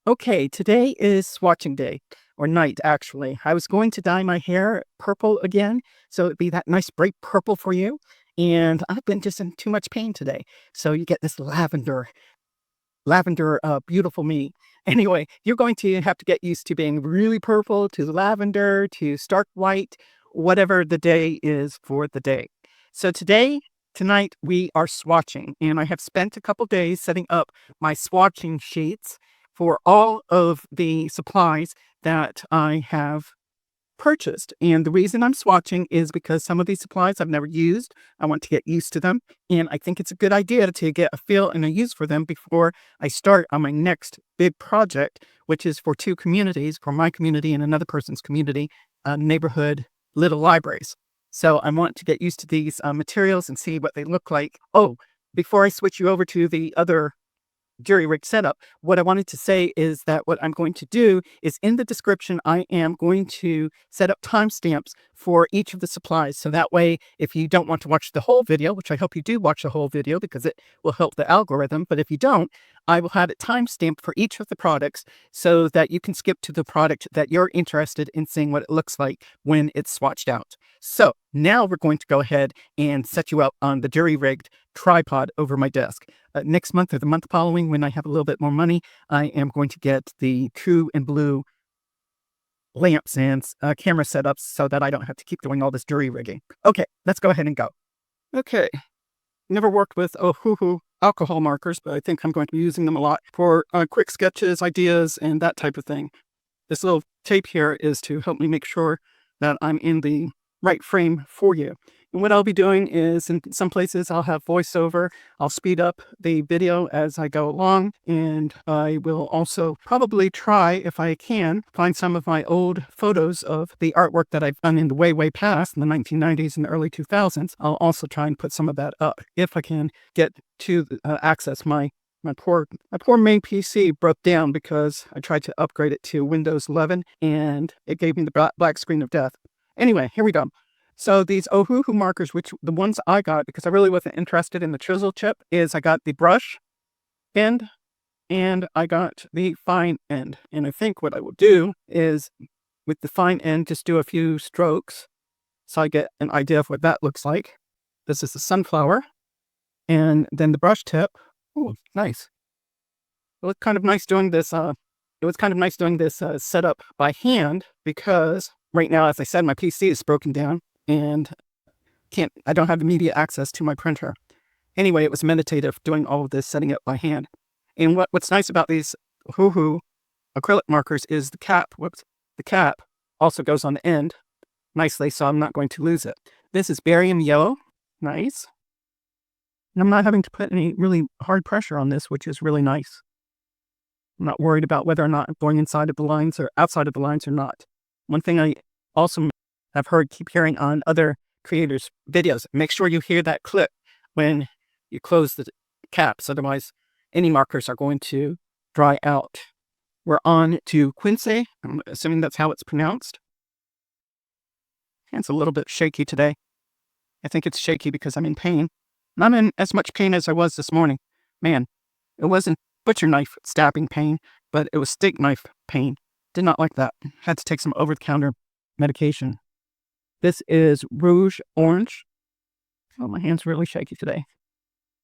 Okay, today is swatching day, or night actually. I was going to dye my hair purple again, so it'd be that nice bright purple for you. And I've been just in too much pain today. So you get this lavender, beautiful me. Anyway, you're going to have to get used to being really purple, to lavender, to stark white, whatever the day is for the day. So tonight, we are swatching, and I have spent a couple days setting up my swatching sheets for all of the supplies that I have purchased. And the reason I'm swatching is because some of these supplies I've never used. I want to get used to them. And I think it's a good idea to get a feel and a use for them before I start on my next big project, which is for two communities, for my community and another person's community, neighborhood little libraries. So I want to get used to these materials and see what they look like. Oh, before I switch you over to the other jury rig setup, what I wanted to say is that what I'm going to do is in the description, I am going to set up timestamps for each of the supplies. So that way, if you don't want to watch the whole video, which I hope you do watch the whole video because it will help the algorithm, but if you don't, I will have it timestamped for each of the products so that you can skip to the product that you're interested in seeing what it looks like when it's swatched out. So now we're going to go ahead and set you up on the jury rigged tripod over my desk. Next month or the month following, when I have a little bit more money, I am going to get the true and blue lamps and camera setups so that I don't have to keep doing all this jury rigging. Okay, let's go ahead and go. Okay, never worked with Ohuhu alcohol markers, but I think I'm going to be using them a lot for quick sketches, ideas, and that type of thing. This little tape here is to help me make sure that I'm in the right frame for you. And what I'll be doing is in some places I'll have voiceover. I'll speed up the video as I go along, and I will also probably try, if I can, find some of my old photos of the artwork that I've done in the way past, in the 1990s and the early 2000s. I'll also try and put some of that up if I can get to access my poor main PC broke down because I tried to upgrade it to Windows 11 and it gave me the black screen of death. Anyway, here we go. So these Ohuhu markers, which the ones I got, because I really wasn't interested in the chisel chip, is I got the brush end and I got the fine end. And I think what I will do is with the fine end, just do a few strokes so I get an idea of what that looks like. This is the sunflower. And then the brush tip. Oh, nice. It was kind of nice doing this. Setup by hand because right now, as I said, my PC is broken down and I don't have immediate access to my printer. Anyway, it was meditative doing all of this, setting it by hand. And what's nice about these Ohuhu acrylic markers is the cap. The cap also goes on the end nicely, so I'm not going to lose it. This is barium yellow. Nice. And I'm not having to put any really hard pressure on this, which is really nice. I'm not worried about whether or not I'm going inside of the lines or outside of the lines or not. One thing I also have keep hearing on other creators' videos, make sure you hear that clip when you close the caps. Otherwise, any markers are going to dry out. We're on to Quince. I'm assuming that's how it's pronounced. It's a little bit shaky today. I think it's shaky because I'm in pain. Not in as much pain as I was this morning. Man, it wasn't butcher knife stabbing pain, but it was steak knife pain. Did not like that. Had to take some over-the-counter medication. This is Rouge Orange. Oh, my hand's really shaky today.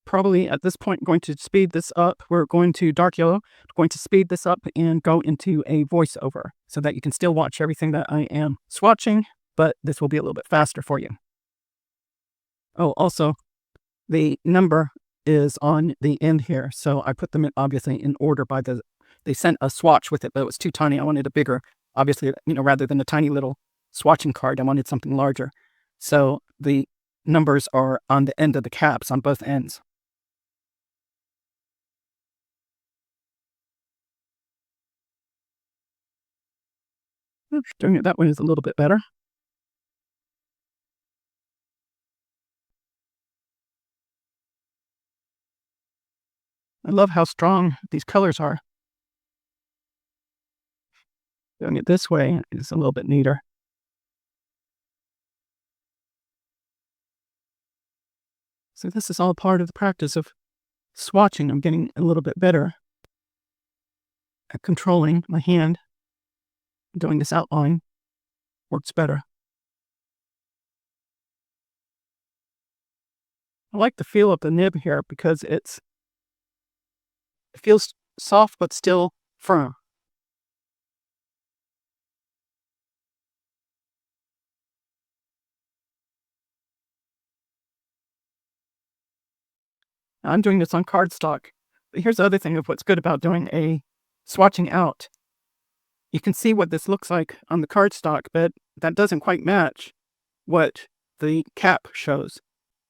Probably at this point going to speed this up. We're going to dark yellow. Going to speed this up and go into a voiceover so that you can still watch everything that I am swatching, but this will be a little bit faster for you. Oh, also, the number is on the end here. So I put them in, obviously in order by they sent a swatch with it, but it was too tiny. I wanted a bigger, obviously, rather than a tiny little swatching card, I wanted something larger. So the numbers are on the end of the caps on both ends. Doing it that way is a little bit better. I love how strong these colors are. Doing it this way is a little bit neater. So this is all part of the practice of swatching. I'm getting a little bit better. controlling my hand, doing this outline works better. I like the feel of the nib here because it feels soft but still firm. I'm doing this on cardstock. But here's the other thing of what's good about doing a swatching out. You can see what this looks like on the cardstock, but that doesn't quite match what the cap shows.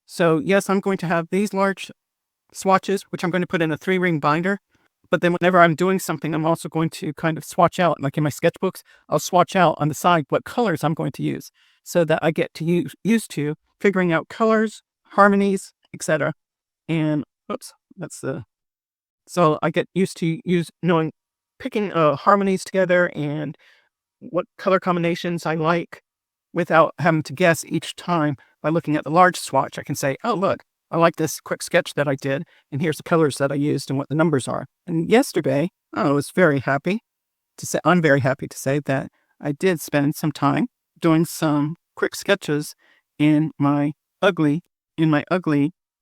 So yes, I'm going to have these large swatches, which I'm going to put in a 3-ring binder. But then whenever I'm doing something, I'm also going to kind of swatch out, like in my sketchbooks, I'll swatch out on the side what colors I'm going to use so that I get to used to figuring out colors, harmonies, etc. And oops, so I get used to knowing, picking harmonies together and what color combinations I like without having to guess each time. By looking at the large swatch, I can say, oh, look, I like this quick sketch that I did, and here's the colors that I used and what the numbers are. And yesterday, I was very happy to say, I'm very happy to say that I did spend some time doing some quick sketches in my ugly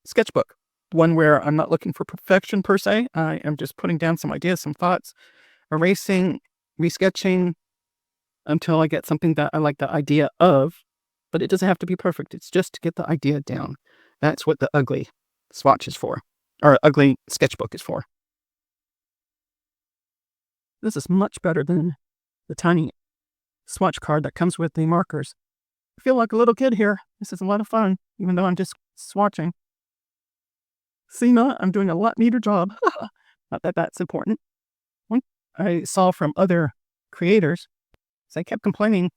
sketchbook. One where I'm not looking for perfection per se. I am just putting down some ideas, some thoughts, erasing, resketching until I get something that I like the idea of. But it doesn't have to be perfect. It's just to get the idea down. That's what the ugly swatch is for, or ugly sketchbook is for. This is much better than the tiny swatch card that comes with the markers. I feel like a little kid here. This is a lot of fun, even though I'm just swatching. See, I'm doing a lot neater job. Not that that's important. One I saw from other creators, they kept complaining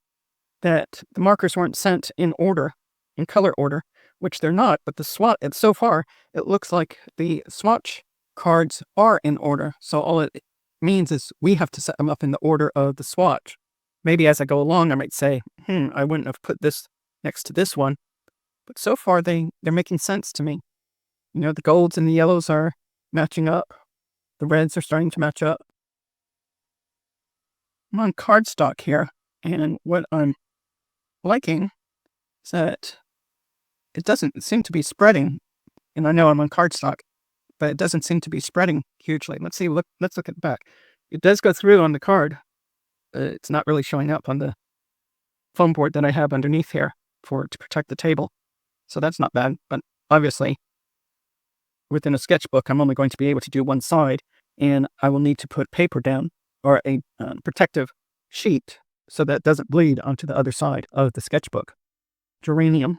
that the markers weren't sent in order, in color order, which they're not, but the swatch, so far, it looks like the swatch cards are in order. So all it means is we have to set them up in the order of the swatch. Maybe as I go along, I might say, I wouldn't have put this next to this one. But so far, they're making sense to me. You know, the golds and the yellows are matching up. The reds are starting to match up. I'm on cardstock here, and what I'm liking is that it doesn't seem to be spreading. And I know I'm on cardstock, but it doesn't seem to be spreading hugely. Let's look at the back. It does go through on the card. It's not really showing up on the foam board that I have underneath here to protect the table. So that's not bad. But obviously, within a sketchbook, I'm only going to be able to do one side, and I will need to put paper down or a protective sheet so that it doesn't bleed onto the other side of the sketchbook. Geranium.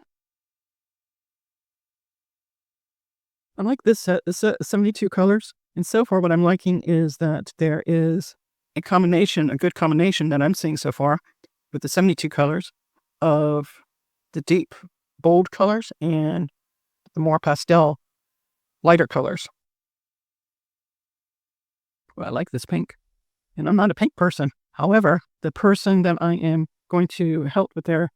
I like this set. This set is 72 colors. And so far what I'm liking is that there is a good combination that I'm seeing so far with the 72 colors of the deep, bold colors and the more pastel, lighter colors. Well, I like this pink. And I'm not a pink person. However, the person that I am going to help with their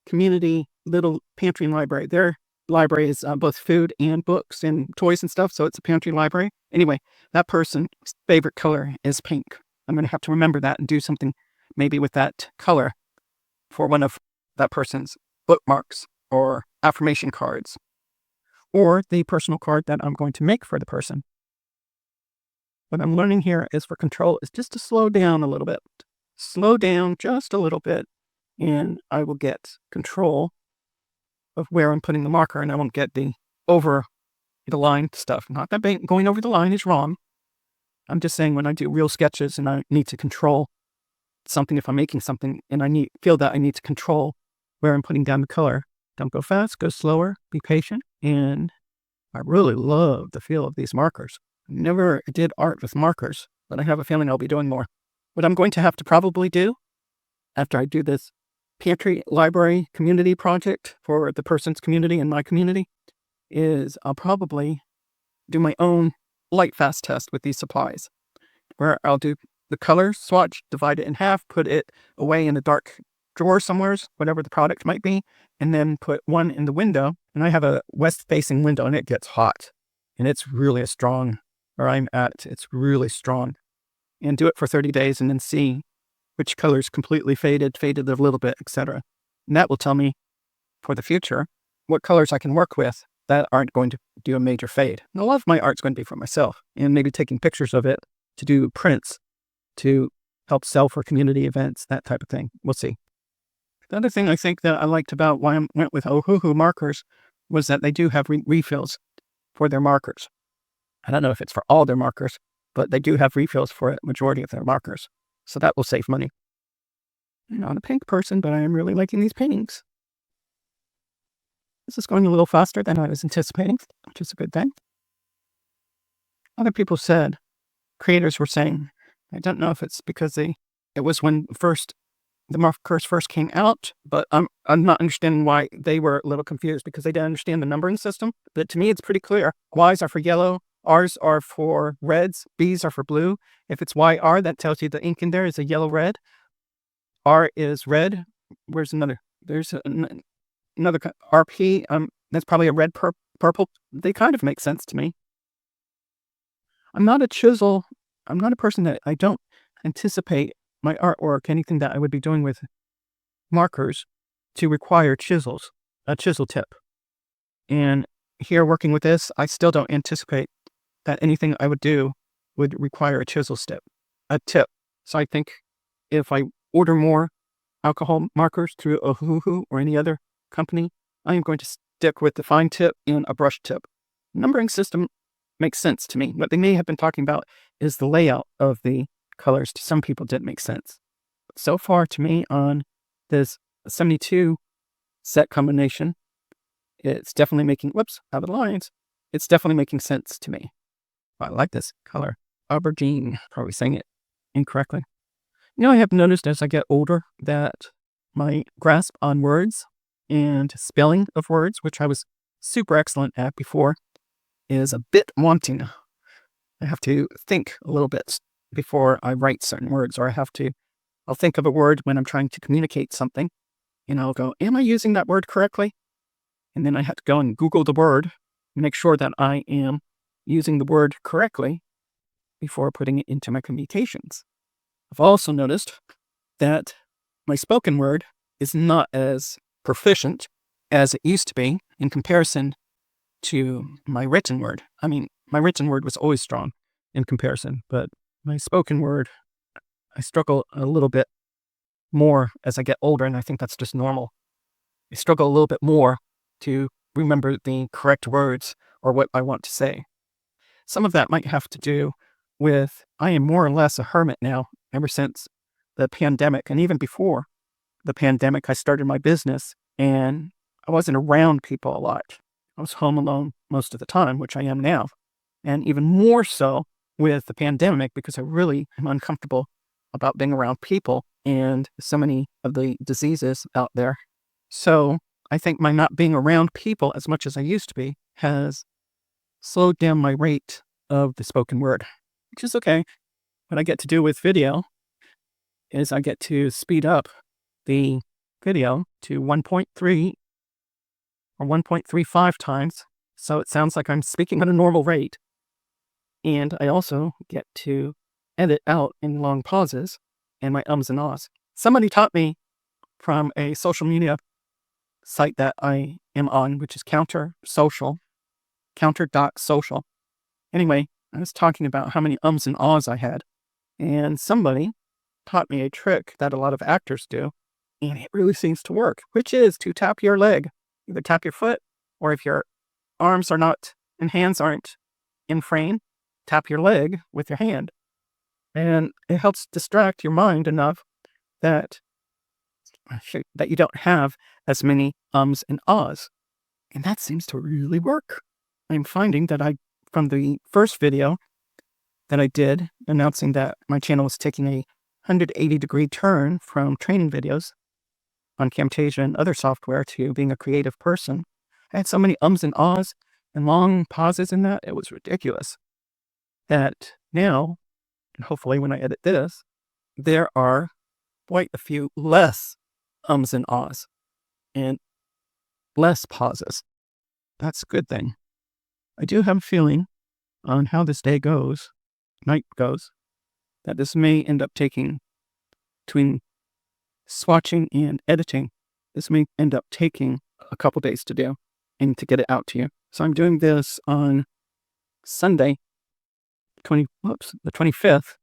community little pantry library, their library is both food and books and toys and stuff, so it's a pantry library. Anyway, that person's favorite color is pink. I'm going to have to remember that and do something maybe with that color for one of that person's bookmarks or affirmation cards or the personal card that I'm going to make for the person. What I'm learning here is for control is just to slow down a little bit. Slow down just a little bit, and I will get control of where I'm putting the marker, and I won't get the over the line stuff. Not that going over the line is wrong. I'm just saying when I do real sketches and I need to control something, if I'm making something and I feel that I need to control where I'm putting down the color, don't go fast, go slower, be patient. And I really love the feel of these markers. I never did art with markers, but I have a feeling I'll be doing more. What I'm going to have to probably do after I do this pantry library community project for the person's community and my community is I'll probably do my own light fast test with these supplies, where I'll do the color swatch, divide it in half, put it away in a dark drawer somewhere, whatever the product might be, and then put one in the window. And I have a west-facing window, and it gets hot, and it's really strong. Where I'm at, it's really strong. and do it for 30 days and then see which colors completely faded a little bit, etc. And that will tell me for the future what colors I can work with that aren't going to do a major fade. And a lot of my art's going to be for myself and maybe taking pictures of it to do prints to help sell for community events, that type of thing. We'll see. The other thing I think that I liked about why I went with Ohuhu markers was that they do have refills for their markers. I don't know if it's for all their markers, but they do have refills for a majority of their markers. So that will save money. I'm not a pink person, but I am really liking these paintings. This is going a little faster than I was anticipating, which is a good thing. Other people said, creators were saying, I don't know if it's because it was when the markers first came out, but I'm not understanding why they were a little confused because they didn't understand the numbering system. But to me, it's pretty clear. Y's are for yellow, R's are for reds, B's are for blue. If it's YR, that tells you the ink in there is a yellow-red. R is red. Where's another? There's another RP. That's probably a red purple. They kind of make sense to me. I'm not a chisel. I'm not a person that I don't anticipate my artwork, anything that I would be doing with markers, to require chisels, a chisel tip. And here working with this, I still don't anticipate that anything I would do would require a chisel tip. So I think if I order more alcohol markers through Ohuhu or any other company, I am going to stick with the fine tip and a brush tip. Numbering system makes sense to me. What they may have been talking about is the layout of the colors. To some people didn't make sense. But so far to me on this 72 set combination, it's definitely making, whoops, out of the lines. It's definitely making sense to me. I like this color. Aubergine, probably saying it incorrectly. I have noticed as I get older that my grasp on words and spelling of words, which I was super excellent at before, is a bit wanting. I have to think a little bit before I write certain words, or I'll think of a word when I'm trying to communicate something, and I'll go, am I using that word correctly? And then I have to go and Google the word and make sure that I am using the word correctly before putting it into my communications. I've also noticed that my spoken word is not as proficient as it used to be in comparison to my written word. I mean, my written word was always strong in comparison, but my spoken word, I struggle a little bit more as I get older, and I think that's just normal. I struggle a little bit more to remember the correct words or what I want to say. Some of that might have to do with I am more or less a hermit now ever since the pandemic. And even before the pandemic, I started my business and I wasn't around people a lot. I was home alone most of the time, which I am now. And even more so with the pandemic because I really am uncomfortable about being around people and so many of the diseases out there. So I think my not being around people as much as I used to be has slowed down my rate of the spoken word, which is okay. What I get to do with video is I get to speed up the video to 1.3 or 1.35 times, so it sounds like I'm speaking at a normal rate. And I also get to edit out any long pauses and my ums and ahs. Somebody taught me from a social media site that I am on, which is counter.social. Anyway, I was talking about how many ums and ahs I had, and somebody taught me a trick that a lot of actors do, and it really seems to work, which is to tap your leg. Either tap your foot, or if your arms are not and hands aren't in frame, tap your leg with your hand. And it helps distract your mind enough that you don't have as many ums and ahs. And that seems to really work. I'm finding that from the first video that I did announcing that my channel was taking a 180-degree turn from training videos on Camtasia and other software to being a creative person, I had so many ums and ahs and long pauses in that, it was ridiculous. That now, and hopefully when I edit this, there are quite a few less ums and ahs and less pauses. That's a good thing. I do have a feeling on how this night goes, that this may end up taking, between swatching and editing, this may end up taking a couple days to do and to get it out to you. So I'm doing this on Sunday, the 25th,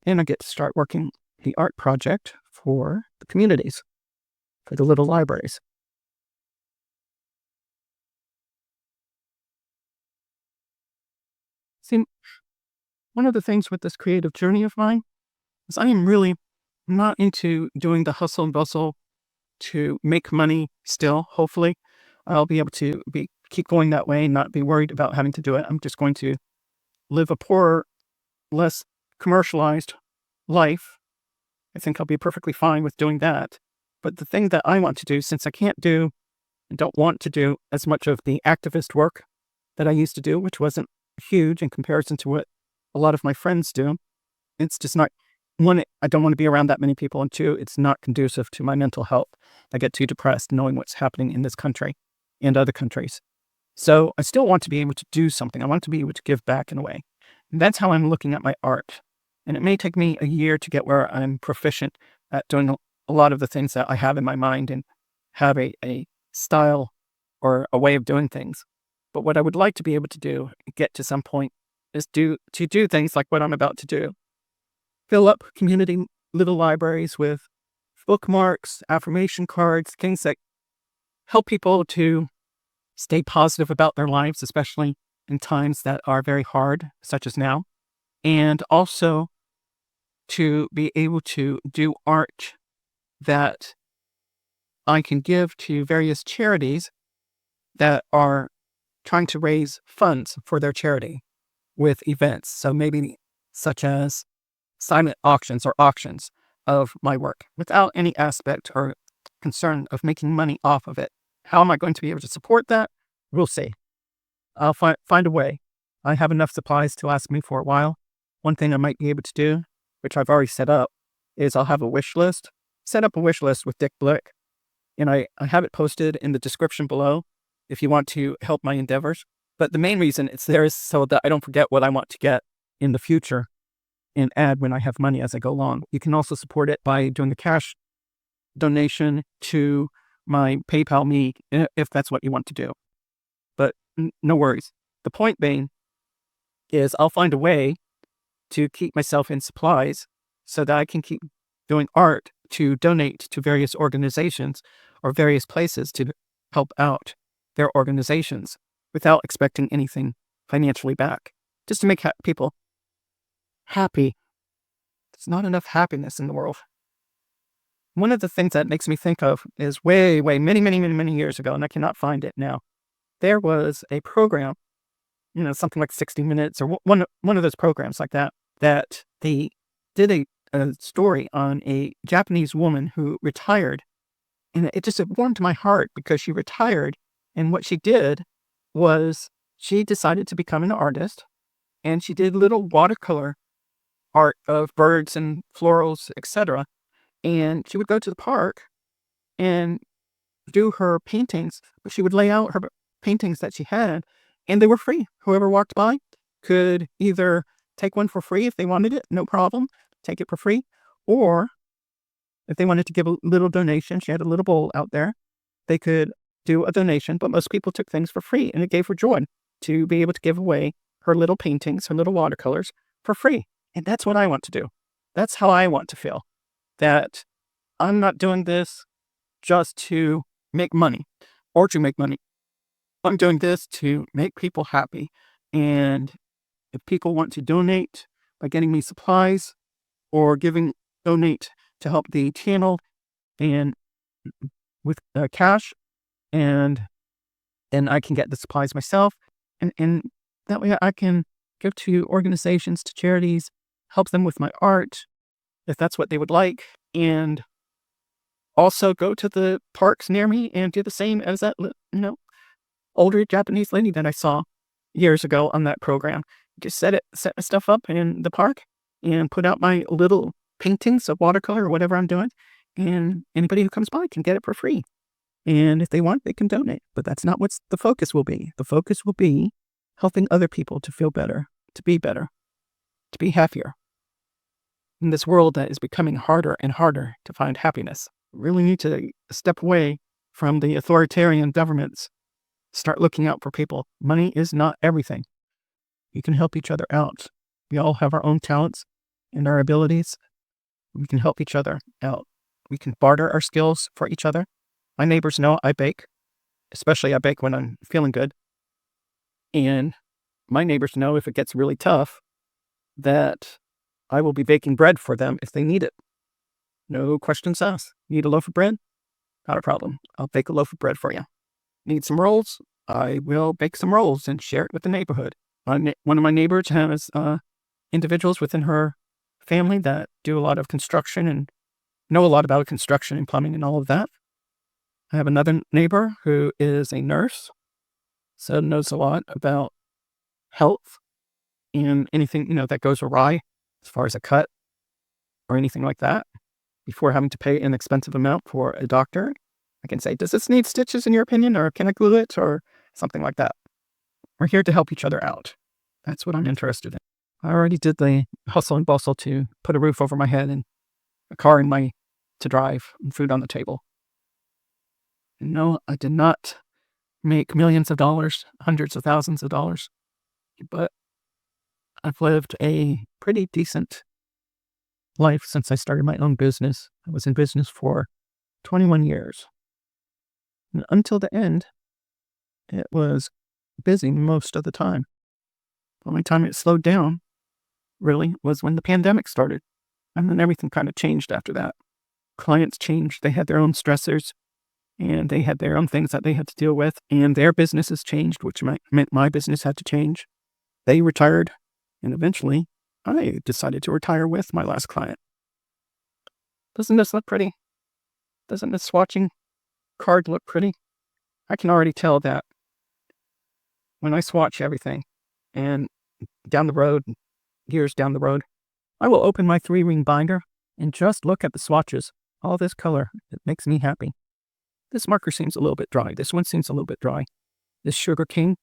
and I get to start working the art project for the communities, for the little libraries. See, one of the things with this creative journey of mine is I am really not into doing the hustle and bustle to make money still. Hopefully, I'll be able to keep going that way and not be worried about having to do it. I'm just going to live a poorer, less commercialized life. I think I'll be perfectly fine with doing that. But the thing that I want to do, since I can't do and don't want to do as much of the activist work that I used to do, which wasn't huge in comparison to what a lot of my friends do, it's just not, one, I don't want to be around that many people, and two, it's not conducive to my mental health. I get too depressed knowing what's happening in this country and other countries. So I still want to be able to do something. I want to be able to give back in a way. And that's how I'm looking at my art. And it may take me a year to get where I'm proficient at doing a lot of the things that I have in my mind and have a style or a way of doing things. But what I would like to be able to do, get to some point, is to do things like what I'm about to do. Fill up community little libraries with bookmarks, affirmation cards, things that help people to stay positive about their lives, especially in times that are very hard, such as now. And also to be able to do art that I can give to various charities that are trying to raise funds for their charity with events. So maybe such as silent auctions or auctions of my work without any aspect or concern of making money off of it. How am I going to be able to support that? We'll see. I'll find a way. I have enough supplies to last me for a while. One thing I might be able to do, which I've already set up, is I'll have a wish list. Set up a wish list with Dick Blick, and I have it posted in the description below if you want to help my endeavors. But the main reason it's there is so that I don't forget what I want to get in the future and add when I have money as I go along. You can also support it by doing a cash donation to my PayPal me if that's what you want to do. But no worries. The point being is I'll find a way to keep myself in supplies so that I can keep doing art to donate to various organizations or various places to help out their organizations without expecting anything financially back, just to make people happy. There's not enough happiness in the world. One of the things that makes me think of is way, many years ago, and I cannot find it now. There was a program, something like 60 Minutes or one of those programs like that, that they did a story on a Japanese woman who retired. And it just warmed my heart because she retired. And what she did was she decided to become an artist, and she did little watercolor art of birds and florals, etc. And she would go to the park and do her paintings, but she would lay out her paintings that she had, and they were free. Whoever walked by could either take one for free if they wanted it, no problem, take it for free, or if they wanted to give a little donation, she had a little bowl out there, they could do a donation, but most people took things for free, and it gave her joy to be able to give away her little paintings, her little watercolors for free. And that's what I want to do. That's how I want to feel, that I'm not doing this just to make money or to make money. I'm doing this to make people happy. And if people want to donate by getting me supplies or donate to help the channel and with cash, and then I can get the supplies myself. And that way I can give to organizations, to charities, help them with my art, if that's what they would like. And also go to the parks near me and do the same as that, older Japanese lady that I saw years ago on that program. Just set stuff up in the park and put out my little paintings of watercolor or whatever I'm doing. And anybody who comes by can get it for free. And if they want, they can donate. But that's not what the focus will be. The focus will be helping other people to feel better, to be better. to be happier. In this world that is becoming harder and harder to find happiness, we really need to step away from the authoritarian governments. Start looking out for people. Money is not everything. We can help each other out. We all have our own talents and our abilities. We can help each other out. We can barter our skills for each other. My neighbors know I bake, especially I bake when I'm feeling good. And my neighbors know if it gets really tough that I will be baking bread for them if they need it. No questions asked. Need a loaf of bread? Not a problem. I'll bake a loaf of bread for you. Need some rolls? I will bake some rolls and share it with the neighborhood. One of my neighbors has individuals within her family that do a lot of construction and know a lot about construction and plumbing and all of that. I have another neighbor who is a nurse, so knows a lot about health and anything, that goes awry as far as a cut or anything like that. Before having to pay an expensive amount for a doctor, I can say, does this need stitches in your opinion, or can I glue it, or something like that? We're here to help each other out. That's what I'm interested in. I already did the hustle and bustle to put a roof over my head and a car to drive and food on the table. And no, I did not make millions of dollars, hundreds of thousands of dollars, but I've lived a pretty decent life since I started my own business. I was in business for 21 years. And until the end, it was busy most of the time. The only time it slowed down, really, was when the pandemic started. And then everything kind of changed after that. Clients changed. They had their own stressors, and they had their own things that they had to deal with. And their businesses changed, which meant my business had to change. They retired, and eventually, I decided to retire with my last client. Doesn't this look pretty? Doesn't this swatching card look pretty? I can already tell that when I swatch everything, and down the road, years down the road, I will open my 3-ring binder and just look at the swatches. All this color, it makes me happy. This marker seems a little bit dry. This one seems a little bit dry. This Sugar King,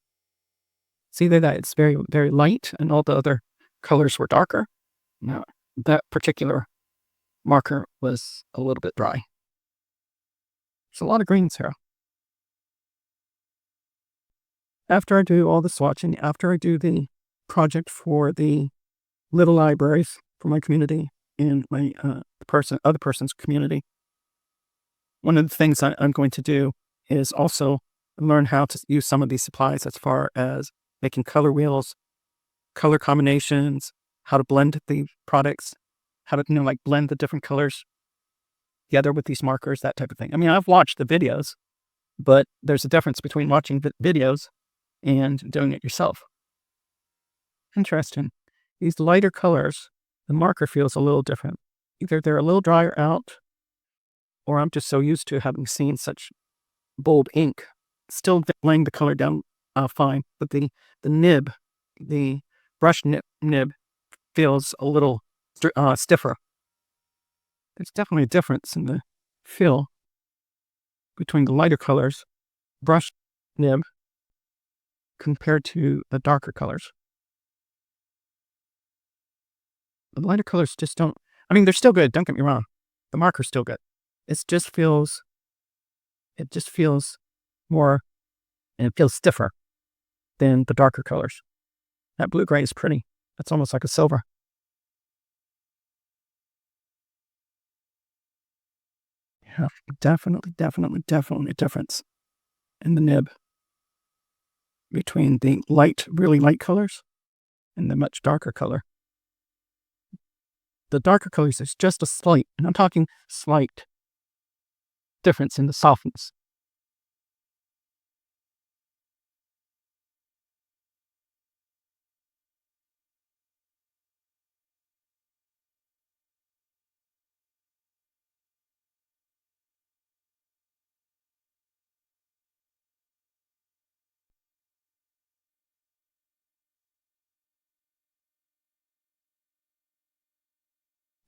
see there that it's very, very light, and all the other colors were darker. Now, that particular marker was a little bit dry. There's a lot of greens here. After I do all the swatching, after I do the project for the little libraries for my community and my other person's community, one of the things I'm going to do is also learn how to use some of these supplies as far as making color wheels, color combinations, how to blend the products, how to blend the different colors together with these markers, that type of thing. I mean, I've watched the videos, but there's a difference between watching videos and doing it yourself. Interesting. These lighter colors, the marker feels a little different. Either they're a little drier out, or I'm just so used to having seen such bold ink. Still laying the color down fine, but the nib, the brush nib feels a little stiffer. There's definitely a difference in the feel between the lighter colors, brush nib, compared to the darker colors. The lighter colors just don't, they're still good, don't get me wrong. The marker's still good. It just feels more, and it feels stiffer than the darker colors. That blue-gray is pretty. That's almost like a silver. Yeah, definitely a difference in the nib between the really light colors and the much darker color. The darker colors is just a slight, and I'm talking slight, difference in the softness.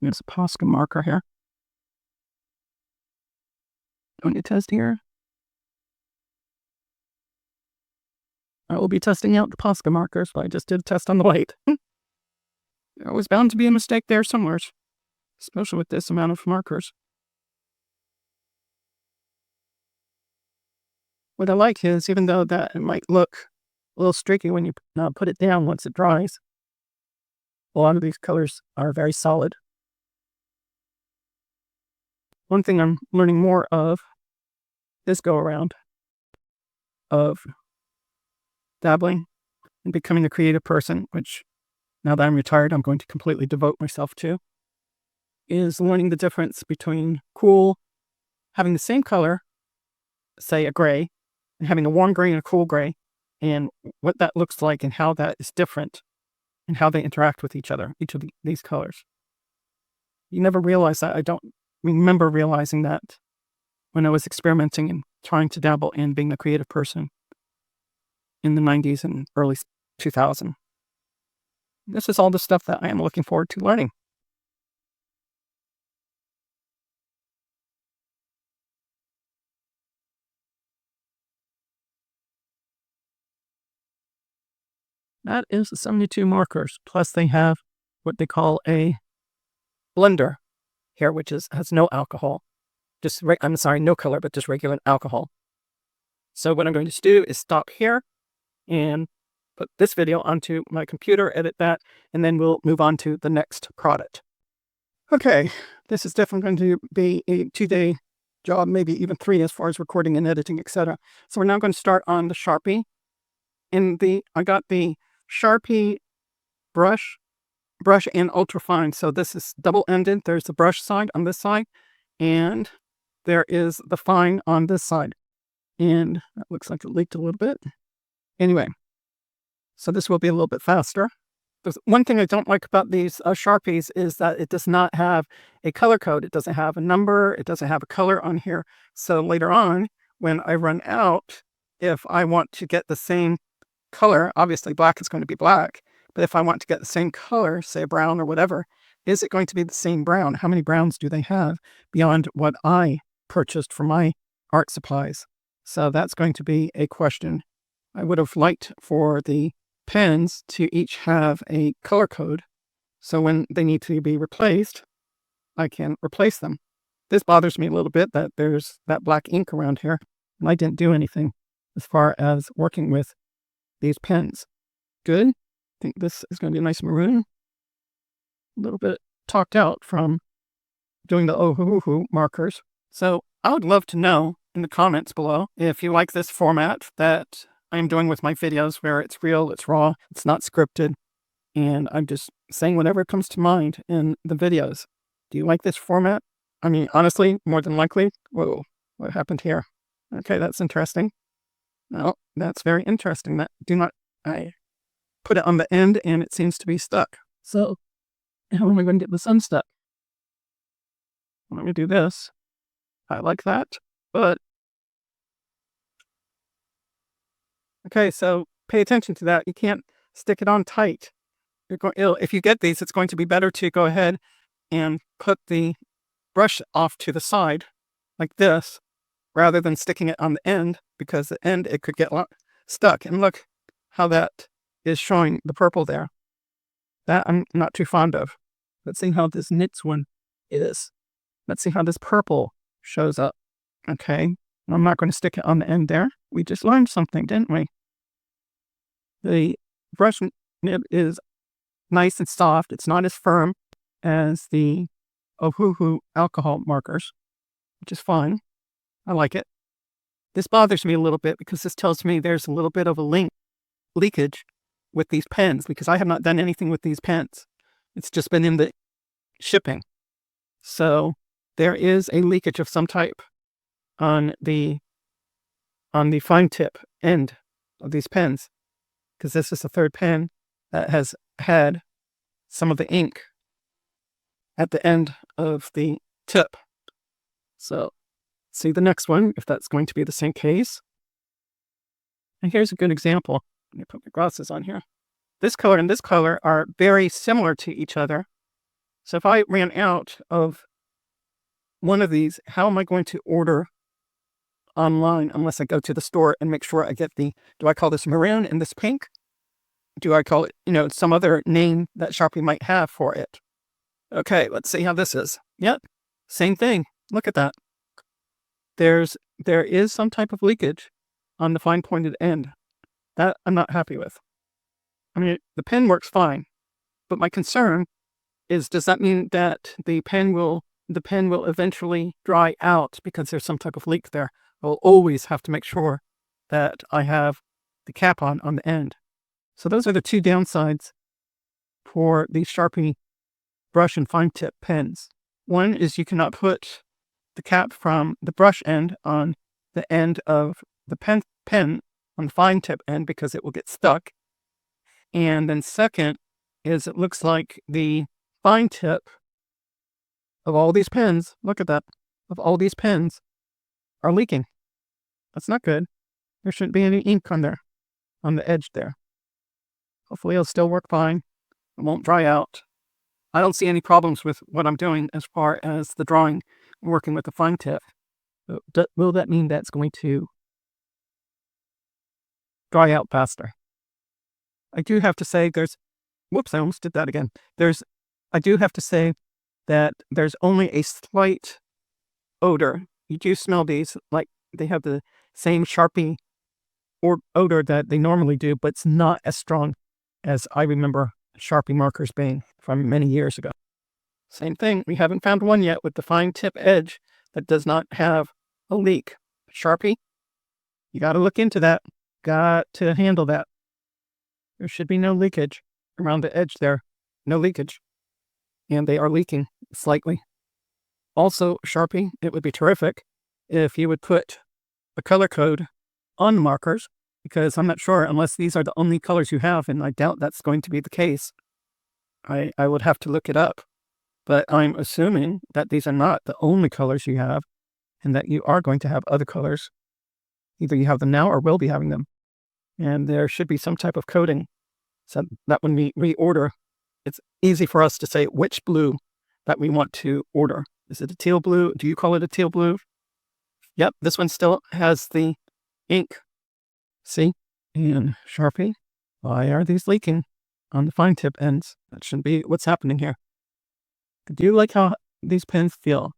There's a POSCA marker here. Don't you test here? I will be testing out the POSCA markers, but I just did a test on the white. There was bound to be a mistake there somewhere, especially with this amount of markers. What I like is, even though that it might look a little streaky when you put it down once it dries, a lot of these colors are very solid. One thing I'm learning more of this go around of dabbling and becoming a creative person, which now that I'm retired, I'm going to completely devote myself to, is learning the difference between having the same color, say a gray, and having a warm gray and a cool gray, and what that looks like and how that is different and how they interact with each other, each of these colors. You never realize that. I don't remember realizing that when I was experimenting and trying to dabble in being a creative person in the 90s and early 2000s. This is all the stuff that I am looking forward to learning. That is the 72 markers. Plus they have what they call a blender here, which has no alcohol. No color, but just regular alcohol. So what I'm going to do is stop here and put this video onto my computer, edit that, and then we'll move on to the next product. Okay, this is definitely going to be a 2-day job, maybe even 3 as far as recording and editing, etc. So we're now going to start on the Sharpie. I got the Sharpie brush and ultra fine. So this is double-ended. There's the brush side on this side, and there is the fine on this side. And that looks like it leaked a little bit. Anyway, so this will be a little bit faster. There's one thing I don't like about these Sharpies is that it does not have a color code. It doesn't have a number. It doesn't have a color on here. So later on, when I run out, if I want to get the same color, obviously black is going to be black, but if I want to get the same color, say a brown or whatever, is it going to be the same brown? How many browns do they have beyond what I purchased for my art supplies? So that's going to be a question. I would have liked for the pens to each have a color code, so when they need to be replaced, I can replace them. This bothers me a little bit that there's that black ink around here, and I didn't do anything as far as working with these pens. Good. I think this is going to be a nice maroon. A little bit talked out from doing the Ohuhu markers. So I would love to know in the comments below if you like this format that I'm doing with my videos, where it's real, it's raw, it's not scripted, and I'm just saying whatever comes to mind in the videos. Do you like this format? I mean, honestly, more than likely. Whoa, what happened here? Okay, that's interesting. No, that's very interesting. I put it on the end and it seems to be stuck. So how am I going to get this unstuck? Let me do this. I like that, but okay, so pay attention to that. You can't stick it on tight. If you get these, it's going to be better to go ahead and put the brush off to the side like this, rather than sticking it on the end, because the end, it could get stuck. And look how that is showing the purple there. That I'm not too fond of. Let's see how this knits one is. Let's see how this purple shows up. Okay, I'm not going to stick it on the end there. We just learned something, didn't we? The brush nib is nice and soft. It's not as firm as the Ohuhu alcohol markers, which is fine. I like it. This bothers me a little bit because this tells me there's a little bit of a leakage with these pens, because I have not done anything with these pens. It's just been in the shipping. So there is a leakage of some type on the fine tip end of these pens, because this is the third pen that has had some of the ink at the end of the tip. So see the next one, if that's going to be the same case. And here's a good example. Let me put my glasses on here. This color and this color are very similar to each other. So if I ran out of one of these, how am I going to order online unless I go to the store and make sure I get do I call this maroon and this pink? do I call it, some other name that Sharpie might have for it? Okay, let's see how this is. Yep, same thing. Look at that. There is some type of leakage on the fine pointed end. That I'm not happy with. I mean, the pen works fine, but my concern is, does that mean that the pen will eventually dry out because there's some type of leak there? I'll always have to make sure that I have the cap on the end. So those are the two downsides for the Sharpie brush and fine tip pens. One is you cannot put the cap from the brush end on the end of the pen on the fine tip end because it will get stuck. And then second is it looks like the fine tip of all these pens, look at that, of all these pens are leaking. That's not good. There shouldn't be any ink on there, on the edge there. Hopefully it'll still work fine. It won't dry out. I don't see any problems with what I'm doing as far as the drawing, working with the fine tip. Will that mean that's going to dry out faster? I do have to say whoops, I almost did that again. I do have to say that there's only a slight odor. You do smell these, like they have the same Sharpie or odor that they normally do, but it's not as strong as I remember Sharpie markers being from many years ago. Same thing, we haven't found one yet with the fine tip edge that does not have a leak. Sharpie, you got to look into that. Got to handle that. There should be no leakage around the edge there. No leakage. And they are leaking slightly. Also, Sharpie, it would be terrific if you would put a color code on the markers, because I'm not sure, unless these are the only colors you have, and I doubt that's going to be the case. I would have to look it up. But I'm assuming that these are not the only colors you have, and that you are going to have other colors. Either you have them now or will be having them. And there should be some type of coding so that when we reorder, it's easy for us to say which blue that we want to order. Is it a teal blue? Do you call it a teal blue? Yep, this one still has the ink. See? And Sharpie, why are these leaking on the fine tip ends? That shouldn't be what's happening here. I do like how these pens feel.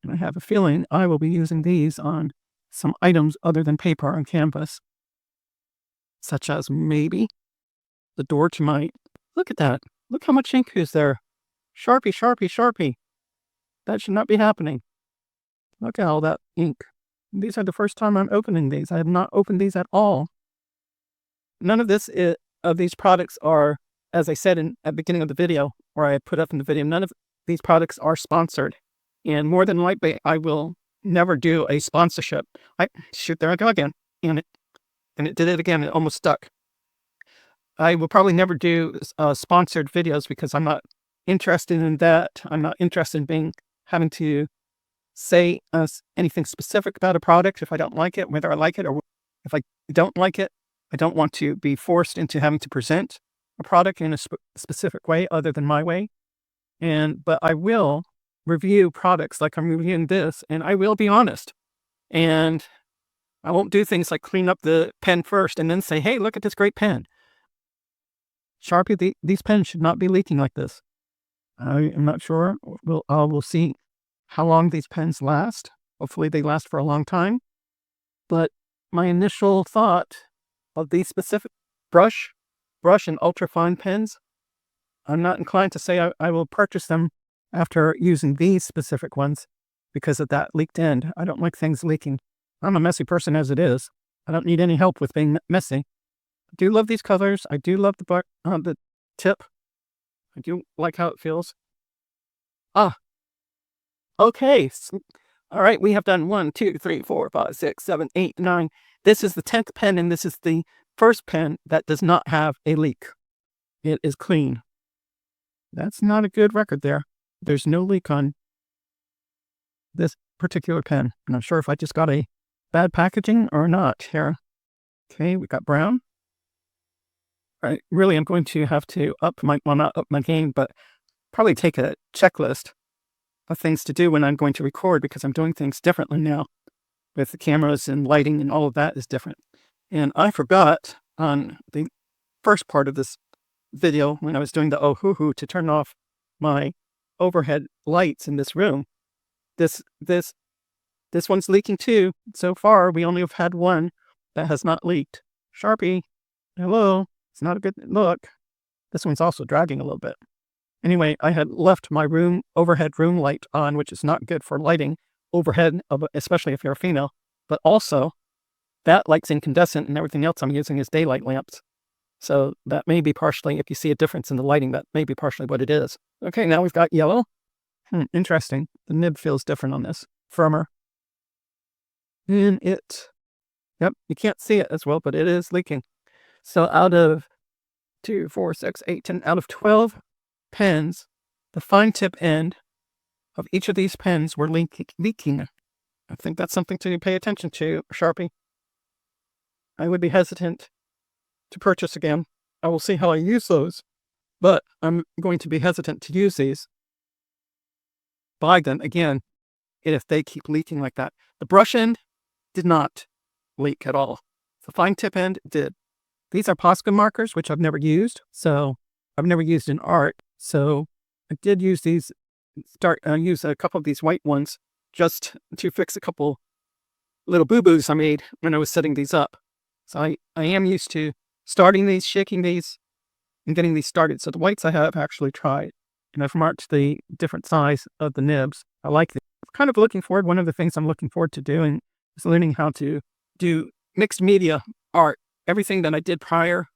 And I have a feeling I will be using these on some items other than paper on canvas. Such as maybe the door to my... Look at that. Look how much ink is there. Sharpie, Sharpie, Sharpie. That should not be happening. Look at all that ink. These are the first time I'm opening these. I have not opened these at all. None of these products are, as I said at the beginning of the video, or I put up in the video, none of these products are sponsored. And more than likely, I will never do a sponsorship. Shoot, there I go again. And it did it again. It almost stuck. I will probably never do sponsored videos because I'm not interested in that. I'm not interested in having to say anything specific about a product if I don't like it, whether I like it or if I don't like it. I don't want to be forced into having to present a product in a specific way other than my way. But I will review products like I'm reviewing this, and I will be honest. And I won't do things like clean up the pen first and then say, hey, look at this great pen. Sharpie, these pens should not be leaking like this. I am not sure. We'll see how long these pens last. Hopefully they last for a long time. But my initial thought of these specific brush and ultra fine pens, I'm not inclined to say I will purchase them after using these specific ones because of that leaked end. I don't like things leaking. I'm a messy person as it is. I don't need any help with being messy. I do love these colors. I do love the tip. I do like how it feels. Okay. All right, we have done 1, 2, 3, 4, 5, 6, 7, 8, 9. This is the 10th pen, and this is the first pen that does not have a leak. It is clean. That's not a good record there. There's no leak on this particular pen. I'm not sure if I just got a bad packaging or not here. Okay, we got brown. All right, really, I'm going to have to not up my game, but probably take a checklist of things to do when I'm going to record because I'm doing things differently now with the cameras and lighting and all of that is different. And I forgot on the first part of this video when I was doing the Ohuhu to turn off my overhead lights in this room. This one's leaking too. So far, we only have had one that has not leaked. Sharpie, hello. It's not a good look. This one's also dragging a little bit. Anyway, I had left my overhead room light on, which is not good for lighting overhead, especially if you're a female. But also, that light's incandescent and everything else I'm using is daylight lamps. So that may be partially, if you see a difference in the lighting, that may be partially what it is. Okay, now we've got yellow. Interesting. The nib feels different on this. Firmer. And yep, you can't see it as well, but it is leaking. So out of 2, 4, 6, 8, 10, out of 12 pens, the fine tip end of each of these pens were leaking. I think that's something to pay attention to, Sharpie. I would be hesitant to purchase again. I will see how I use those, but I'm going to be hesitant to use these. Buy them again if they keep leaking like that. The brush end did not leak at all. The fine tip end did. These are POSCA markers, which I've never used. So I've never used in art. So I did use these, use a couple of these white ones just to fix a couple little boo-boos I made when I was setting these up. So I am used to starting these, shaking these, and getting these started. So the whites I have actually tried. And I've marked the different size of the nibs. I like them. I'm kind of looking forward. One of the things I'm looking forward to doing is learning how to do mixed media art. Everything that I did prior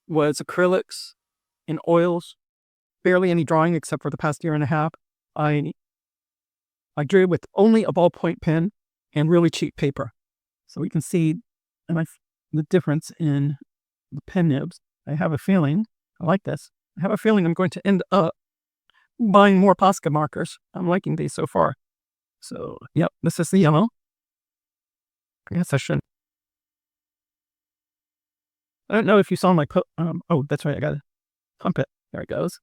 was acrylics and oils. Barely any drawing except for the past year and a half. I drew with only a ballpoint pen and really cheap paper. So we can see the difference in the pen nibs. I have a feeling, I like this. I have a feeling I'm going to end up buying more POSCA markers. I'm liking these so far. So, yep, this is the yellow. I guess I shouldn't. I don't know if you saw my oh, that's right, I gotta pump it. There it goes.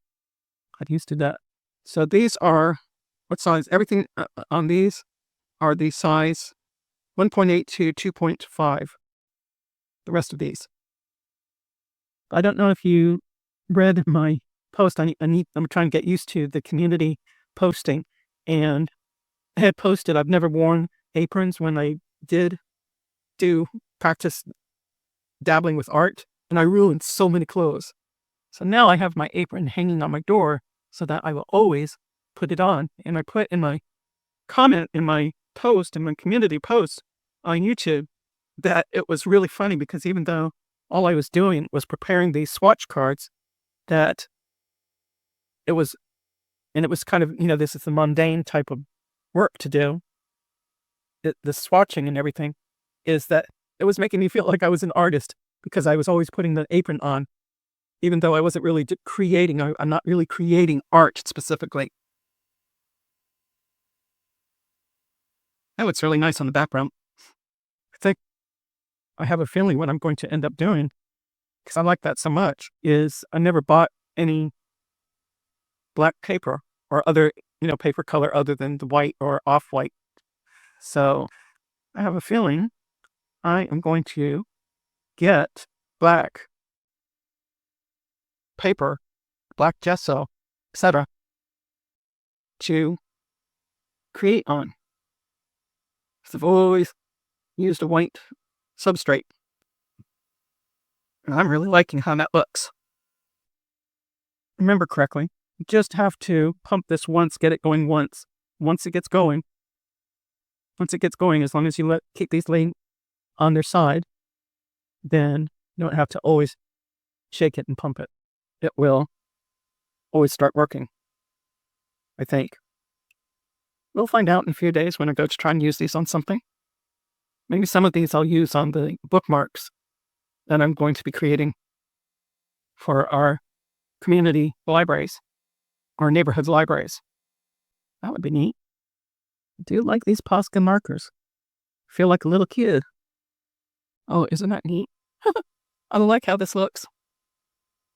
I'd used to that. So these are, what size? Everything on these are the size 1.8 to 2.5. The rest of these. I don't know if you read my post. I'm trying to get used to the community posting. And I had posted, I've never worn aprons when I did practice dabbling with art. And I ruined so many clothes. So now I have my apron hanging on my door so that I will always put it on. And I put in my comment in my post, in my community post on YouTube, that it was really funny because even though all I was doing was preparing these swatch cards, that it was kind of, this is the mundane type of work to do, the swatching and everything, is that it was making me feel like I was an artist because I was always putting the apron on, even though I wasn't really creating, I'm not really creating art specifically. That looks really nice on the background. I have a feeling what I'm going to end up doing, because I like that so much, is I never bought any black paper or other, paper color other than the white or off-white. So I have a feeling I am going to get black paper, black gesso, etc. to create on. So I've always used a white substrate. And I'm really liking how that looks. Remember correctly, you just have to pump this once, get it going once. Once it gets going, as long as you keep these laying on their side, then you don't have to always shake it and pump it. It will always start working, I think. We'll find out in a few days when I go to try and use these on something. Maybe some of these I'll use on the bookmarks that I'm going to be creating for our community libraries, our neighborhood libraries. That would be neat. I do like these POSCA markers. I feel like a little kid. Oh, isn't that neat? I like how this looks.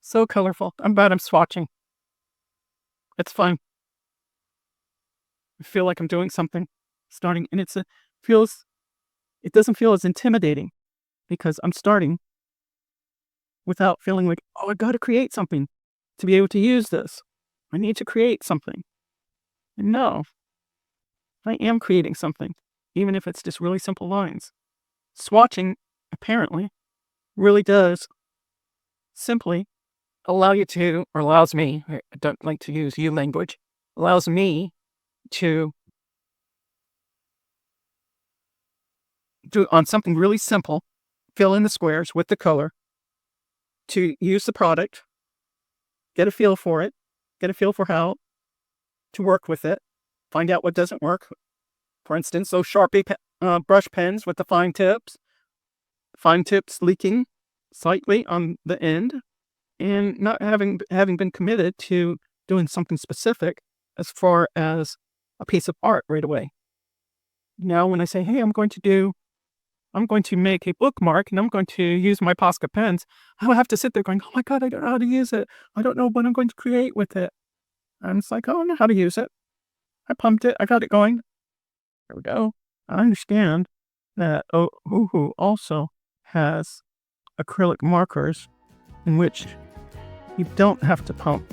So colorful. I'm glad I'm swatching. It's fun. I feel like I'm doing something starting, and it doesn't feel as intimidating because I'm starting without feeling like, oh, I got to create something to be able to use this. I need to create something. And no, I am creating something, even if it's just really simple lines. Swatching, apparently, really does simply allow you to, or allows me, I don't like to use you language, allows me to do on something really simple, fill in the squares with the color, to use the product, get a feel for it, get a feel for how to work with it, find out what doesn't work. For instance, those Sharpie brush pens with the fine tips leaking slightly on the end, and not having been committed to doing something specific as far as a piece of art right away. Now, when I say, hey, I'm going to make a bookmark and I'm going to use my Posca pens, I will have to sit there going, oh my God, I don't know how to use it. I don't know what I'm going to create with it. And it's like, oh, I know how to use it. I pumped it. I got it going. There we go. I understand that Ohuhu also has acrylic markers in which you don't have to pump.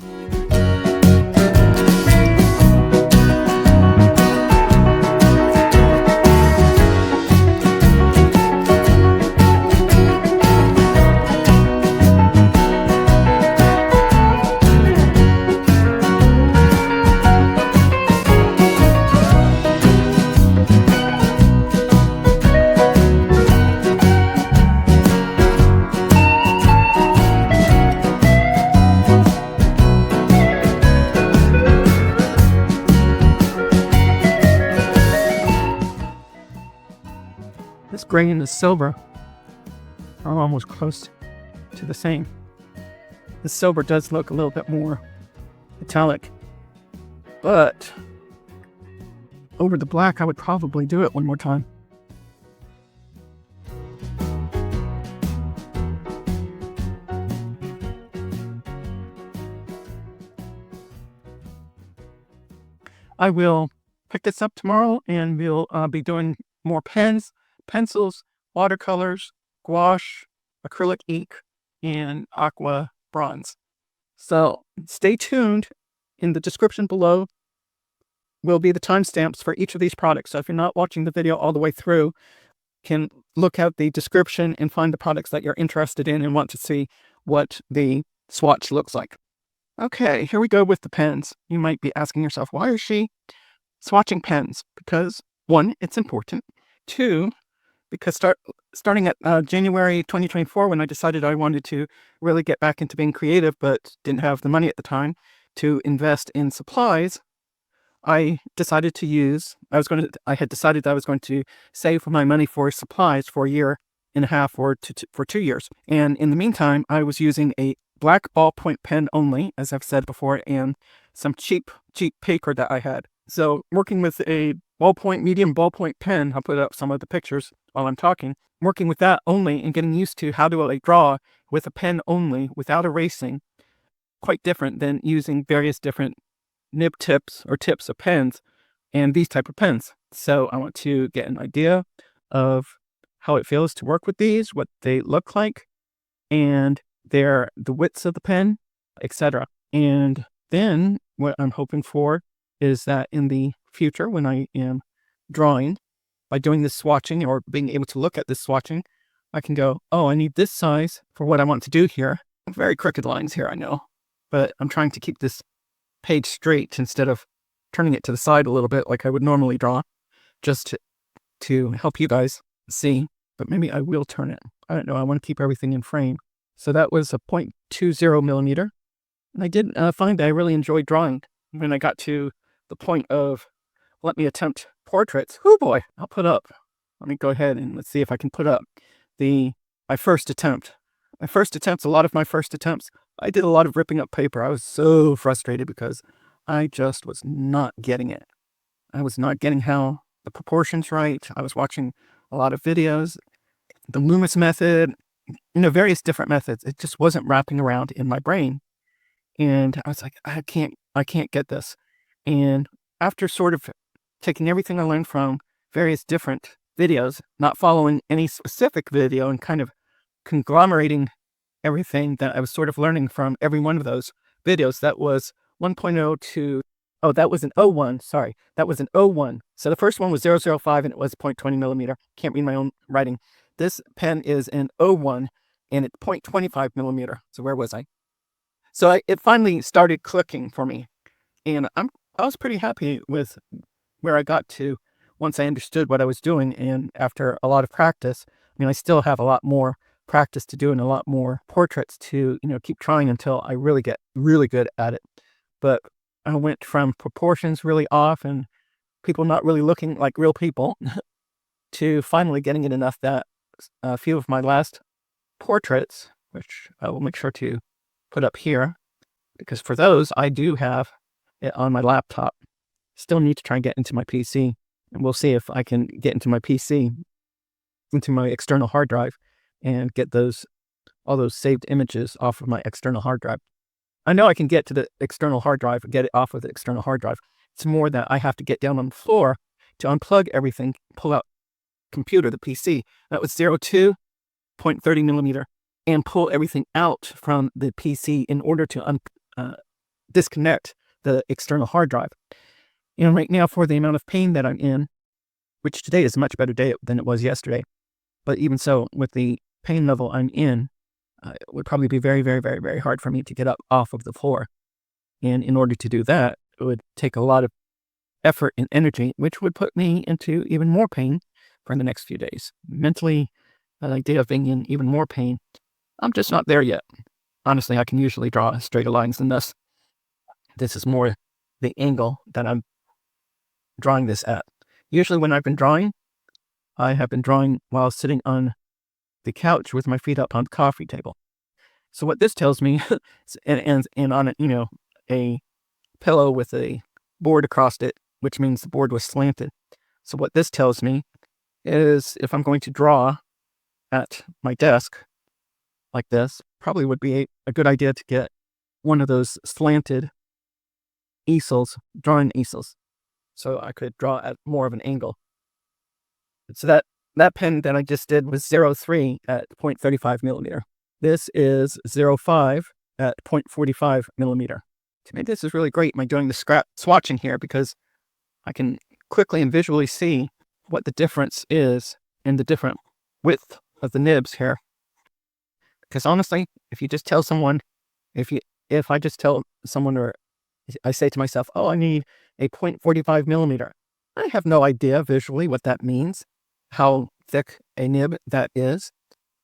This gray and the silver are almost close to the same. The silver does look a little bit more metallic, but over the black, I would probably do it one more time. I will pick this up tomorrow and we'll be doing more pens, pencils, watercolors, gouache, acrylic ink, and aqua bronze. So stay tuned. In the description below will be the timestamps for each of these products. So if you're not watching the video all the way through, you can look at the description and find the products that you're interested in and want to see what the swatch looks like. Okay, here we go with the pens. You might be asking yourself, why is she swatching pens? Because 1, it's important. 2, because starting at January 2024, when I decided I wanted to really get back into being creative, but didn't have the money at the time to invest in supplies, I decided to use, I had decided I was going to save my money for supplies for a year and a half or for 2 years. And in the meantime, I was using a black ballpoint pen only, as I've said before, and some cheap paper that I had. So working with a medium ballpoint pen, I'll put up some of the pictures while I'm talking, working with that only and getting used to how do I draw with a pen only without erasing, quite different than using various different nib tips or tips of pens and these type of pens. So I want to get an idea of how it feels to work with these, what they look like, and the widths of the pen, etc. And then what I'm hoping for is that in the future, when I am drawing, by doing this swatching or being able to look at this swatching, I can go, oh, I need this size for what I want to do here. Very crooked lines here, I know, but I'm trying to keep this page straight instead of turning it to the side a little bit like I would normally draw, just to help you guys see. But maybe I will turn it. I don't know. I want to keep everything in frame. So that was a 0.20 millimeter. And I did find that I really enjoyed drawing when I got to the point of let me attempt portraits. Oh boy, let me go ahead and let's see if I can put up my first attempt. A lot of my first attempts, I did a lot of ripping up paper. I was so frustrated because I just was not getting it. I was not getting how the proportions right. I was watching a lot of videos, the Luminance method, various different methods. It just wasn't wrapping around in my brain. And I was like, I can't get this. And after sort of taking everything I learned from various different videos, not following any specific video and kind of conglomerating everything that I was sort of learning from every one of those videos. That was 1.0 to, oh, that was an O1, sorry. That was an O1. So the first one was 005 and it was 0.20 millimeter. Can't read my own writing. This pen is an O1 and it's 0.25 millimeter. So where was I? So it finally started clicking for me. And I was pretty happy with where I got to once I understood what I was doing. And after a lot of practice, I mean, I still have a lot more practice to do and a lot more portraits to, keep trying until I really get really good at it. But I went from proportions really off and people not really looking like real people to finally getting it enough that a few of my last portraits, which I will make sure to put up here, because for those, I do have it on my laptop. Still need to try and get into my PC, and we'll see if I can get into my PC, into my external hard drive, and get all those saved images off of my external hard drive. I know I can get to the external hard drive and get it off of the external hard drive. It's more that I have to get down on the floor to unplug everything, pull out computer, the PC. That was 02, 0.30 millimeter, and pull everything out from the PC in order to disconnect the external hard drive. Right now, for the amount of pain that I'm in, which today is a much better day than it was yesterday, but even so, with the pain level I'm in, it would probably be very, very, very, very hard for me to get up off of the floor. And in order to do that, it would take a lot of effort and energy, which would put me into even more pain for the next few days. Mentally, the idea of being in even more pain, I'm just not there yet. Honestly, I can usually draw straighter lines than this. This is more the angle that I'm drawing this at. Usually when I've been drawing, I have been drawing while sitting on the couch with my feet up on the coffee table. So what this tells me, and on a pillow with a board across it, which means the board was slanted. So what this tells me is if I'm going to draw at my desk like this, probably would be a good idea to get one of those slanted easels, drawing easels, so I could draw at more of an angle. So that pen that I just did was 03 at 0.35 millimeter. This is 05 at 0.45 millimeter. To me, this is really great. I'm doing the swatching here because I can quickly and visually see what the difference is in the different width of the nibs here. Because honestly, if you just tell someone, if I just tell someone, or I say to myself, oh, I need a 0.45 millimeter, I have no idea visually what that means, how thick a nib that is.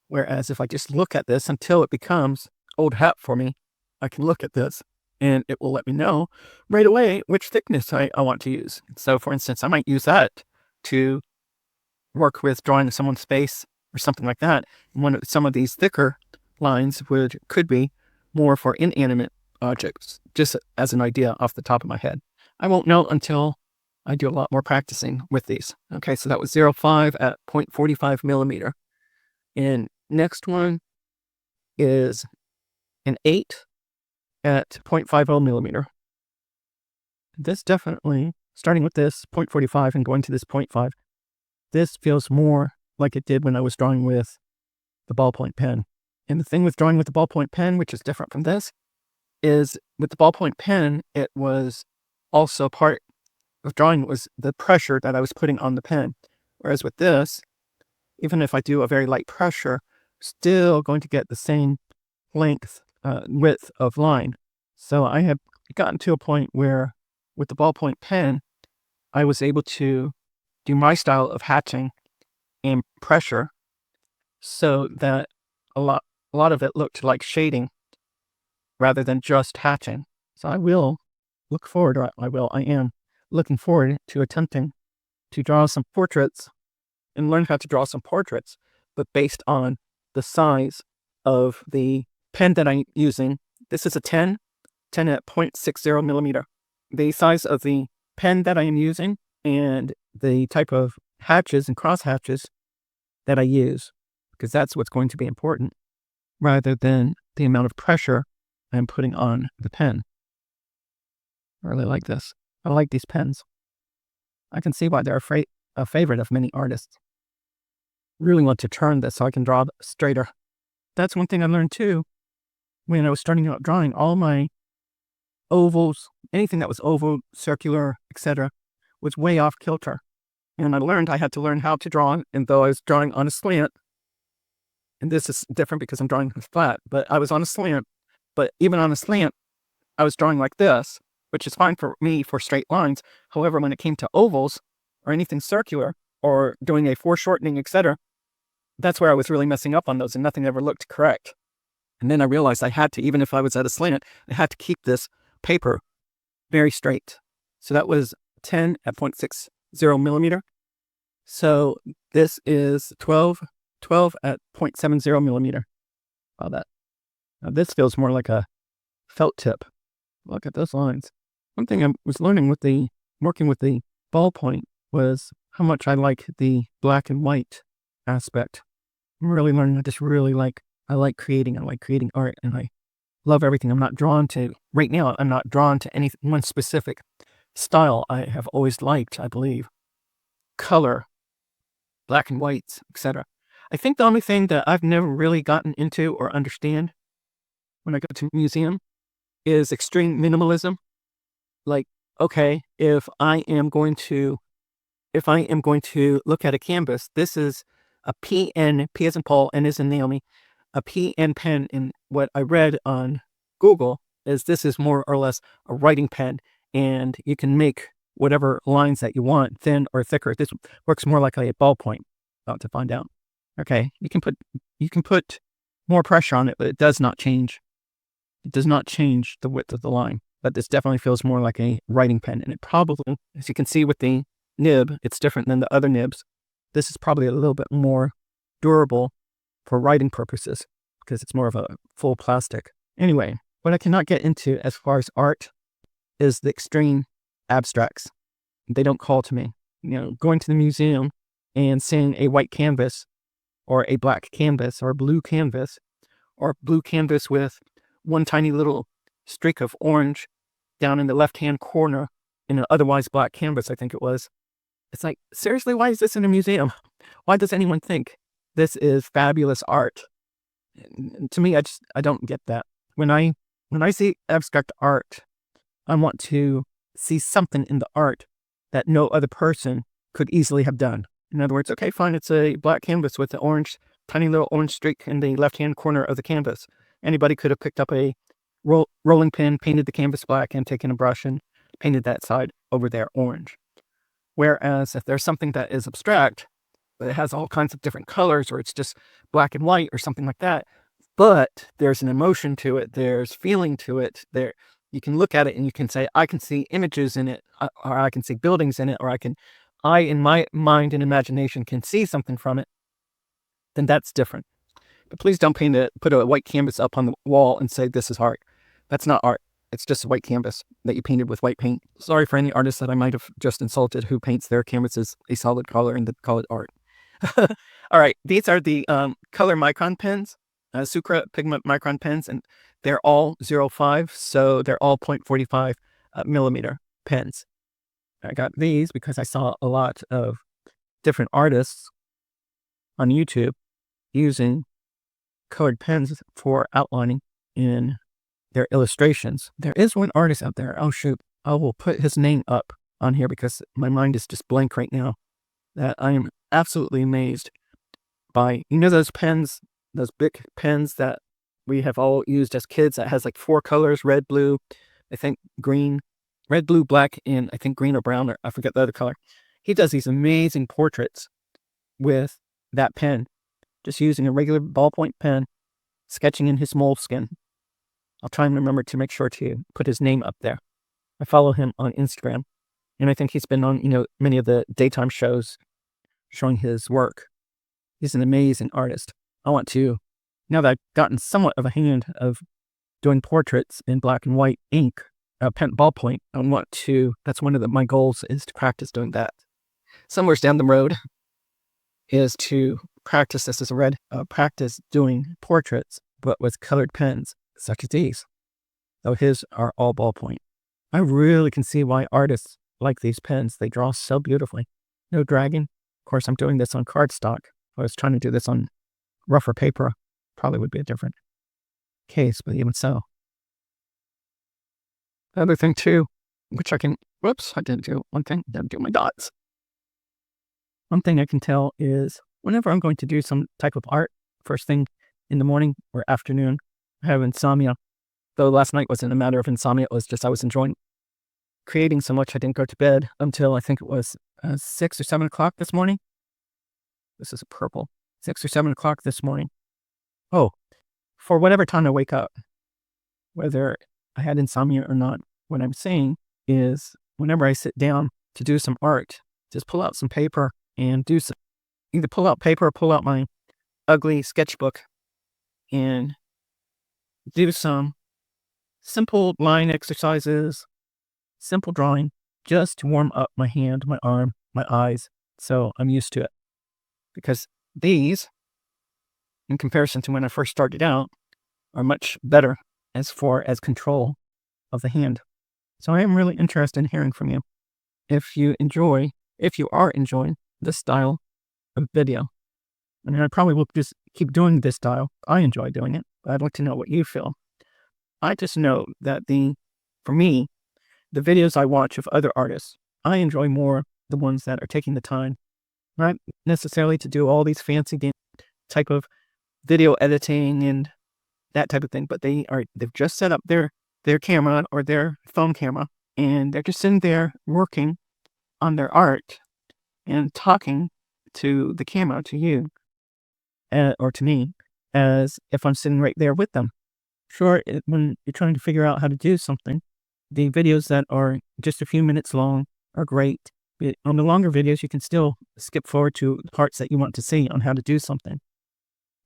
Whereas if I just look at this until it becomes old hat for me, I can look at this and it will let me know right away which thickness I want to use. So for instance, I might use that to work with drawing someone's face or something like that. And some of these thicker lines could be more for inanimate objects, just as an idea off the top of my head. I won't know until I do a lot more practicing with these. Okay, so that was 05 at 0.45 millimeter. And next one is an 8 at 0.50 millimeter. This definitely, starting with this 0.45 and going to this 0.5, this feels more like it did when I was drawing with the ballpoint pen. And the thing with drawing with the ballpoint pen, which is different from this, is with the ballpoint pen, it was also part of drawing was the pressure that I was putting on the pen. Whereas with this, even if I do a very light pressure, still going to get the same length, width of line. So I have gotten to a point where with the ballpoint pen, I was able to do my style of hatching and pressure so that a lot of it looked like shading rather than just hatching. So I am looking forward to attempting to draw some portraits and learn how to draw some portraits, but based on the size of the pen that I'm using. This is a 10 at 0.60 millimeter. The size of the pen that I am using and the type of hatches and cross hatches that I use, because that's what's going to be important, rather than the amount of pressure I'm putting on the pen. I really like this. I like these pens. I can see why they're a favorite of many artists. Really want to turn this so I can draw straighter. that's one thing I learned too when I was starting out drawing. All my ovals, anything that was oval, circular, etc., was way off kilter. And I had to learn how to draw, and though I was drawing on a slant, and this is different because I'm drawing flat, but I was on a slant, but even on a slant, I was drawing like this, which is fine for me for straight lines. However, when it came to ovals or anything circular or doing a foreshortening, etc., that's where I was really messing up on those, and nothing ever looked correct. And then I realized I had to, even if I was at a slant, I had to keep this paper very straight. So that was 10 at 0.60 millimeter. So this is 12 at 0.70 millimeter. Wow, that. Now this feels more like a felt tip. Look at those lines. One thing I was learning with working with the ballpoint was how much I like the black and white aspect. I'm really learning. I like creating art, and I love everything. Right now, I'm not drawn to any one specific style. I have always liked, I believe, color, black and whites, etc. I think the only thing that I've never really gotten into or understand when I go to a museum is extreme minimalism. Like, okay, if I am going to look at a canvas, this is a PN, P as in Paul, N as in Naomi, a PN pen. And what I read on Google is this is more or less a writing pen, and you can make whatever lines that you want, thin or thicker. This works more like a ballpoint. About to find out. Okay, you can put more pressure on it, but it does not change. It does not change the width of the line. But this definitely feels more like a writing pen, and it probably, as you can see with the nib, it's different than the other nibs. This is probably a little bit more durable for writing purposes because it's more of a full plastic. Anyway, what I cannot get into as far as art is the extreme abstracts. They don't call to me. Going to the museum and seeing a white canvas or a black canvas or blue canvas with one tiny little streak of orange down in the left-hand corner in an otherwise black canvas, I think it was. It's like, seriously, why is this in a museum? Why does anyone think this is fabulous art? And to me, I don't get that. When I see abstract art, I want to see something in the art that no other person could easily have done. In other words, okay, fine, it's a black canvas with the tiny little orange streak in the left-hand corner of the canvas. Anybody could have picked up a rolling pin, painted the canvas black, and taken a brush and painted that side over there orange. Whereas if there's something that is abstract, but it has all kinds of different colors, or it's just black and white or something like that, but there's an emotion to it, there's feeling to it, you can look at it and you can say, I can see images in it, or I can see buildings in it, or I in my mind and imagination can see something from it, then that's different. But please don't put a white canvas up on the wall and say this is art. That's not art. It's just a white canvas that you painted with white paint. Sorry for any artists that I might have just insulted who paints their canvases a solid color and call it art. All right, these are the color Micron pens, Sakura Pigma Micron pens, and they're all 0.5, so they're all 0.45 millimeter pens. I got these because I saw a lot of different artists on YouTube using colored pens for outlining in their illustrations. There is one artist out there. Oh shoot, I will put his name up on here because my mind is just blank right now, that I am absolutely amazed by. Those pens, those big pens that we have all used as kids that has like 4 colors, red, blue, I think green, red, blue, black, and I think green or brown, or I forget the other color. He does these amazing portraits with that pen, just using a regular ballpoint pen, sketching in his moleskin. I'll try and remember to make sure to put his name up there. I follow him on Instagram, and I think he's been on, many of the daytime shows showing his work. He's an amazing artist. I want to, now that I've gotten somewhat of a hand of doing portraits in black and white ink, pen ballpoint, that's one of my goals is to practice doing that. Somewhere down the road is to practice, this is practice doing portraits, but with colored pens, such as these, though his are all ballpoint. I really can see why artists like these pens. They draw so beautifully. No dragging. Of course, I'm doing this on cardstock. I was trying to do this on rougher paper Probably would be a different case, but even so. The other thing too, which I can, whoops, I didn't do one thing, didn't do my dots. One thing I can tell is whenever I'm going to do some type of art, first thing in the morning or afternoon, I have insomnia. Though last night wasn't a matter of insomnia, it was just I was enjoying creating so much I didn't go to bed until I think it was 6 or 7 o'clock this morning. This is a purple. 6 or 7 o'clock this morning. Oh, for whatever time I wake up, whether I had insomnia or not, what I'm saying is whenever I sit down to do some art, just pull out some paper and do some, either pull out paper or pull out my ugly sketchbook and do some simple line exercises, simple drawing, just to warm up my hand, my arm, my eyes, so I'm used to it. Because these, in comparison to when I first started out, are much better as far as control of the hand. So I am really interested in hearing from you. If you are enjoying this style of video. And I probably will just keep doing this style. I enjoy doing it, but I'd like to know what you feel. I just know that for me, the videos I watch of other artists, I enjoy more the ones that are taking the time, not necessarily to do all these fancy type of video editing and that type of thing, but they've just set up their camera or their phone camera, and they're just sitting there working on their art and talking to the camera, to you, or to me, as if I'm sitting right there with them. Sure, when you're trying to figure out how to do something, the videos that are just a few minutes long are great. But on the longer videos, you can still skip forward to the parts that you want to see on how to do something.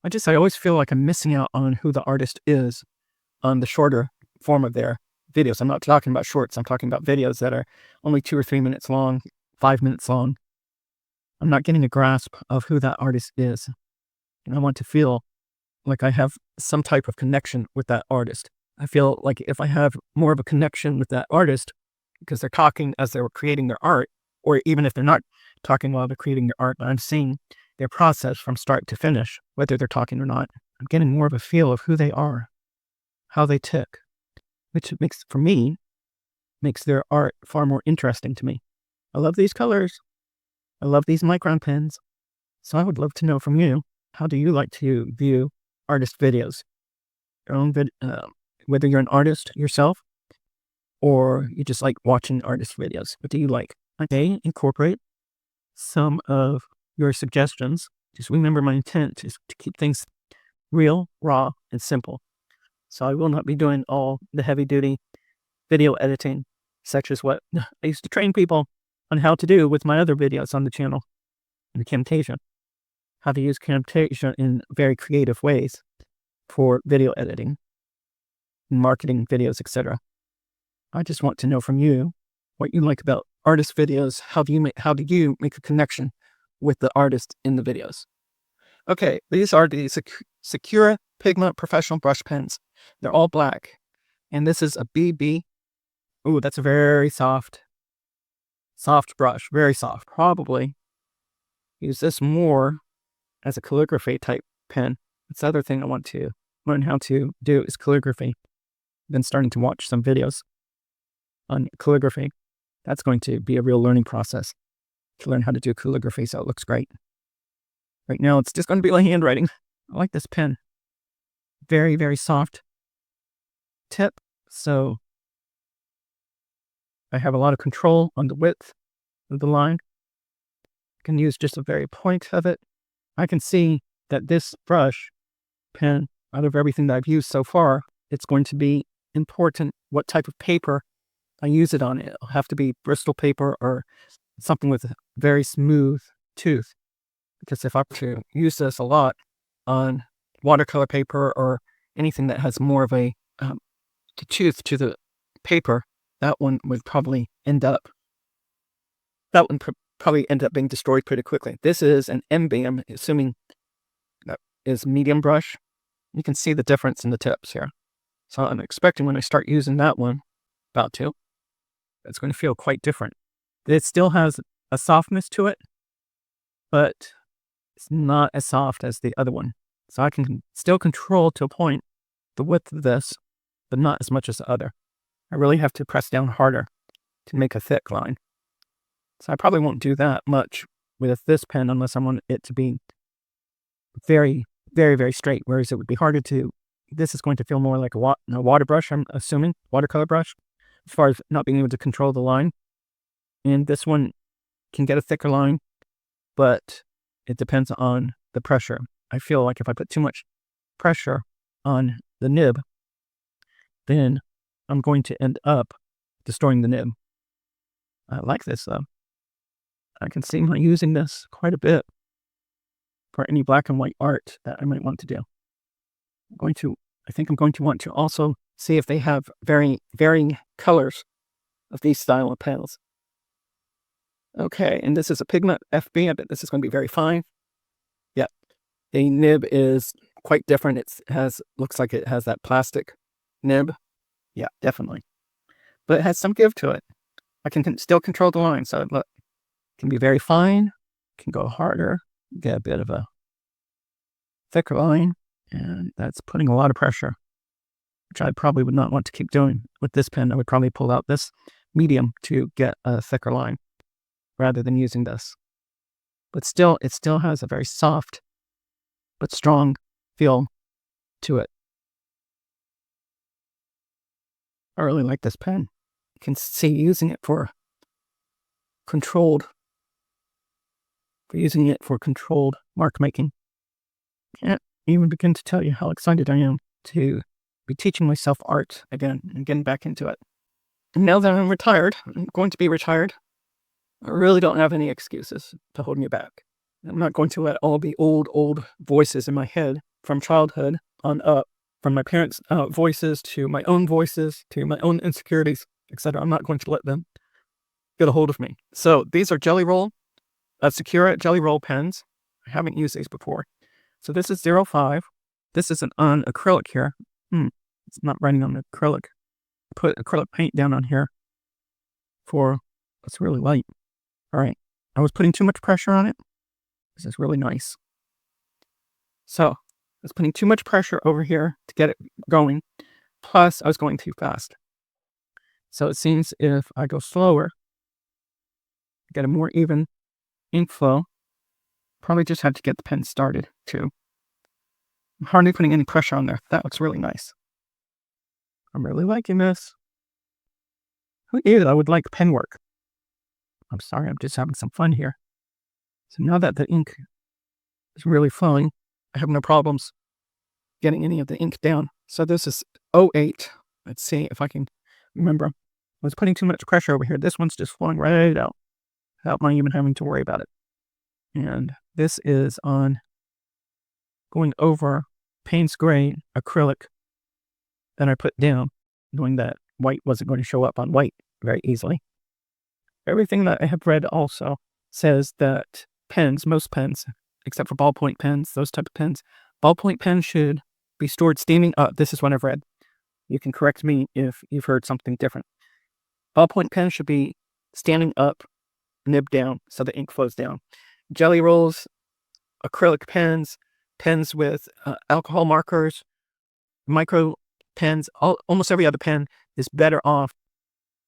I always feel like I'm missing out on who the artist is on the shorter form of their videos. I'm not talking about shorts. I'm talking about videos that are only 2 or 3 minutes long, 5 minutes long. I'm not getting a grasp of who that artist is. And I want to feel like I have some type of connection with that artist. I feel like if I have more of a connection with that artist, because they're talking as they were creating their art, or even if they're not talking while they're creating their art, but I'm seeing their process from start to finish, whether they're talking or not, I'm getting more of a feel of who they are, how they tick, which makes their art far more interesting to me. I love these colors. I love these Micron pens. So I would love to know from you, how do you like to view artist videos? Your own whether you're an artist yourself or you just like watching artist videos. What do you like? I incorporate some of your suggestions. Just remember, my intent is to keep things real, raw, and simple. So I will not be doing all the heavy-duty video editing, such as what I used to train people on how to do with my other videos on the channel, in Camtasia. How to use Camtasia in very creative ways for video editing, marketing videos, etc. I just want to know from you what you like about artist videos. How do you make a connection with the artist in the videos? Okay, these are the Sakura Pigma professional brush pens. They're all black, and this is a BB. Ooh, that's a very soft brush, very soft. Probably use this more as a calligraphy type pen. That's the other thing I want to learn how to do is calligraphy. Been starting to watch some videos on calligraphy. That's going to be a real learning process to learn how to do calligraphy, so it looks great. Right now, it's just going to be like handwriting. I like this pen. Very, very soft tip, so I have a lot of control on the width of the line. I can use just a very point of it. I can see that this brush pen, out of everything that I've used so far, it's going to be important what type of paper I use it on. It'll have to be Bristol paper or something with a very smooth tooth. Because if I were to use this a lot on watercolor paper or anything that has more of a tooth to the paper, that one would probably end up being destroyed pretty quickly. This is an MB, I'm assuming that is medium brush. You can see the difference in the tips here. So I'm expecting when I start using that one, it's going to feel quite different. It still has a softness to it, but it's not as soft as the other one. So I can still control to a point the width of this, but not as much as the other. I really have to press down harder to make a thick line. So I probably won't do that much with this pen unless I want it to be very, very, very straight, whereas it would be harder to, this is going to feel more like a water brush, I'm assuming, watercolor brush, as far as not being able to control the line. And this one can get a thicker line, but it depends on the pressure. I feel like if I put too much pressure on the nib, then I'm going to end up destroying the nib. I like this though. I can see myself using this quite a bit for any black and white art that I might want to do. I think I'm going to want to also see if they have varying colors of these style of pens. Okay, and this is a Pigma FB. I bet this is going to be very fine. Yep, the nib is quite different. Looks like it has that plastic nib. Yeah, definitely. But it has some give to it. I can still control the line, so look, it can be very fine, can go harder, get a bit of a thicker line, and that's putting a lot of pressure, which I probably would not want to keep doing. With this pen, I would probably pull out this medium to get a thicker line rather than using this. But still, it still has a very soft but strong feel to it. I really like this pen. You can see using it for controlled mark making. Can't even begin to tell you how excited I am to be teaching myself art again and getting back into it. And now that I'm going to be retired, I really don't have any excuses to hold me back. I'm not going to let all the old voices in my head from childhood on up, from my parents' voices to my own voices to my own insecurities, etc. I'm not going to let them get a hold of me. So these are Sakura Jelly Roll pens. I haven't used these before. So this is 05. This is on acrylic here. It's not writing on acrylic. Put acrylic paint down on here it's really light. All right. I was putting too much pressure on it. This is really nice. So I was putting too much pressure over here to get it going. Plus, I was going too fast. So it seems if I go slower, get a more even ink flow, probably just have to get the pen started too. I'm hardly putting any pressure on there. That looks really nice. I'm really liking this. Who knew that I would like pen work? I'm sorry, I'm just having some fun here. So now that the ink is really flowing, I have no problems getting any of the ink down. So this is 08. Let's see if I can remember. I was putting too much pressure over here. This one's just flowing right out without my even having to worry about it. And this is on going over Payne's Gray acrylic that I put down, knowing that white wasn't going to show up on white very easily. Everything that I have read also says that most pens, except for ballpoint pens, those type of pens, ballpoint pens should be stored steaming up. This is what I've read. You can correct me if you've heard something different. Ballpoint pens should be standing up, nib down, so the ink flows down. Jelly rolls, acrylic pens, pens with alcohol markers, micro pens, almost every other pen is better off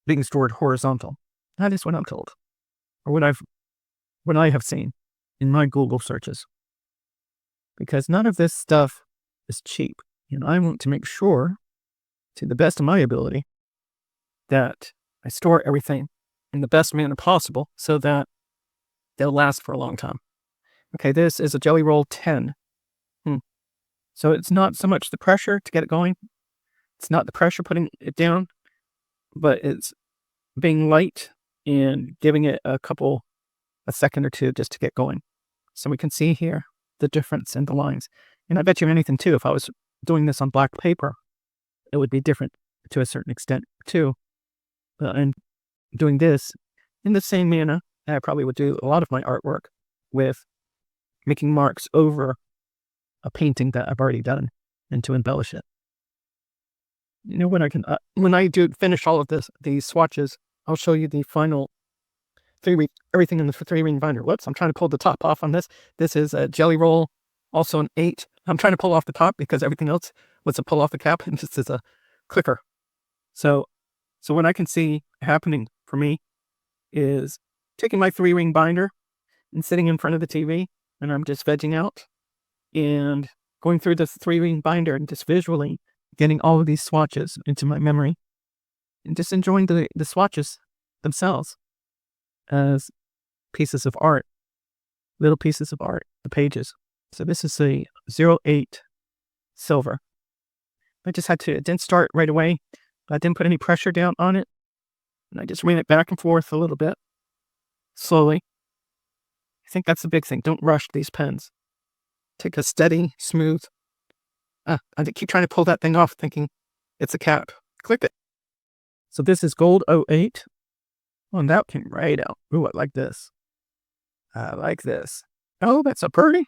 being stored horizontal. That is what I'm told, or what I have seen in my Google searches. Because none of this stuff is cheap. And I want to make sure, to the best of my ability, that I store everything in the best manner possible so that they'll last for a long time. Okay, this is a Jelly Roll 10. So it's not so much the pressure to get it going. It's not the pressure putting it down, but it's being light and giving it a second or two just to get going. So we can see here the difference in the lines. And I bet you anything too, if I was doing this on black paper, it would be different to a certain extent too. And doing this in the same manner, I probably would do a lot of my artwork with making marks over a painting that I've already done and to embellish it. You know, when I do finish all of these swatches, I'll show you the final everything in the 3-ring binder. Whoops, I'm trying to pull the top off on this. This is a Jelly Roll, also an 8. I'm trying to pull off the top because everything else was a pull off the cap and this is a clicker. So what I can see happening for me is taking my 3-ring binder and sitting in front of the TV, and I'm just vegging out and going through this 3-ring binder and just visually getting all of these swatches into my memory and just enjoying the swatches themselves as pieces of art, little pieces of art, the pages. So this is a 08 silver. I just had to, it didn't start right away. I didn't put any pressure down on it. And I just ran it back and forth a little bit, slowly. I think that's the big thing. Don't rush these pens. Take a steady, smooth. I keep trying to pull that thing off thinking it's a cap. Click it. So this is gold 08. Oh, and that came right out. Ooh, I like this. I like this. Oh, that's a pretty.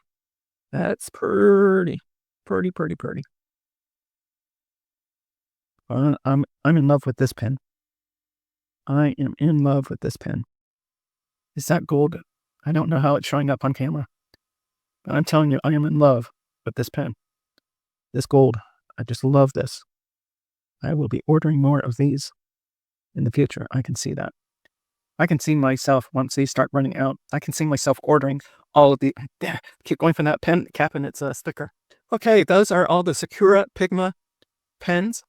That's pretty. Pretty, pretty, pretty. I'm in love with this pen. I am in love with this pen. Is that gold? I don't know how it's showing up on camera. But I'm telling you, I am in love with this pen. This gold. I just love this. I will be ordering more of these in the future. I can see that. I can see myself, once these start running out, I can see myself ordering all of the, keep going from that pen cap and it's a sticker. Okay, those are all the Sakura Pigma pens.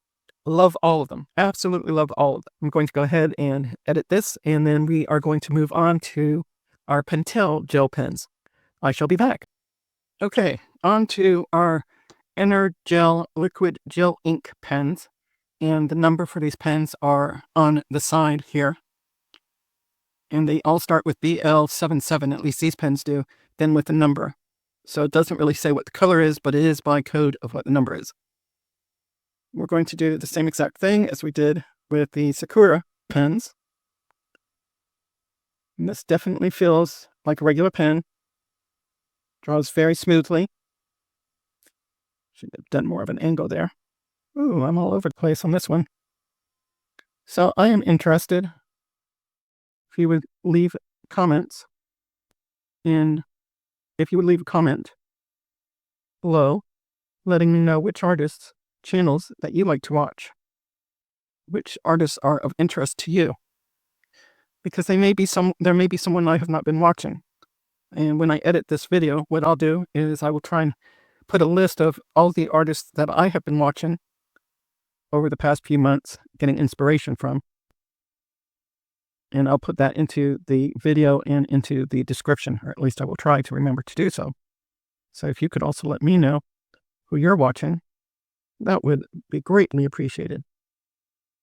Love all of them. Absolutely love all of them. I'm going to go ahead and edit this, and then we are going to move on to our Pentel gel pens. I shall be back. Okay, on to our EnerGel liquid gel ink pens, and the number for these pens are on the side here. And they all start with BL77, at least these pens do, then with the number. So it doesn't really say what the color is, but it is by code of what the number is. We're going to do the same exact thing as we did with the Sakura pens. And this definitely feels like a regular pen. Draws very smoothly. Should have done more of an angle there. Ooh, I'm all over the place on this one. So I am interested if you would leave comments, and if you would leave a comment below letting me know which artists' channels that you like to watch, which artists are of interest to you, because there may be someone I have not been watching. And when I edit this video, what I'll do is I will try and put a list of all the artists that I have been watching over the past few months, getting inspiration from. And I'll put that into the video and into the description, or at least I will try to remember to do so. So if you could also let me know who you're watching, that would be greatly appreciated.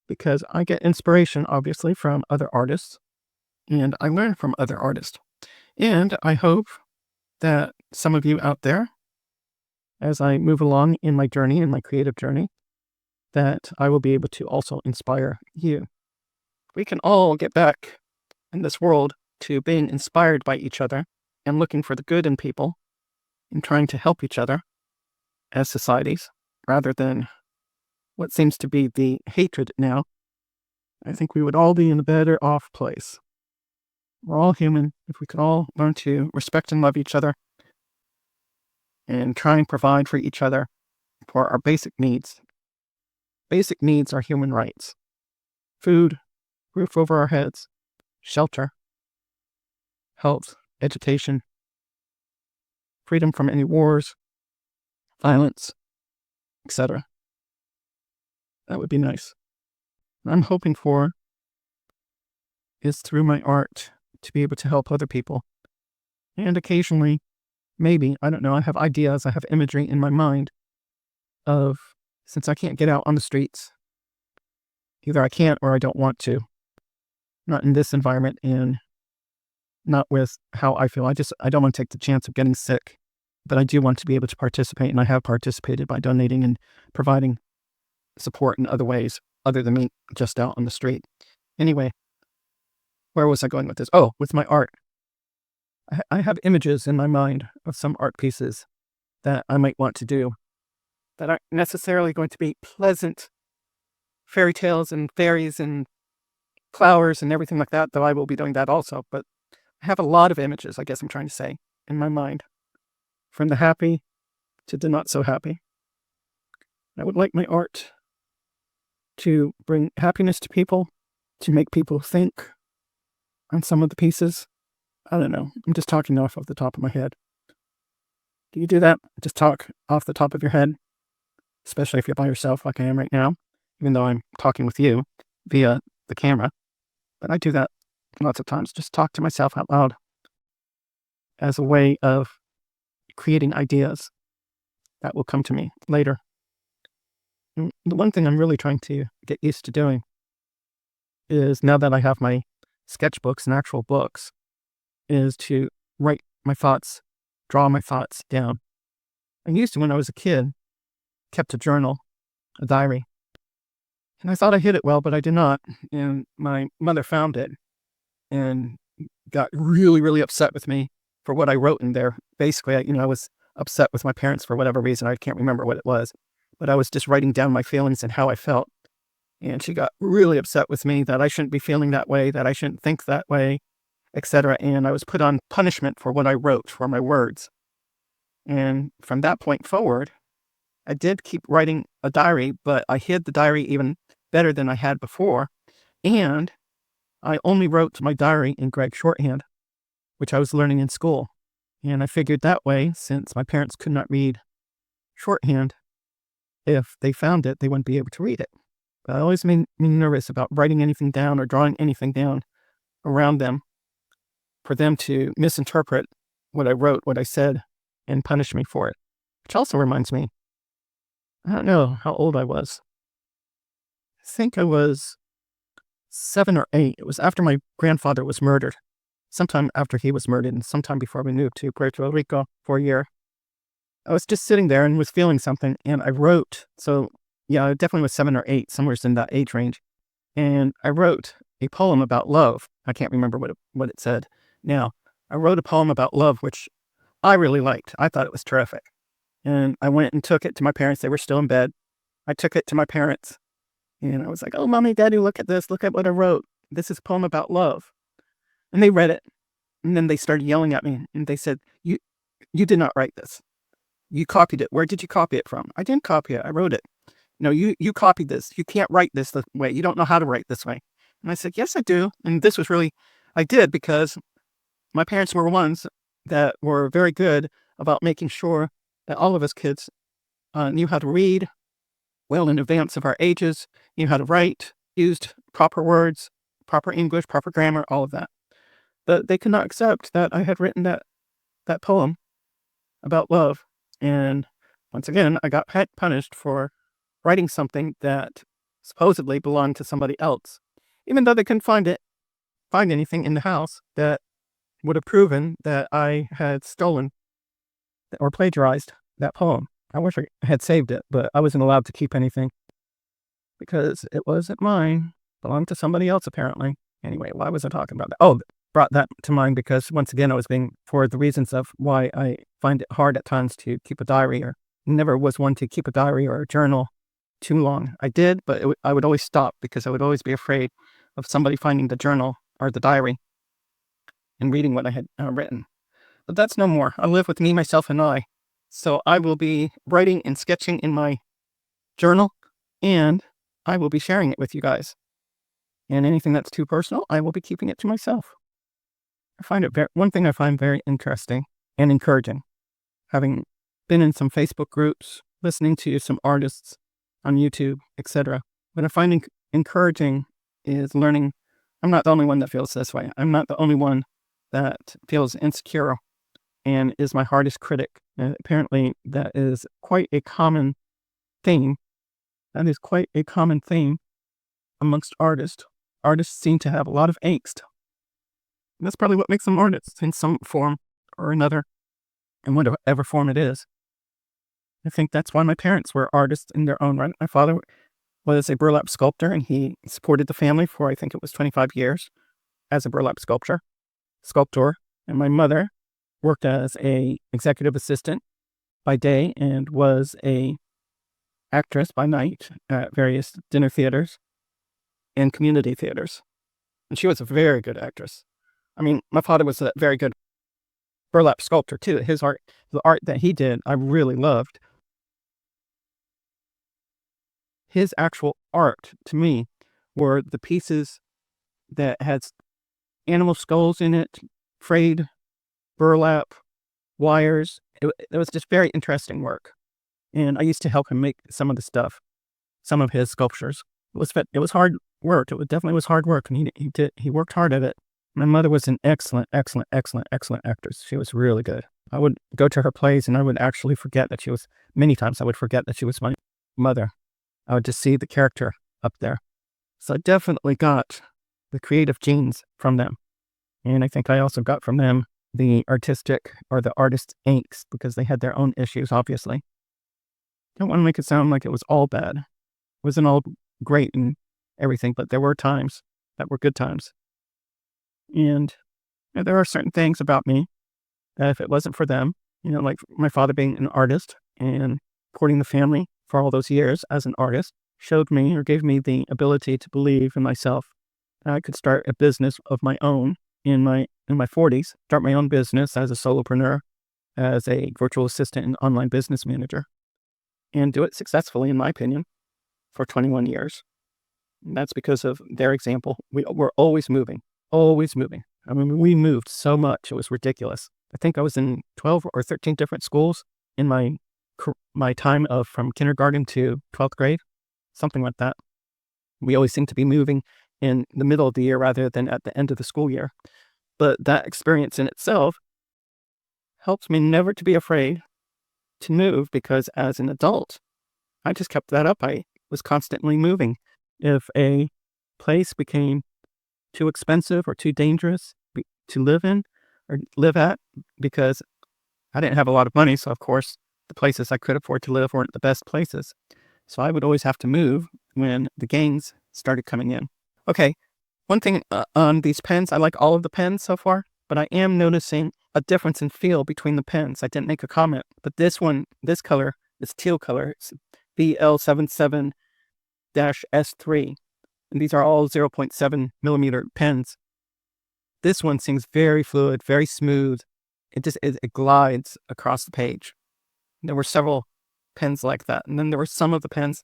Because I get inspiration, obviously, from other artists, and I learn from other artists. And I hope that some of you out there, as I move along in my journey, in my creative journey, that I will be able to also inspire you. We can all get back in this world to being inspired by each other and looking for the good in people and trying to help each other as societies rather than what seems to be the hatred now. I think we would all be in a better off place. We're all human. If we could all learn to respect and love each other and try and provide for each other for our basic needs. Basic needs are human rights. Food, roof over our heads, shelter, health, education, freedom from any wars, violence, etc. That would be nice. What I'm hoping for is through my art to be able to help other people. And occasionally, maybe, I don't know, I have ideas, I have imagery in my mind of, since I can't get out on the streets, either I can't or I don't want to. Not in this environment and not with how I feel. I don't want to take the chance of getting sick, but I do want to be able to participate, and I have participated by donating and providing support in other ways other than me just out on the street. Anyway, where was I going with this? Oh, with my art. I have images in my mind of some art pieces that I might want to do that aren't necessarily going to be pleasant fairy tales and fairies and flowers and everything like that, though I will be doing that also. But I have a lot of images, I guess I'm trying to say, in my mind. From the happy to the not so happy. I would like my art to bring happiness to people, to make people think on some of the pieces. I don't know. I'm just talking off the top of my head. Do you do that? Just talk off the top of your head, especially if you're by yourself like I am right now, even though I'm talking with you via the camera. But I do that lots of times. Just talk to myself out loud as a way of creating ideas that will come to me later. And the one thing I'm really trying to get used to doing is, now that I have my sketchbooks and actual books, is to write my thoughts, draw my thoughts down. I used to, when I was a kid, kept a journal, a diary. And I thought I hid it well, but I did not. And my mother found it and got really, really upset with me for what I wrote in there. Basically, I was upset with my parents for whatever reason. I can't remember what it was, but I was just writing down my feelings and how I felt. And she got really upset with me that I shouldn't be feeling that way, that I shouldn't think that way, etc. And I was put on punishment for what I wrote, for my words. And from that point forward, I did keep writing a diary, but I hid the diary even better than I had before. And I only wrote my diary in Greg shorthand, which I was learning in school. And I figured that way, since my parents could not read shorthand, if they found it, they wouldn't be able to read it. But I always made me nervous about writing anything down or drawing anything down around them, for them to misinterpret what I wrote, what I said, and punish me for it. Which also reminds me, I don't know how old I was. I think I was 7 or 8. It was after my grandfather was murdered. Sometime after he was murdered, and sometime before we moved to Puerto Rico for a year. I was just sitting there and was feeling something, and I wrote. So yeah, I definitely was 7 or 8, somewhere in that age range. And I wrote a poem about love. I can't remember what it said now. I wrote a poem about love, which I really liked. I thought it was terrific. And I went and took it to my parents. They were still in bed. I took it to my parents. And I was like, "Oh, Mommy, Daddy, look at this. Look at what I wrote. This is a poem about love." And they read it. And then they started yelling at me. And they said, You did not write this. You copied it. Where did you copy it from? I didn't copy it. I wrote it. No, you copied this. You can't write this way. You don't know how to write this way. And I said, "Yes, I do." And this was really, I did, because my parents were ones that were very good about making sure that all of us kids knew how to read well in advance of our ages, knew how to write, used proper words, proper English, proper grammar, all of that. But they could not accept that I had written that poem about love. And once again, I got punished for writing something that supposedly belonged to somebody else, even though they couldn't find anything in the house that would have proven that I had stolen or plagiarized that poem. I wish I had saved it, but I wasn't allowed to keep anything because it wasn't mine. It belonged to somebody else, apparently. Anyway, why was I talking about that? Oh, brought that to mind because, once again, I was being, for the reasons of why I find it hard at times to keep a diary, or never was one to keep a diary or a journal too long. I did, but I would always stop because I would always be afraid of somebody finding the journal or the diary and reading what I had written. But that's no more. I live with me, myself, and I. So I will be writing and sketching in my journal, and I will be sharing it with you guys. And anything that's too personal, I will be keeping it to myself. I find it one thing I find very interesting and encouraging, having been in some Facebook groups, listening to some artists on YouTube, etc. What I find encouraging is learning. I'm not the only one that feels this way. I'm not the only one that feels insecure and is my hardest critic. And apparently that is quite a common theme. That is quite a common theme amongst artists. Artists seem to have a lot of angst. And that's probably what makes them artists in some form or another, in whatever form it is. I think that's why my parents were artists in their own right. My father was a burlap sculptor, and he supported the family for, I think it was 25 years as a burlap sculptor. And my mother worked as a executive assistant by day and was a actress by night at various dinner theaters and community theaters. And she was a very good actress. I mean, my father was a very good burlap sculptor too. His art, the art that he did, I really loved. His actual art to me were the pieces that had animal skulls in it, frayed burlap, wires. It was just very interesting work. And I used to help him make some of the stuff, some of his sculptures. It was hard work. Definitely was hard work, and he worked hard at it. My mother was an excellent actress. She was really good. I would go to her plays and I would actually forget that many times I would forget that she was my mother. I would just see the character up there. So I definitely got the creative genes from them. And I think I also got from them the artistic or the artist's inks, because they had their own issues, obviously. Don't want to make it sound like it was all bad. It wasn't all great and everything, but there were times that were good times. And there are certain things about me that if it wasn't for them, like my father being an artist and supporting the family for all those years as an artist, showed me or gave me the ability to believe in myself. I could start a business of my own in my 40s, start my own business as a solopreneur, as a virtual assistant and online business manager, and do it successfully, in my opinion, for 21 years. And that's because of their example. We're always moving. I mean, we moved so much. It was ridiculous. I think I was in 12 or 13 different schools in my time from kindergarten to 12th grade, something like that. We always seem to be moving in the middle of the year rather than at the end of the school year. But that experience in itself helps me never to be afraid to move, because as an adult, I just kept that up. I was constantly moving. If a place became too expensive or too dangerous to live in or live at, because I didn't have a lot of money, so of course the places I could afford to live weren't the best places. So I would always have to move when the gains started coming in. Okay, one thing on these pens, I like all of the pens so far, but I am noticing a difference in feel between the pens. I didn't make a comment, but this color, this teal color, it's BL77-S3, and these are all 0.7 millimeter pens. This one seems very fluid, very smooth. It glides across the page. There were several pens like that, and then there were some of the pens,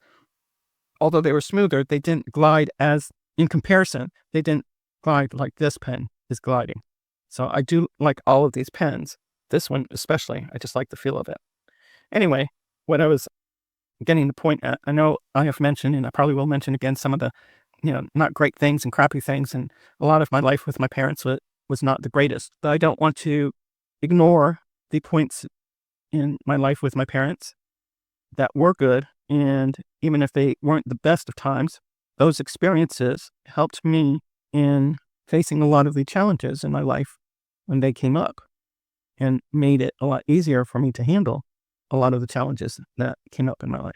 although they were smoother, they didn't glide in comparison, they didn't glide like this pen is gliding. So I do like all of these pens. This one especially, I just like the feel of it. Anyway, what I was getting the point at, I know I have mentioned, and I probably will mention again, some of the, not great things and crappy things, and a lot of my life with my parents was not the greatest. But I don't want to ignore the points in my life with my parents that were good, and even if they weren't the best of times, those experiences helped me in facing a lot of the challenges in my life when they came up, and made it a lot easier for me to handle a lot of the challenges that came up in my life.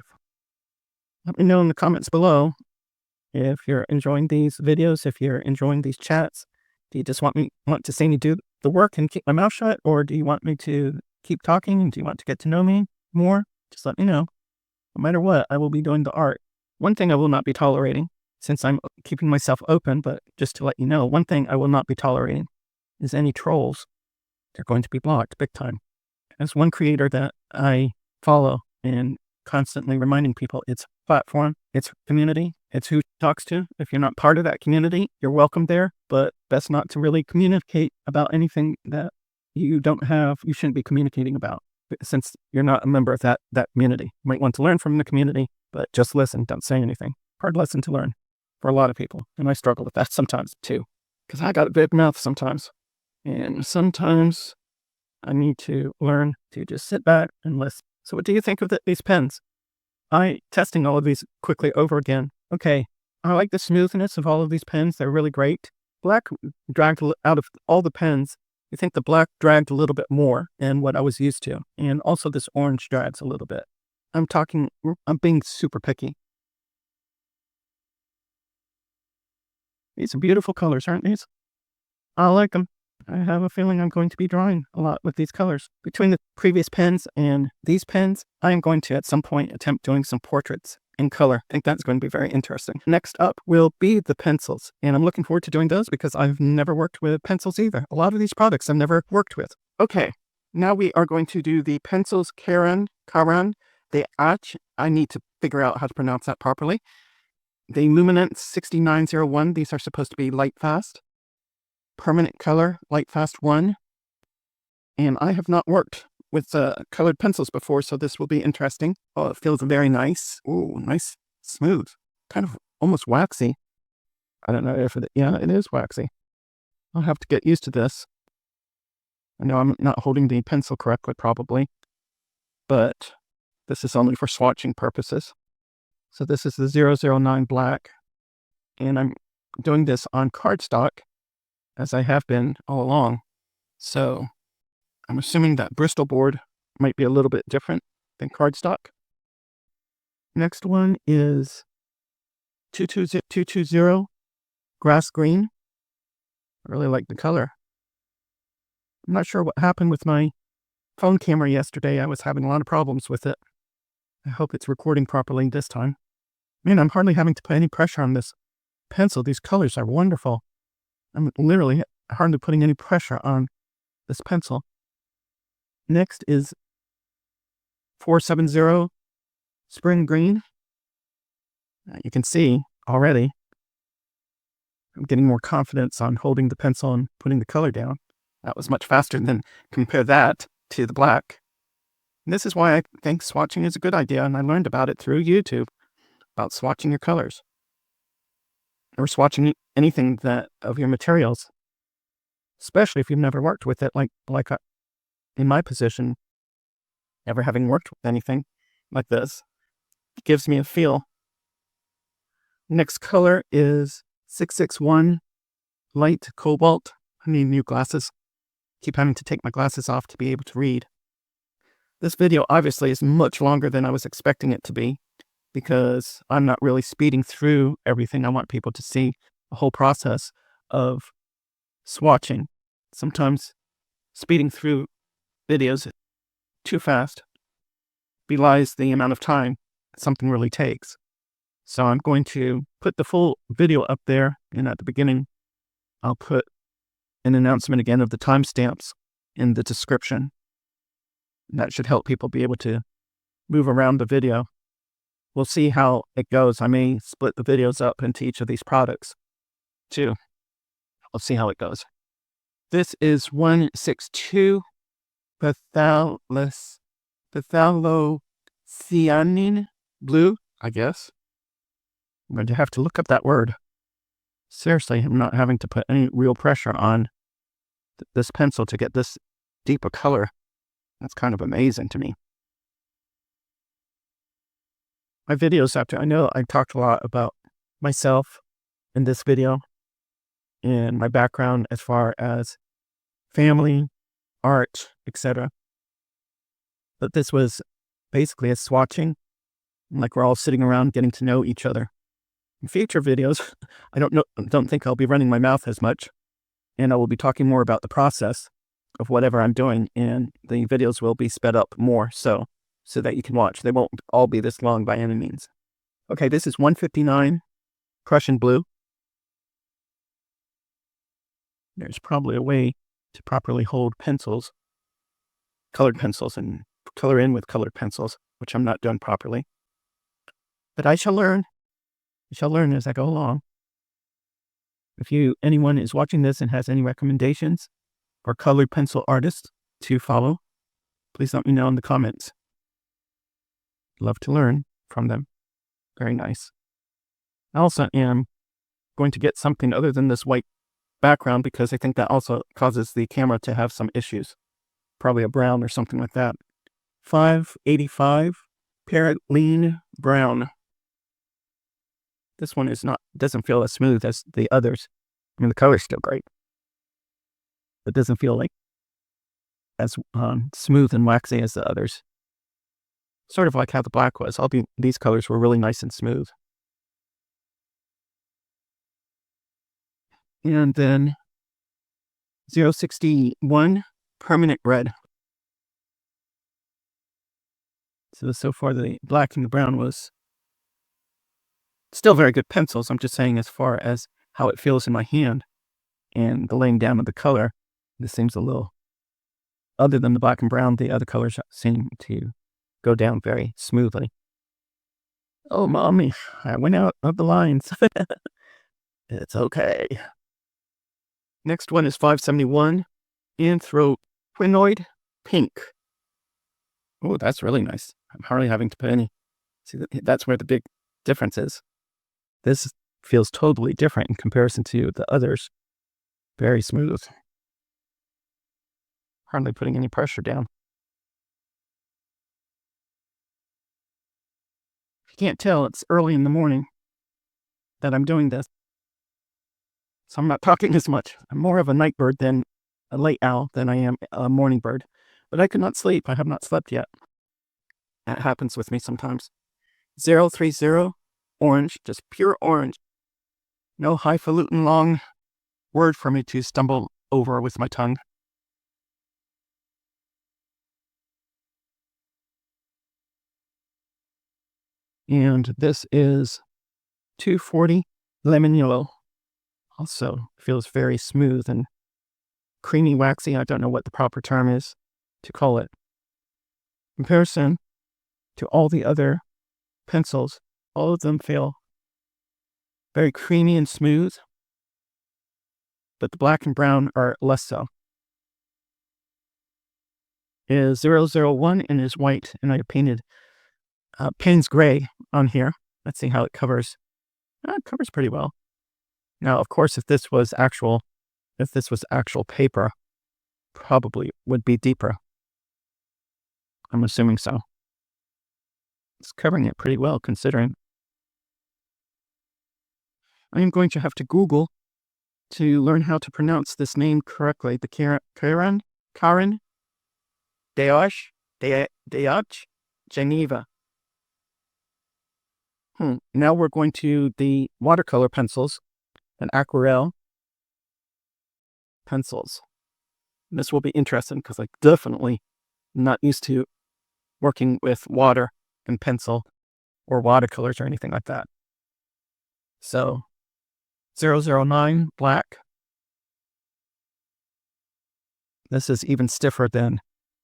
Let me know in the comments below if you're enjoying these videos, if you're enjoying these chats. Do you just want to see me do the work and keep my mouth shut, or do you want me to keep talking? Do you want to get to know me more? Just let me know. No matter what, I will be doing the art. One thing I will not be tolerating, since I'm keeping myself open, but just to let you know, one thing I will not be tolerating is any trolls. They're going to be blocked big time. As one creator that I follow and constantly reminding people, it's platform, it's community, it's who talks to. If you're not part of that community, you're welcome there, but best not to really communicate about anything that you shouldn't be communicating about, since you're not a member of that community. You might want to learn from the community, but just listen, don't say anything. Hard lesson to learn for a lot of people. And I struggle with that sometimes too, because I got a big mouth sometimes. And sometimes I need to learn to just sit back and listen. So what do you think of these pens? Testing all of these quickly over again. Okay, I like the smoothness of all of these pens. They're really great. Black dragged out of all the pens. I think the black dragged a little bit more than what I was used to. And also this orange drags a little bit. I'm being super picky. These are beautiful colors, aren't these? I like them. I have a feeling I'm going to be drawing a lot with these colors. Between the previous pens and these pens, I am going to at some point attempt doing some portraits in color. I think that's going to be very interesting. Next up will be the pencils. And I'm looking forward to doing those because I've never worked with pencils either. A lot of these products I've never worked with. Okay, Now we are going to do the pencils Caran, the Gouache. I need to figure out how to pronounce that properly. The Luminance 6901, these are supposed to be light fast. Permanent color, light fast 1. And I have not worked with colored pencils before, so this will be interesting. Oh, it feels very nice. Ooh, nice, smooth, kind of almost waxy. I don't know if yeah, it is waxy. I'll have to get used to this. I know I'm not holding the pencil correctly, probably, but this is only for swatching purposes. So this is the 009 black, and I'm doing this on cardstock, as I have been all along. So I'm assuming that Bristol board might be a little bit different than cardstock. Next one is 220 grass green. I really like the color. I'm not sure what happened with my phone camera yesterday. I was having a lot of problems with it. I hope it's recording properly this time. Man, I'm hardly having to put any pressure on this pencil. These colors are wonderful. I'm literally hardly putting any pressure on this pencil. Next is 470 spring green. You can see already I'm getting more confidence on holding the pencil and putting the color down. That was much faster than compare that to the black. And this is why I think swatching is a good idea, and I learned about it through YouTube, about swatching your colors. Or swatching anything of your materials, especially if you've never worked with it, like in my position, never having worked with anything like this. It gives me a feel. Next color is 661 light cobalt. I need new glasses. Keep having to take my glasses off to be able to read. This video obviously is much longer than I was expecting it to be, because I'm not really speeding through everything. I want people to see the whole process of swatching. Sometimes speeding through videos too fast belies the amount of time something really takes. So I'm going to put the full video up there, and at the beginning, I'll put an announcement again of the timestamps in the description. That should help people be able to move around the video. We'll see how it goes. I may split the videos up into each of these products too. We'll see how it goes. This is 162 phthalocyanosin blue, I guess. I'm going to have to look up that word. Seriously, I'm not having to put any real pressure on this pencil to get this deeper color. That's kind of amazing to me. My videos after, I know I talked a lot about myself in this video and my background as far as family, art, etc. But this was basically a swatching, like we're all sitting around getting to know each other. In future videos, I don't think I'll be running my mouth as much, and I will be talking more about the process of whatever I'm doing, and the videos will be sped up more so that you can watch. They won't all be this long by any means. Okay, this is 159 Prussian blue. There's probably a way to properly hold pencils, colored pencils, and color in with colored pencils, which I'm not doing properly. But I shall learn. I shall learn as I go along. If anyone is watching this and has any recommendations for colored pencil artists to follow, please let me know in the comments. Love to learn from them. Very nice. I also am going to get something other than this white background, because I think that also causes the camera to have some issues. Probably a brown or something like that. 585 Perylene Brown. This one doesn't feel as smooth as the others. I mean, the color's still great. It doesn't feel like as smooth and waxy as the others. Sort of like how the black was. These colors were really nice and smooth. And then 061 Permanent Red. So far the black and the brown was still very good pencils. I'm just saying as far as how it feels in my hand and the laying down of the color, this seems a little other than the black and brown, the other colors seem to go down very smoothly. Oh, mommy, I went out of the lines. It's okay. Next one is 571 Anthroquinoid Pink. Oh, that's really nice. I'm hardly having to put any. See, that's where the big difference is. This feels totally different in comparison to the others. Very smooth. Hardly putting any pressure down. If you can't tell, it's early in the morning that I'm doing this. So I'm not talking as much. I'm more of a night bird than a late owl than I am a morning bird. But I could not sleep. I have not slept yet. That happens with me sometimes. 030 orange, just pure orange. No highfalutin long word for me to stumble over with my tongue. And this is 240 Lemon Yellow. Also feels very smooth and creamy waxy. I don't know what the proper term is to call it. In comparison to all the other pencils, all of them feel very creamy and smooth, but the black and brown are less so. Is 001 and is white, and I painted Payne's Gray on here. Let's see how it covers. It covers pretty well. Now, of course, if this was actual paper, probably would be deeper. I'm assuming so. It's covering it pretty well, considering. I am going to have to Google to learn how to pronounce this name correctly. The Caran, Gouache, Geneve. Now we're going to the watercolor pencils and Aquarelle pencils. This will be interesting because I'm definitely not used to working with water and pencil or watercolors or anything like that. So 009 black. This is even stiffer than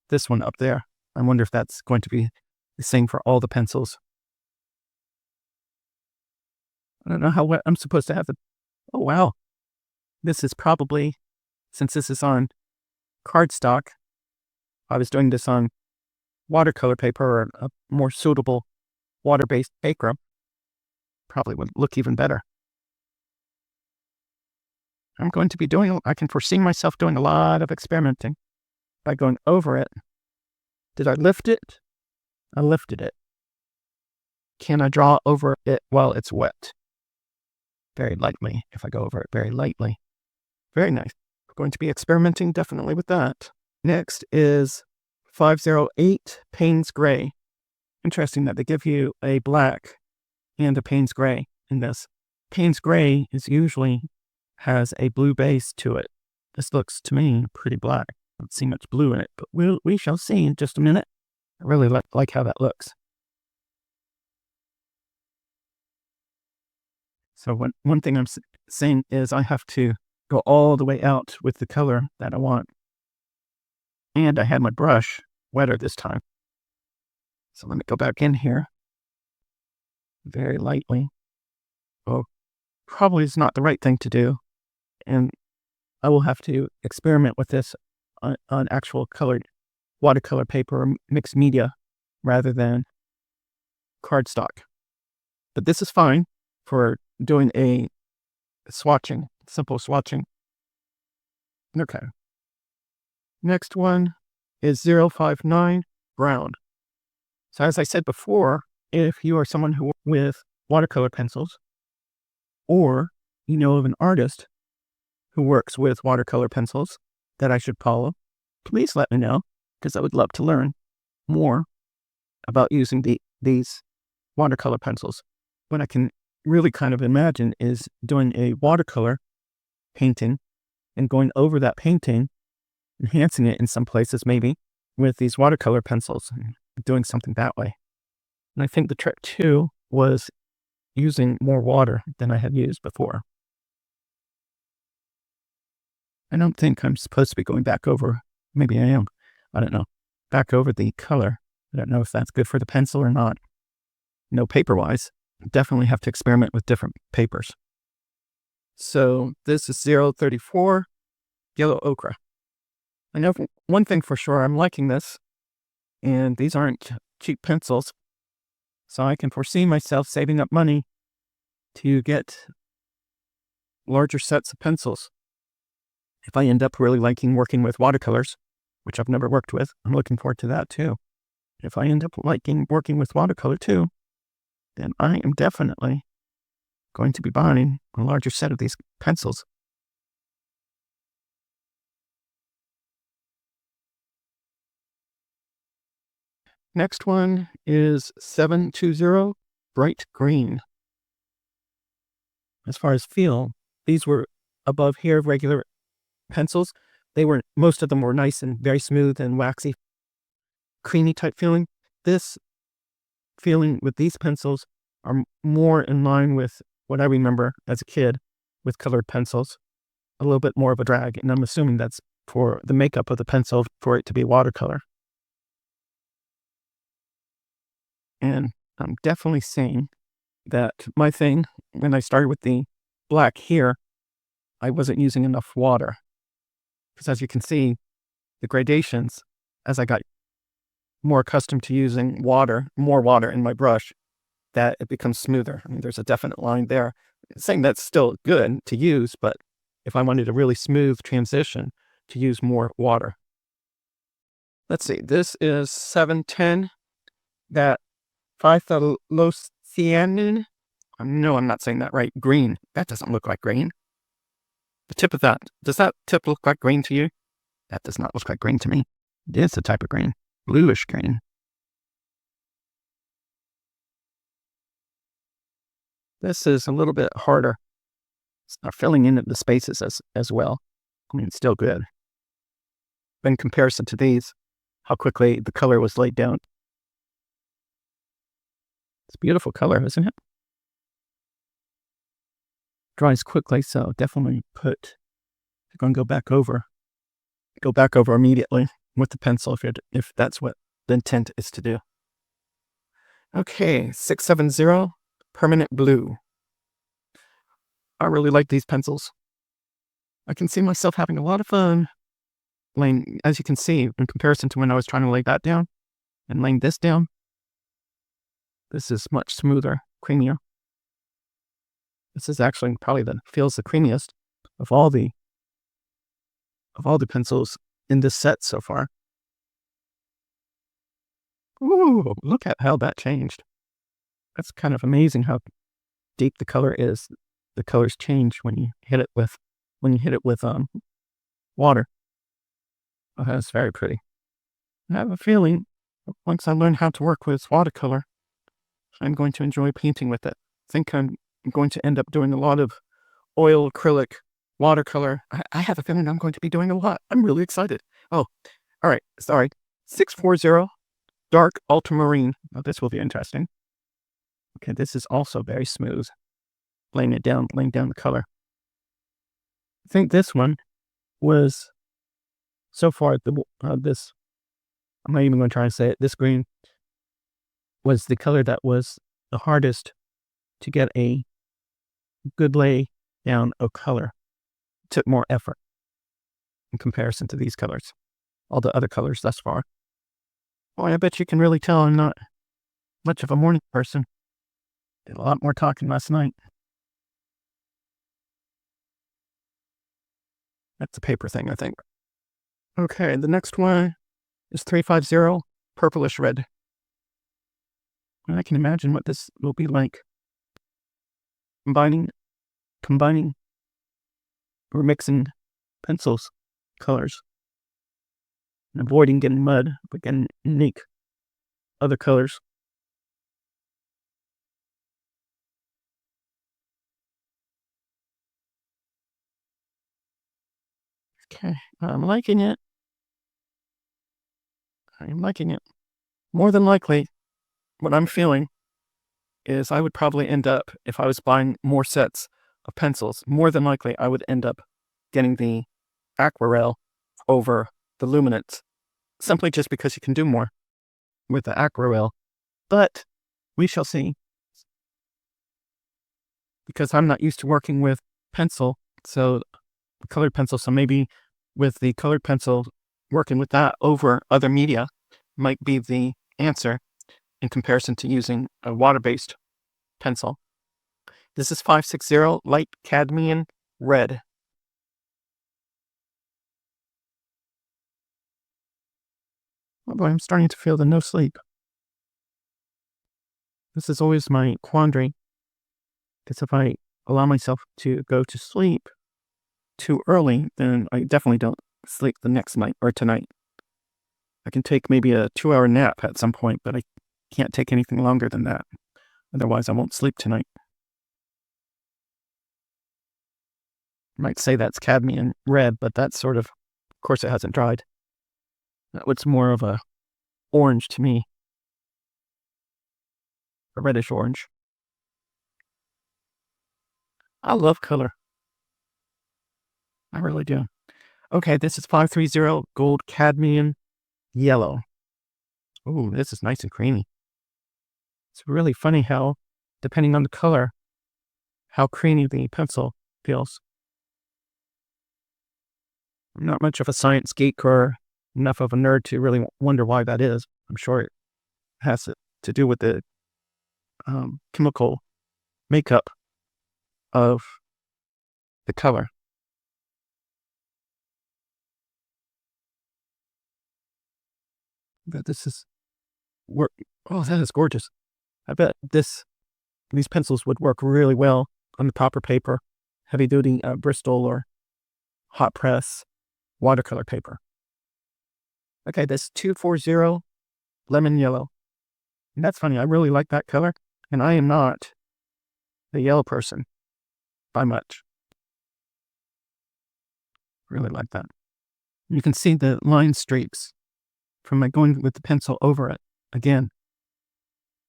this one up there. I wonder if that's going to be the same for all the pencils. I don't know how wet I'm supposed to have it. Oh, wow. This is probably, since this is on cardstock, I was doing this on watercolor paper or a more suitable water-based paper, probably would look even better. I'm going to be I can foresee myself doing a lot of experimenting by going over it. Did I lift it? I lifted it. Can I draw over it while it's wet? Very lightly, if I go over it very lightly. Very nice. We're going to be experimenting definitely with that. Next is 508 Payne's Gray. Interesting that they give you a black and a Payne's Gray in this. Payne's Gray usually has a blue base to it. This looks to me pretty black. I don't see much blue in it, but we shall see in just a minute. I really like how that looks. So one thing I'm saying is I have to go all the way out with the color that I want. And I had my brush wetter this time. So let me go back in here very lightly. Oh, probably is not the right thing to do. And I will have to experiment with this on actual colored watercolor paper or mixed media rather than cardstock. But this is fine for doing a simple swatching. Okay. Next one is 059 brown. So as I said before, if you are someone who works with watercolor pencils, or you know of an artist who works with watercolor pencils that I should follow, please let me know, because I would love to learn more about using these watercolor pencils. What I can really kind of imagine is doing a watercolor painting and going over that painting, enhancing it in some places maybe with these watercolor pencils and doing something that way. And I think the trick too was using more water than I had used before. I don't think I'm supposed to be going back over. Maybe I am. I don't know, back over the color. I don't know if that's good for the pencil or not. No, paper-wise, definitely have to experiment with different papers. So this is 034 Yellow Ochre. I know one thing for sure, I'm liking this, and these aren't cheap pencils, so I can foresee myself saving up money to get larger sets of pencils. If I end up really liking working with watercolors, which I've never worked with, I'm looking forward to that too. If I end up liking working with watercolor too, then I am definitely going to be buying a larger set of these pencils. Next one is 720 Bright Green. As far as feel, these were above here regular pencils. Most of them were nice and very smooth and waxy, creamy type feeling. This feeling with these pencils are more in line with what I remember as a kid with colored pencils, a little bit more of a drag. And I'm assuming that's for the makeup of the pencil for it to be watercolor. And I'm definitely seeing that my thing, when I started with the black here, I wasn't using enough water. Because as you can see, the gradations, as I got more accustomed to using more water in my brush, that it becomes smoother. I mean, there's a definite line there. Saying that's still good to use, but if I wanted a really smooth transition, to use more water. Let's see, this is 710, that phytolocyanin. No, I'm not saying that right. Green. That doesn't look like green. The tip of that, does that tip look like green to you? That does not look like green to me. It is a type of green. Bluish green. This is a little bit harder. It's not filling in the spaces as well. I mean, it's still good. But in comparison to these, how quickly the color was laid down. It's a beautiful color, isn't it? Dries quickly, so definitely you're going to go back over immediately with the pencil if that's what the intent is to do. Okay, 670 Permanent Blue. I really like these pencils. I can see myself having a lot of fun laying, as you can see, in comparison to when I was trying to lay that down and laying this down. This is much smoother, creamier. This is actually probably feels the creamiest of all the pencils in this set so far. Ooh, look at how that changed. That's kind of amazing how deep the color is. The colors change when you hit it with water. Oh, that's very pretty. I have a feeling once I learn how to work with watercolor, I'm going to enjoy painting with it. I think I'm going to end up doing a lot of oil, acrylic, watercolor. I have a feeling I'm going to be doing a lot. I'm really excited. Oh, all right. Sorry. 640 Dark Ultramarine. Oh, this will be interesting. Okay, this is also very smooth. Laying down the color. I think this one was so far this. I'm not even going to try and say it. This green was the color that was the hardest to get a good lay down of color. It took more effort in comparison to these colors. All the other colors thus far. Boy, I bet you can really tell I'm not much of a morning person. Did a lot more talking last night. That's a paper thing, I think. Okay, the next one is 350 Purplish Red. And I can imagine what this will be like. Combining or mixing pencils, colors, and avoiding getting mud, but getting unique other colors. Okay, I'm liking it. I'm liking it. More than likely, what I'm feeling is I would probably end up, if I was buying more sets of pencils, more than likely I would end up getting the Aquarelle over the Luminance. simply just because you can do more with the Aquarelle. But we shall see. Because I'm not used to working with pencil, so colored pencil, so maybe with the colored pencil, working with that over other media might be the answer in comparison to using a water-based pencil. This is 560 Light Cadmium Red. Oh boy, I'm starting to feel the no sleep. This is always my quandary, because if I allow myself to go to sleep too early, then I definitely don't sleep the next night or tonight. I can take maybe a 2-hour nap at some point, but I can't take anything longer than that. Otherwise, I won't sleep tonight. You might say that's cadmium red, but that's of course, it hasn't dried. That was more of a orange to me. A reddish orange. I love color. I really do. Okay, this is 530 Gold Cadmium Yellow. Ooh, this is nice and creamy. It's really funny how, depending on the color, how creamy the pencil feels. I'm not much of a science geek or enough of a nerd to really wonder why that is. I'm sure it has to do with the chemical makeup of the color. But this is work. Oh, that is gorgeous. I bet these pencils would work really well on the proper paper, heavy duty Bristol or hot press watercolor paper. Okay, this 240 Lemon Yellow. And that's funny. I really like that color, and I am not a yellow person by much. Really like that. You can see the line streaks from my going with the pencil over it again.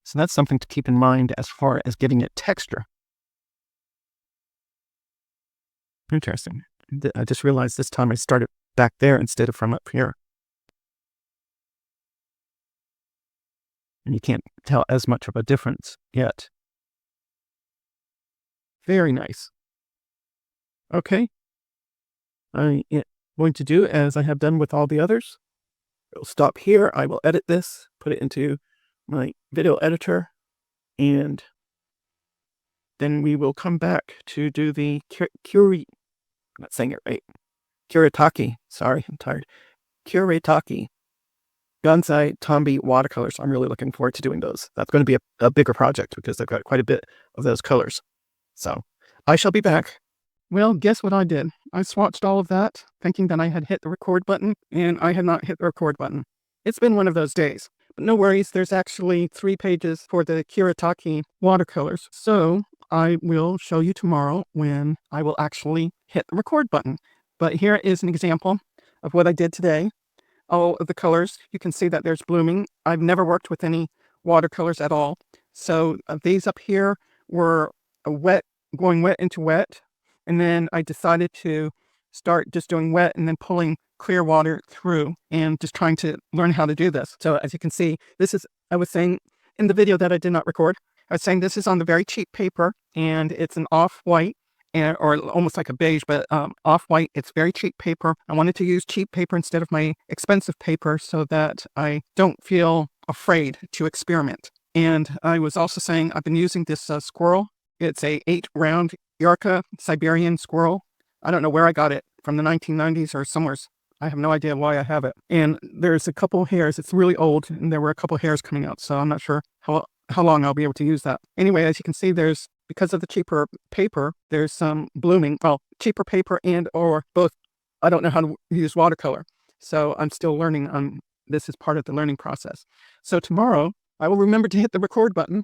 So that's something to keep in mind as far as giving it texture. Interesting. I just realized this time I started back there instead of from up here. And you can't tell as much of a difference yet. Very nice. Okay. I'm going to do as I have done with all the others. I'll stop here. I will edit this, put it into my video editor, and then we will come back to do the I'm not saying it right. Kuretake. Sorry, I'm tired. Kuretake Gansai Tambi watercolors. I'm really looking forward to doing those. That's going to be a bigger project because I've got quite a bit of those colors. So I shall be back. Well, guess what I did? I swatched all of that, thinking that I had hit the record button, and I had not hit the record button. It's been one of those days. But no worries, there's actually 3 pages for the Kuretake watercolors. So I will show you tomorrow when I will actually hit the record button. But here is an example of what I did today. All of the colors, you can see that there's blooming. I've never worked with any watercolors at all. So these up here were going wet into wet. And then I decided to start just doing wet and then pulling clear water through and just trying to learn how to do this. So as you can see, I was saying in the video that I did not record, I was saying this is on the very cheap paper, and it's an off-white, or almost like a beige, but off-white. It's very cheap paper. I wanted to use cheap paper instead of my expensive paper so that I don't feel afraid to experiment. And I was also saying I've been using this squirrel. It's a 8-round Yarka Siberian squirrel. I don't know where I got it, from the 1990s or somewhere. I have no idea why I have it. And there's a couple hairs. It's really old, and there were a couple hairs coming out, so I'm not sure how long I'll be able to use that. Anyway, as you can see, because of the cheaper paper, there's some blooming. Well, cheaper paper and or both. I don't know how to use watercolor, so I'm still learning. This is part of the learning process. So tomorrow, I will remember to hit the record button,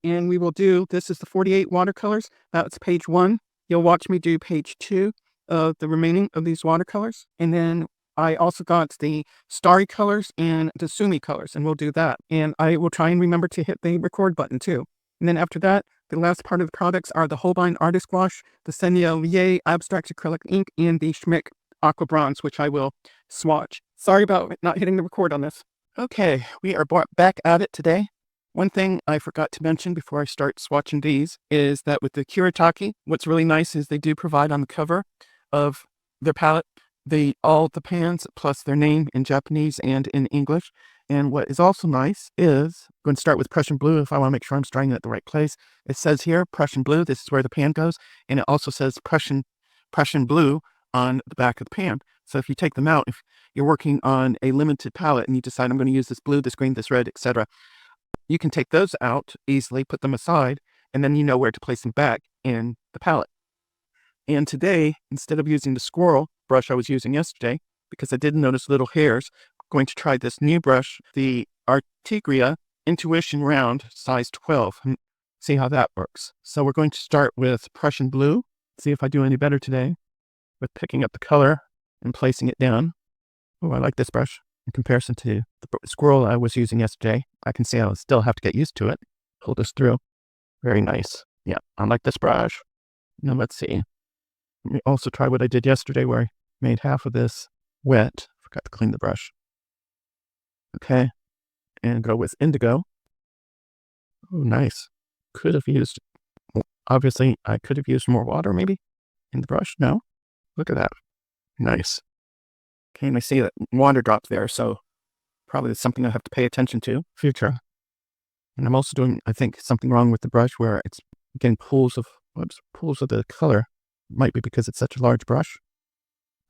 and we will do, this is the 48 watercolors. That's page 1. You'll watch me do page 2 of the remaining of these watercolors. And then I also got the Starry colors and the Sumi colors, and we'll do that. And I will try and remember to hit the record button too. And then after that, the last part of the products are the Holbein Artist Gouache, the Sennelier Abstract Acrylic Ink, and the Schmincke Aqua Bronze, which I will swatch. Sorry about not hitting the record on this. Okay, we are back at it today. One thing I forgot to mention before I start swatching these is that with the Kuretake, what's really nice is they do provide on the cover of their palette all the pans plus their name in Japanese and in English. And what is also nice is, I'm going to start with Prussian blue if I want to make sure I'm starting at the right place. It says here, Prussian blue, this is where the pan goes. And it also says Prussian blue on the back of the pan. So if you take them out, if you're working on a limited palette and you decide I'm going to use this blue, this green, this red, etc., you can take those out easily, put them aside, and then you know where to place them back in the palette. And today, instead of using the squirrel brush I was using yesterday, because I did notice little hairs, I'm going to try this new brush, the Artigria Intuition Round size 12, and see how that works. So we're going to start with Prussian blue, see if I do any better today with picking up the color and placing it down. Oh, I like this brush in comparison to the squirrel I was using yesterday. I can see I'll still have to get used to it. Pull this through. Very nice. Yeah, I like this brush. Now let's see. Let me also try what I did yesterday where I made half of this wet. Forgot to clean the brush. Okay, and go with indigo. Oh, nice. Obviously, I could have used more water maybe in the brush. No, look at that. Nice. Okay, and I see that water dropped there, so probably it's something I have to pay attention to future. And I'm also doing, I think, something wrong with the brush where it's getting pools of the color. Might be because it's such a large brush.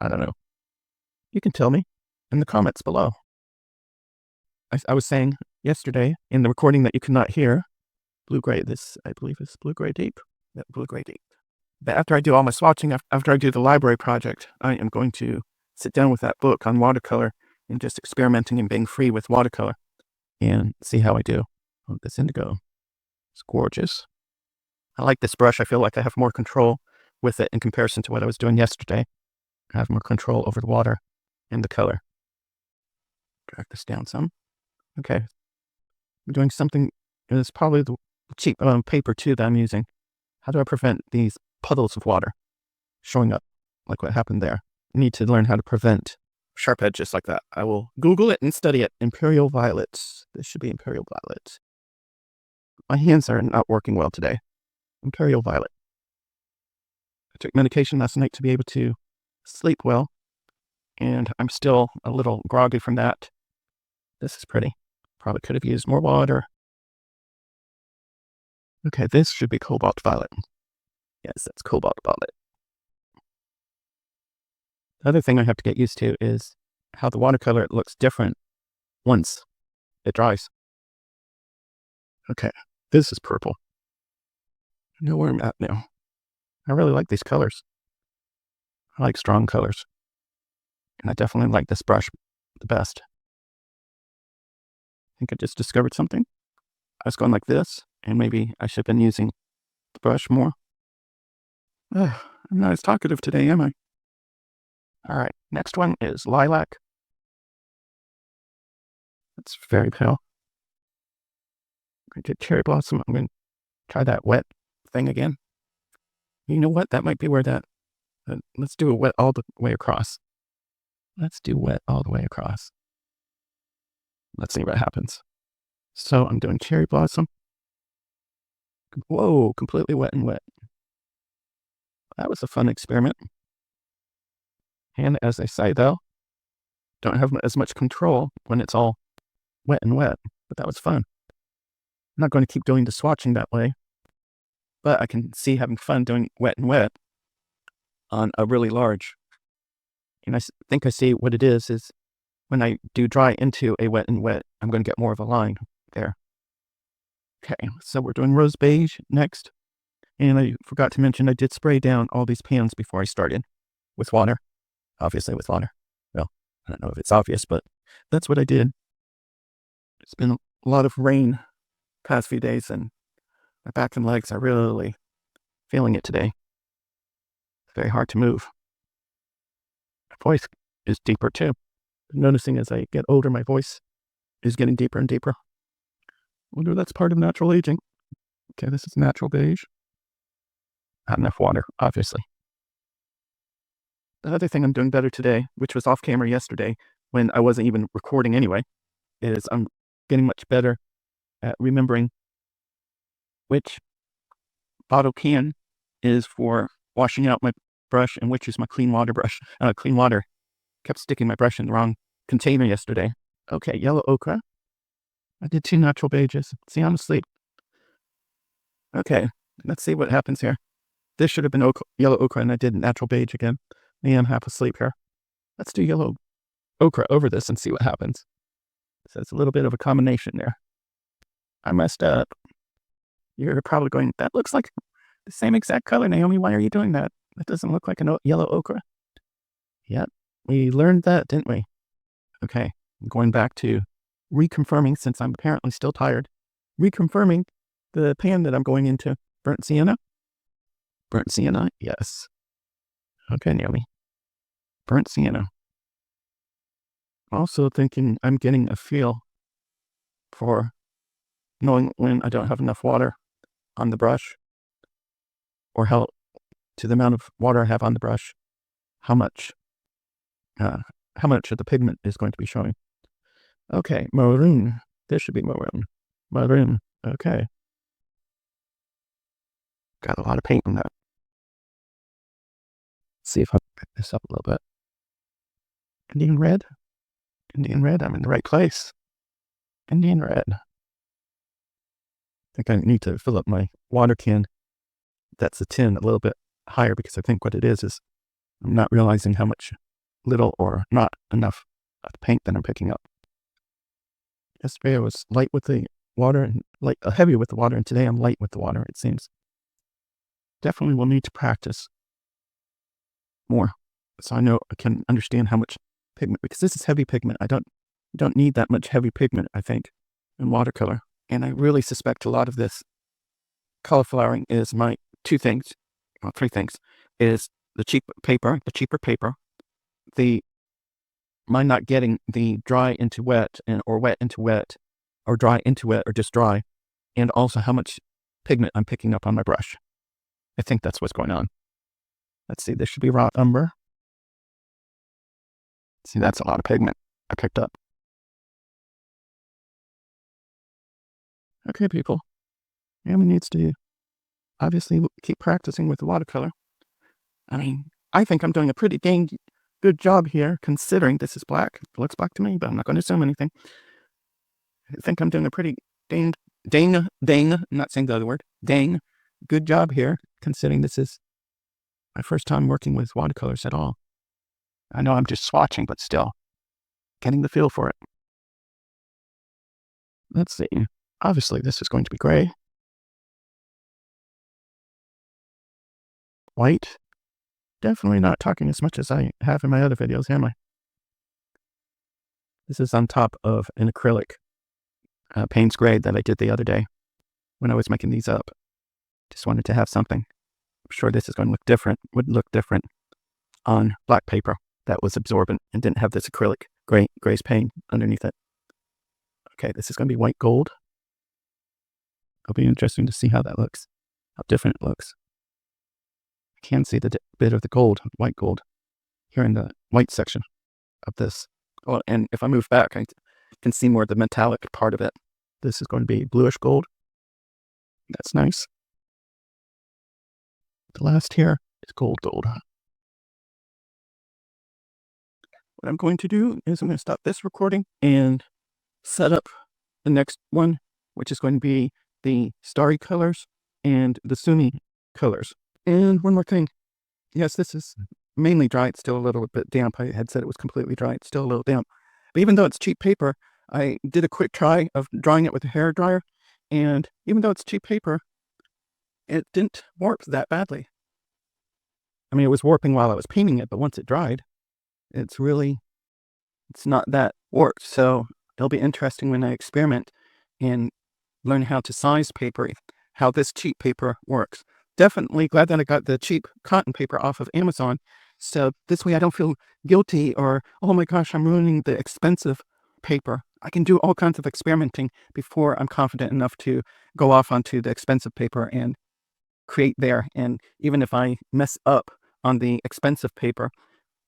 I don't know. You can tell me in the comments below. I was saying yesterday in the recording that you could not hear, blue-gray, this I believe is blue-gray deep. Yeah, blue-gray deep. But after I do all my swatching, after I do the library project, I am going to sit down with that book on watercolor and just experimenting and being free with watercolor and see how I do. Oh, this indigo. It's gorgeous. I like this brush. I feel like I have more control with it in comparison to what I was doing yesterday. I have more control over the water and the color. Drag this down some. Okay. I'm doing something, it's probably the cheap paper too that I'm using. How do I prevent these puddles of water showing up like what happened there? I need to learn how to prevent sharp edges like that. I will Google it and study it. Imperial Violets. This should be Imperial Violet. My hands are not working well today. Imperial Violet. I took medication last night to be able to sleep well, and I'm still a little groggy from that. This is pretty. Probably could have used more water. Okay, this should be Cobalt Violet. Yes, that's Cobalt Violet. The other thing I have to get used to is how the watercolor looks different once it dries. Okay, this is purple. I know where I'm at now. I really like these colors. I like strong colors. And I definitely like this brush the best. I think I just discovered something. I was going like this, and maybe I should have been using the brush more. I'm not as talkative today, am I? All right, next one is Lilac. It's very pale. I did Cherry Blossom. I'm going to try that wet thing again. You know what? That might be where let's do a wet all the way across. Let's do wet all the way across. Let's see what happens. So I'm doing Cherry Blossom. Whoa, completely wet and wet. That was a fun experiment. And as I say though, don't have as much control when it's all wet and wet, but that was fun. I'm not going to keep doing the swatching that way, but I can see having fun doing wet and wet on a really large. And I think I see what it is when I do dry into a wet and wet, I'm going to get more of a line there. Okay, so we're doing Rose Beige next. And I forgot to mention, I did spray down all these pans before I started with water. Obviously with water. Well, I don't know if it's obvious, but that's what I did. It's been a lot of rain past few days, and my back and legs are really feeling it today. It's very hard to move. My voice is deeper too. I'm noticing as I get older, my voice is getting deeper and deeper. I wonder if that's part of natural aging. Okay, this is natural beige. Not enough water, obviously. The other thing I'm doing better today, which was off camera yesterday, when I wasn't even recording anyway, is I'm getting much better at remembering which bottle can is for washing out my brush and which is my clean water brush. Clean water. Kept sticking my brush in the wrong container yesterday. Okay, yellow ochre. I did 2 natural beiges. See, I'm asleep. Okay, let's see what happens here. This should have been yellow ochre, and I did natural beige again. I am half asleep here. Let's do yellow ochre over this and see what happens. So it's a little bit of a combination there. I messed up. You're probably going, that looks like the same exact color, Naomi. Why are you doing that? That doesn't look like a yellow ochre. Yep, we learned that, didn't we? Okay, I'm going back to reconfirming, since I'm apparently still tired, reconfirming the pan that I'm going into. Burnt sienna? Burnt sienna? Yes. Okay, Naomi. Burnt sienna. Also thinking I'm getting a feel for knowing when I don't have enough water on the brush, or how, to the amount of water I have on the brush, how much of the pigment is going to be showing. Okay, maroon. This should be maroon. Maroon. Okay. Got a lot of paint in that. Let's see if I pick this up a little bit. Indian red. Indian red. I'm in the right place. Indian red. I think I need to fill up my water can. That's a tin a little bit higher, because I think what it is I'm not realizing how much little or not enough of the paint that I'm picking up. Yesterday I was light with the water and heavy with the water, and today I'm light with the water, it seems. Definitely will need to practice more, so I know I can understand how much pigment, because this is heavy pigment. I don't need that much heavy pigment, I think, in watercolor. And I really suspect a lot of this color flowering is my three things, is the cheaper paper, mine not getting the dry into wet, or wet into wet, or dry into wet, or just dry, and also how much pigment I'm picking up on my brush. I think that's what's going on. Let's see, this should be raw umber. See, that's a lot of pigment I picked up. Okay, people. Naomi needs to obviously keep practicing with the watercolor. I mean, I think I'm doing a pretty dang good job here, considering this is black. It looks black to me, but I'm not going to assume anything. I think I'm doing a pretty dang, I'm not saying the other word, dang good job here, considering this is my first time working with watercolors at all. I know I'm just swatching, but still getting the feel for it. Let's see. Obviously, this is going to be gray. White. Definitely not talking as much as I have in my other videos, am I? This is on top of an acrylic Payne's Gray that I did the other day when I was making these up. Just wanted to have something. I'm sure this is going to look different, would look different on black paper that was absorbent and didn't have this acrylic grace paint underneath it. Okay, this is going to be white gold. It'll be interesting to see how that looks, how different it looks. I can see the bit of the gold, white gold, here in the white section of this. Oh, and if I move back, I can see more of the metallic part of it. This is going to be bluish gold. That's nice. The last here is gold. What I'm going to do is I'm going to stop this recording and set up the next one, which is going to be the Starry colors and the Sumi colors. And one more thing. Yes, this is mainly dry. It's still a little bit damp. I had said it was completely dry. It's still a little damp. But even though it's cheap paper, I did a quick try of drying it with a hair dryer. And even though it's cheap paper, it didn't warp that badly. I mean, it was warping while I was painting it, but once it dried, it's not that warped. So it'll be interesting when I experiment and learn how to size paper, how this cheap paper works. Definitely glad that I got the cheap cotton paper off of Amazon. So this way I don't feel guilty or, oh my gosh, I'm ruining the expensive paper. I can do all kinds of experimenting before I'm confident enough to go off onto the expensive paper and create there. And even if I mess up on the expensive paper,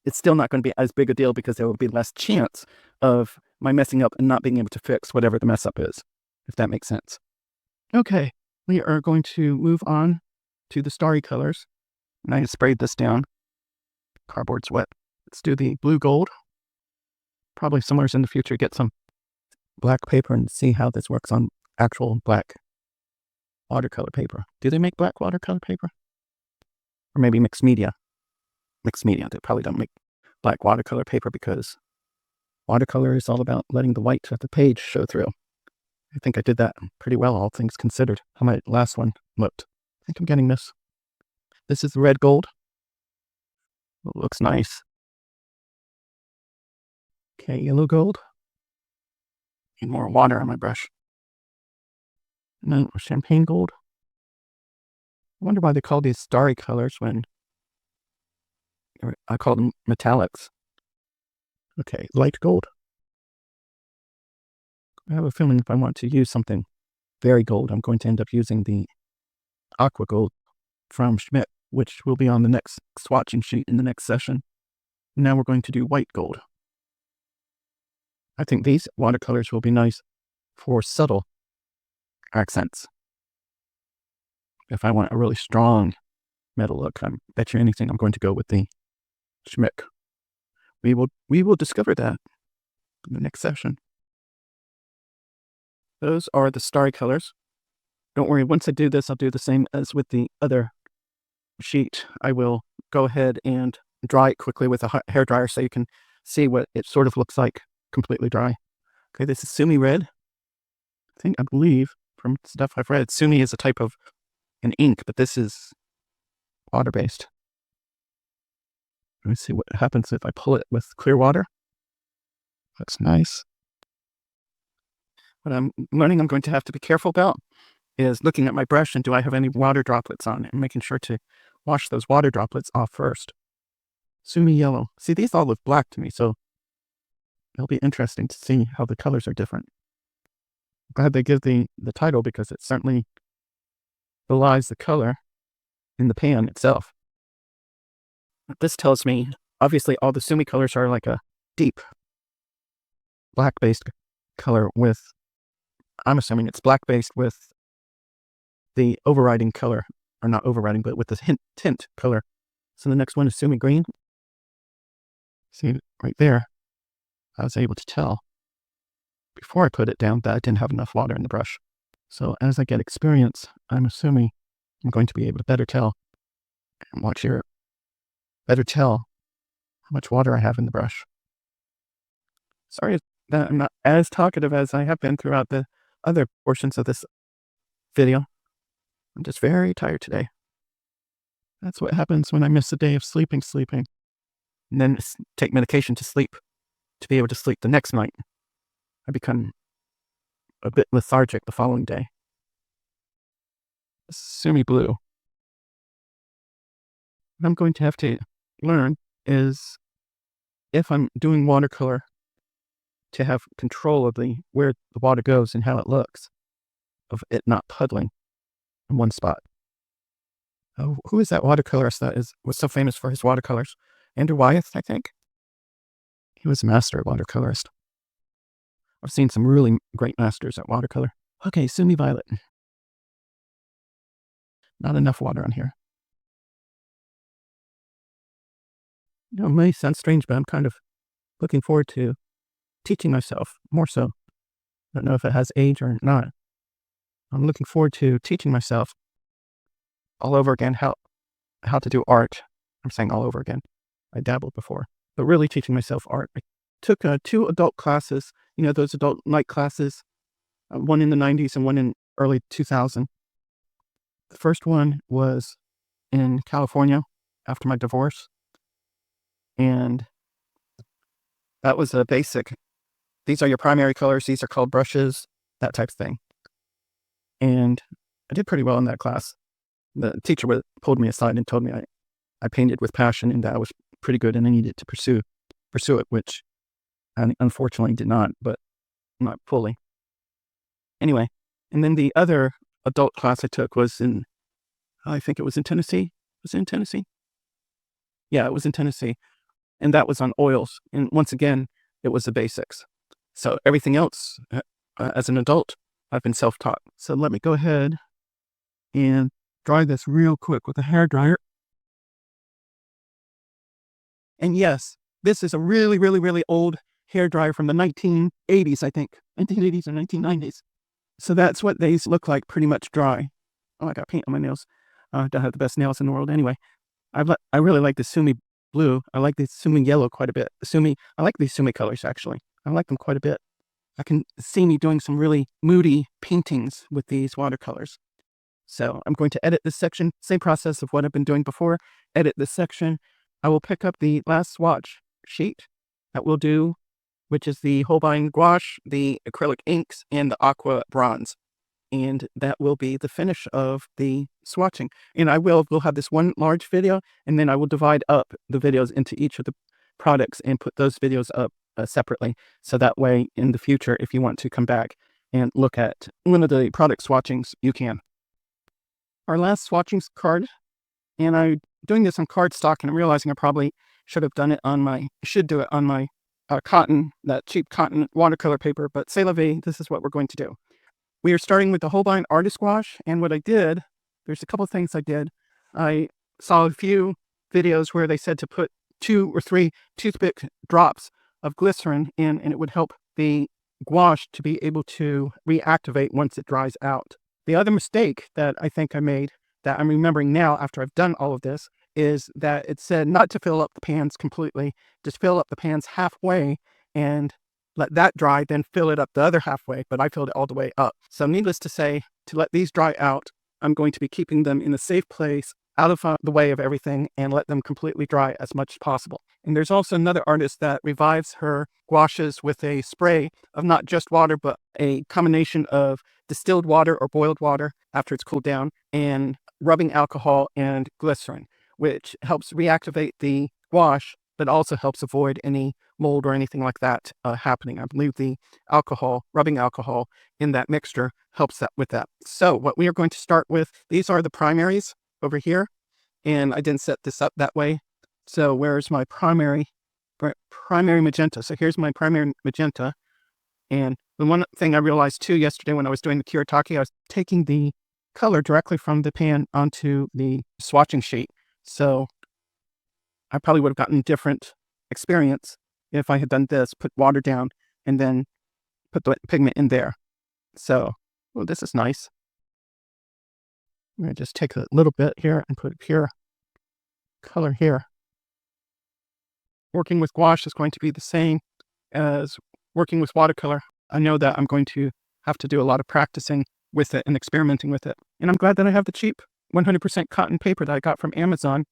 it's still not going to be as big a deal because there will be less chance of my messing up and not being able to fix whatever the mess up is, if that makes sense. Okay, we are going to move on to the Starry colors. And I sprayed this down. Cardboard's wet. Let's do the blue gold. Probably somewhere in the future get some black paper and see how this works on actual black watercolor paper. Do they make black watercolor paper? Or maybe mixed media. Mixed media. They probably don't make black watercolor paper because watercolor is all about letting the white of the page show through. I think I did that pretty well, all things considered. How my last one looked. I think I'm getting this. This is the red gold. It looks nice. Okay, yellow gold. Need more water on my brush. And then champagne gold. I wonder why they call these starry colors when I call them metallics. Okay, light gold. I have a feeling if I want to use something very gold, I'm going to end up using the Aqua gold from Schmincke, which will be on the next swatching sheet in the next session. Now we're going to do white gold. I think these watercolors will be nice for subtle accents. If I want a really strong metal look, I bet you anything I'm going to go with the Schmincke. We will discover that in the next session. Those are the starry colors. Don't worry, once I do this, I'll do the same as with the other sheet. I will go ahead and dry it quickly with a hair dryer so you can see what it sort of looks like completely dry. Okay, this is Sumi red. I believe from stuff I've read, Sumi is a type of an ink, but this is water-based. Let me see what happens if I pull it with clear water. That's nice. What I'm learning I'm going to have to be careful about is looking at my brush and do I have any water droplets on it and making sure to wash those water droplets off first. Sumi yellow. See, these all look black to me, so it'll be interesting to see how the colors are different. I'm glad they give the title because it certainly belies the color in the pan itself. This tells me, obviously, all the Sumi colors are like a deep black-based color with, I'm assuming it's black-based with the overriding color, or not overriding, but with the tint color. So the next one is Sumi green. See, right there, I was able to tell before I put it down that I didn't have enough water in the brush. So as I get experience, I'm assuming I'm going to be able to better tell, and watch here, better tell how much water I have in the brush. Sorry that I'm not as talkative as I have been throughout the other portions of this video. I'm just very tired today. That's what happens when I miss a day of sleeping, and then take medication to sleep, to be able to sleep the next night. I become a bit lethargic the following day. Sumi blue. What I'm going to have to learn is, if I'm doing watercolor, to have control of where the water goes and how it looks, of it not puddling in one spot. Oh, who is that watercolorist that was so famous for his watercolors? Andrew Wyeth, I think. He was a master watercolorist. I've seen some really great masters at watercolor. Okay, Sumi violet. Not enough water on here. You know, it may sound strange, but I'm kind of looking forward to teaching myself more so. I don't know if it has age or not. I'm looking forward to teaching myself all over again how to do art. I'm saying all over again. I dabbled before, but really teaching myself art. I took 2 adult classes, those adult night classes, one in the 90s and one in early 2000. The first one was in California after my divorce. And that was a basic, these are your primary colors, these are called brushes, that type of thing. And I did pretty well in that class. The teacher pulled me aside and told me I painted with passion and that I was pretty good and I needed to pursue it, which I unfortunately did not, but not fully. Anyway, and then the other adult class I took was I think it was in Tennessee. Was it in Tennessee? Yeah, it was in Tennessee. and that was on oils. And once again, it was the basics. So everything else, as an adult, I've been self-taught. So let me go ahead and dry this real quick with a hairdryer. And yes, this is a really, really, really old hairdryer from the 1980s, I think. 1980s or 1990s. So that's what these look like, pretty much dry. Oh, I got paint on my nails. I don't have the best nails in the world anyway. I really like the Sumi blue. I like the Sumi yellow quite a bit. I like these Sumi colors, actually. I like them quite a bit. I can see me doing some really moody paintings with these watercolors. So I'm going to edit this section. Same process of what I've been doing before. Edit this section. I will pick up the last swatch sheet that we'll do, which is the Holbein gouache, the acrylic inks, and the aqua bronze. And that will be the finish of the swatching. And we'll have this one large video, and then I will divide up the videos into each of the products and put those videos up separately. So that way, in the future, if you want to come back and look at one of the product swatchings, you can. Our last swatching card, and I'm doing this on cardstock, and I'm realizing I probably should do it on my cotton, that cheap cotton watercolor paper, but c'est la vie, this is what we're going to do. We are starting with the Holbein Artist Gouache, and what I did, there's a couple of things I did. I saw a few videos where they said to put 2 or 3 toothpick drops of glycerin in, and it would help the gouache to be able to reactivate once it dries out. The other mistake that I think I made, that I'm remembering now after I've done all of this, is that it said not to fill up the pans completely, just fill up the pans halfway and let that dry, then fill it up the other halfway, but I filled it all the way up. So needless to say, to let these dry out, I'm going to be keeping them in a safe place, out of the way of everything, and let them completely dry as much as possible. And there's also another artist that revives her gouaches with a spray of not just water, but a combination of distilled water or boiled water after it's cooled down, and rubbing alcohol and glycerin, which helps reactivate the gouache, but also helps avoid any mold or anything like that happening. I believe the rubbing alcohol in that mixture helps with that. So what we are going to start with, these are the primaries over here, and I didn't set this up that way. So where's my primary magenta? So here's my primary magenta. And the one thing I realized too yesterday when I was doing the Kuretake, I was taking the color directly from the pan onto the swatching sheet. So I probably would have gotten different experience if I had done this, put water down, and then put the pigment in there. So, well, this is nice. I'm going to just take a little bit here and put a pure color here. Working with gouache is going to be the same as working with watercolor. I know that I'm going to have to do a lot of practicing with it and experimenting with it. And I'm glad that I have the cheap 100% cotton paper that I got from Amazon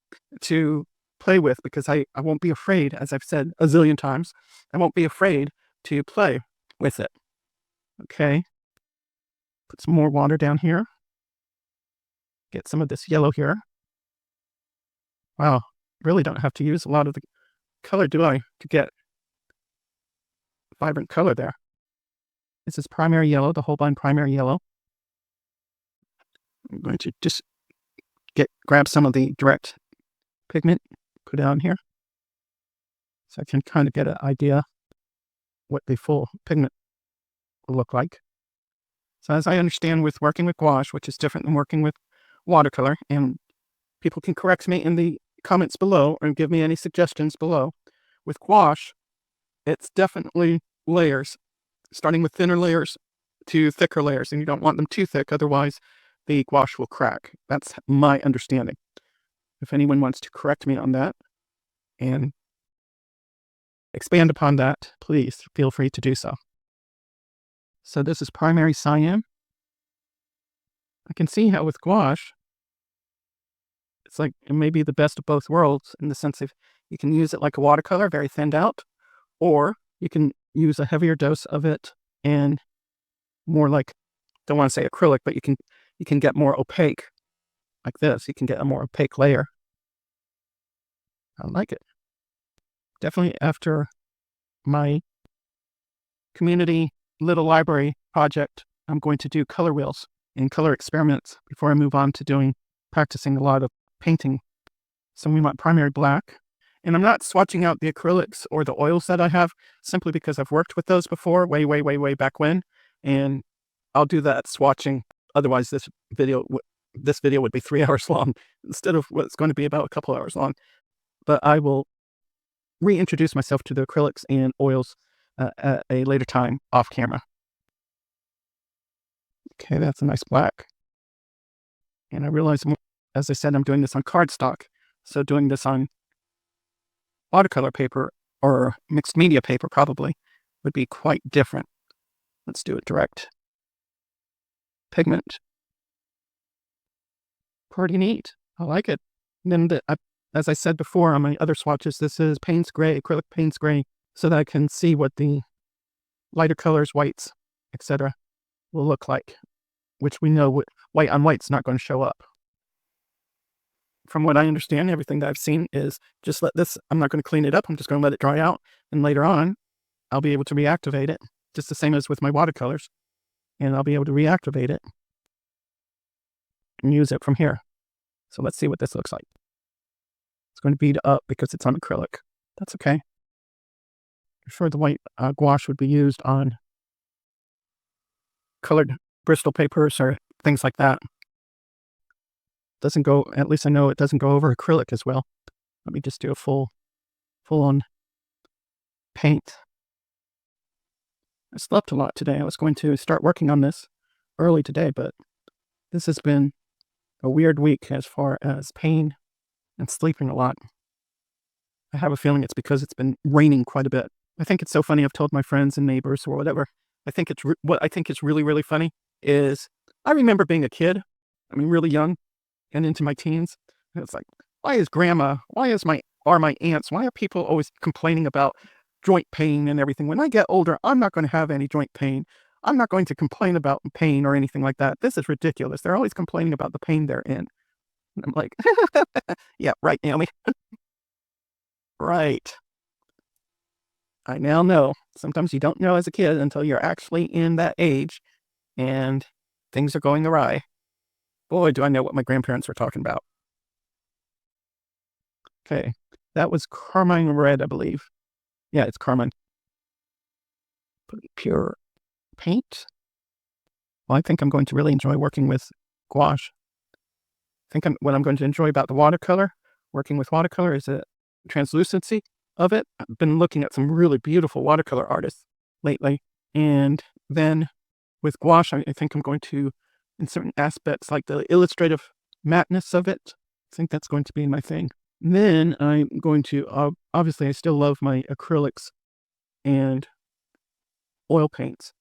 to play with, because I won't be afraid, as I've said a zillion times, I won't be afraid to play with it. Okay. Put some more water down here. Get some of this yellow here. Wow. Really don't have to use a lot of the color, do I, to get vibrant color there. This is primary yellow, the Holbein primary yellow. I'm going to just grab some of the direct pigment, put it on here, so I can kind of get an idea what the full pigment will look like. So as I understand with working with gouache, which is different than working with watercolor, and people can correct me in the comments below or give me any suggestions below, with gouache, it's definitely layers, starting with thinner layers to thicker layers, and you don't want them too thick, otherwise the gouache will crack. That's my understanding. If anyone wants to correct me on that and expand upon that, please feel free to do so. So this is primary cyan. I can see how with gouache, it's like it may be the best of both worlds, in the sense of you can use it like a watercolor, very thinned out, or you can use a heavier dose of it and more like, don't want to say acrylic, but you can get more opaque like this. You can get a more opaque layer. I like it. Definitely after my community little library project, I'm going to do color wheels and color experiments before I move on to practicing a lot of painting. So we want primary black, And I'm not swatching out the acrylics or the oils that I have simply because I've worked with those before, way back when. And I'll do that swatching. Otherwise, this video would be 3 hours long instead of what's going to be about a couple hours long. But I will reintroduce myself to the acrylics and oils at a later time off camera. Okay, that's a nice black. And I realize, as I said, I'm doing this on cardstock. So doing this on watercolor paper or mixed media paper probably would be quite different. Let's do it direct. Pigment. Pretty neat. I like it. And then, as I said before on my other swatches, this is Payne's Gray, acrylic Payne's Gray, so that I can see what the lighter colors, whites, etc., will look like, which we know white on white's not going to show up. From what I understand, everything that I've seen is just let this, I'm not going to clean it up, I'm just going to let it dry out, and later on, I'll be able to reactivate it, just the same as with my watercolors, and I'll be able to reactivate it and use it from here. So let's see what this looks like. It's going to bead up because it's on acrylic. That's okay. I'm sure the white gouache would be used on colored Bristol papers or things like that. Doesn't go, at least I know it doesn't go over acrylic as well. Let me just do a full-on paint. I slept a lot today. I was going to start working on this early today, but this has been a weird week as far as pain and sleeping a lot. I have a feeling it's because it's been raining quite a bit. I think it's so funny. I've told my friends and neighbors or whatever. What I think is really funny is I remember being a kid. I mean, really young and into my teens. And it's like, why is grandma? Why are my aunts? Why are people always complaining about joint pain and everything? When I get older, I'm not going to have any joint pain. I'm not going to complain about pain or anything like that. This is ridiculous. They're always complaining about the pain they're in. And I'm like, yeah, right, Naomi. Right. I now know. Sometimes you don't know as a kid until you're actually in that age and things are going awry. Boy, do I know what my grandparents were talking about. Okay, that was Carmine Red, I believe. Yeah, it's Carmine. Pretty pure paint. Well, I think I'm going to really enjoy working with gouache. I think what I'm going to enjoy about the watercolor, working with watercolor, is the translucency of it. I've been looking at some really beautiful watercolor artists lately. And then with gouache, I think I'm going to, in certain aspects, like the illustrative matteness of it, I think that's going to be my thing. And then I'm going to, obviously, I still love my acrylics and oil paints.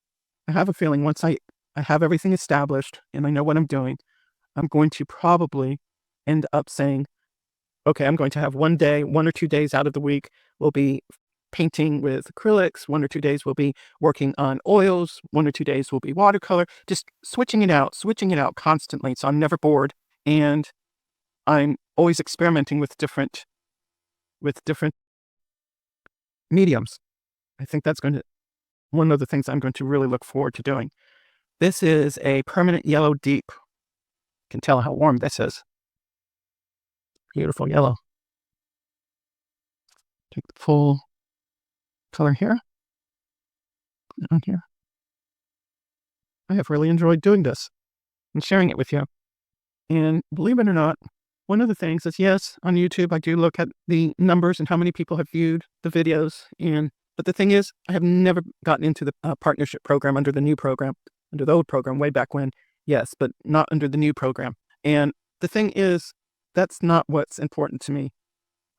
I have a feeling once I have everything established and I know what I'm doing, I'm going to probably end up saying, okay, I'm going to have 1 or 2 days out of the week will be painting with acrylics. 1 or 2 days will be working on oils. 1 or 2 days will be watercolor. Just switching it out constantly. So I'm never bored. And I'm always experimenting with different mediums. I think that's one of the things I'm going to really look forward to doing. This is a permanent yellow deep. You can tell how warm this is. Beautiful yellow. Take the full color here. On here. I have really enjoyed doing this and sharing it with you. And believe it or not, one of the things is, yes, on YouTube, I do look at the numbers and how many people have viewed the videos. But the thing is, I have never gotten into the partnership program under the new program, under the old program way back when. Yes, but not under the new program. And the thing is, that's not what's important to me.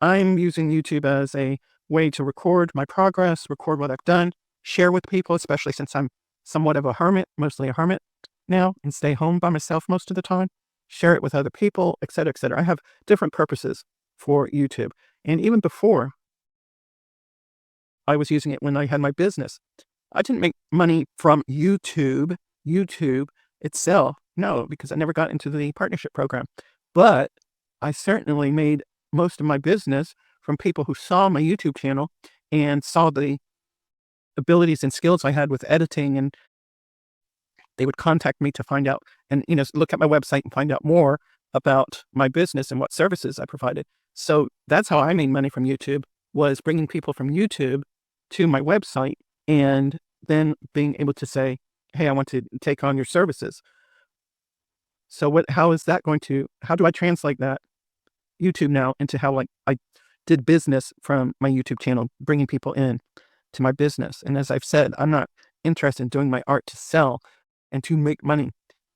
I'm using YouTube as a way to record my progress, record what I've done, share with people, especially since I'm somewhat of a hermit, mostly a hermit now, and stay home by myself most of the time, share it with other people, etc., etc. I have different purposes for YouTube. And even before, I was using it when I had my business. I didn't make money from YouTube itself, no, because I never got into the partnership program. But I certainly made most of my business from people who saw my YouTube channel and saw the abilities and skills I had with editing, and they would contact me to find out and look at my website and find out more about my business and what services I provided. So that's how I made money from YouTube, was bringing people from YouTube to my website and then being able to say, hey, I want to take on your services. So how is that how do I translate that YouTube now into how I did business from my YouTube channel, bringing people in to my business? And as I've said, I'm not interested in doing my art to sell and to make money.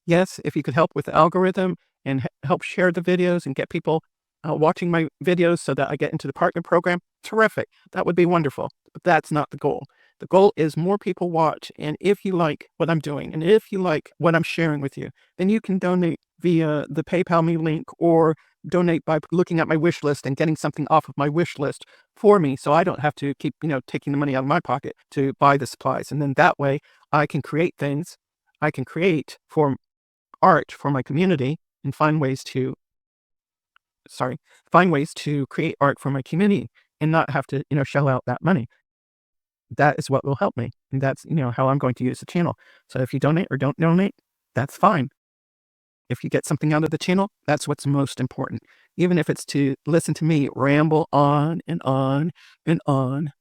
Yes, if you could help with the algorithm and help share the videos and get people watching my videos so that I get into the partner program, terrific. That would be wonderful. But that's not the goal. The goal is more people watch. And if you like what I'm doing and if you like what I'm sharing with you, then you can donate via the PayPal me link, or donate by looking at my wish list and getting something off of my wish list for me, so I don't have to keep, taking the money out of my pocket to buy the supplies. And then that way I can create things. I can create for art for my community and find ways to create art for my community and not have to, shell out that money. That is what will help me. And that's, how I'm going to use the channel. So if you donate or don't donate, that's fine. If you get something out of the channel, that's what's most important. Even if it's to listen to me ramble on and on and on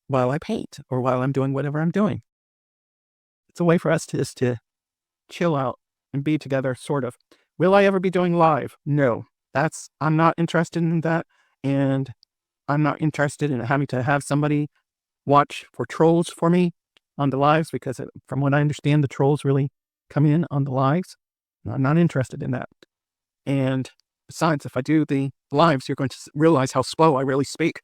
while I paint or while I'm doing whatever I'm doing. It's a way for us to chill out and be together, sort of. Will I ever be doing live? No. I'm not interested in that. And I'm not interested in having to have somebody watch for trolls for me on the lives, because from what I understand, the trolls really come in on the lives. I'm not interested in that. And besides, if I do the lives, you're going to realize how slow I really speak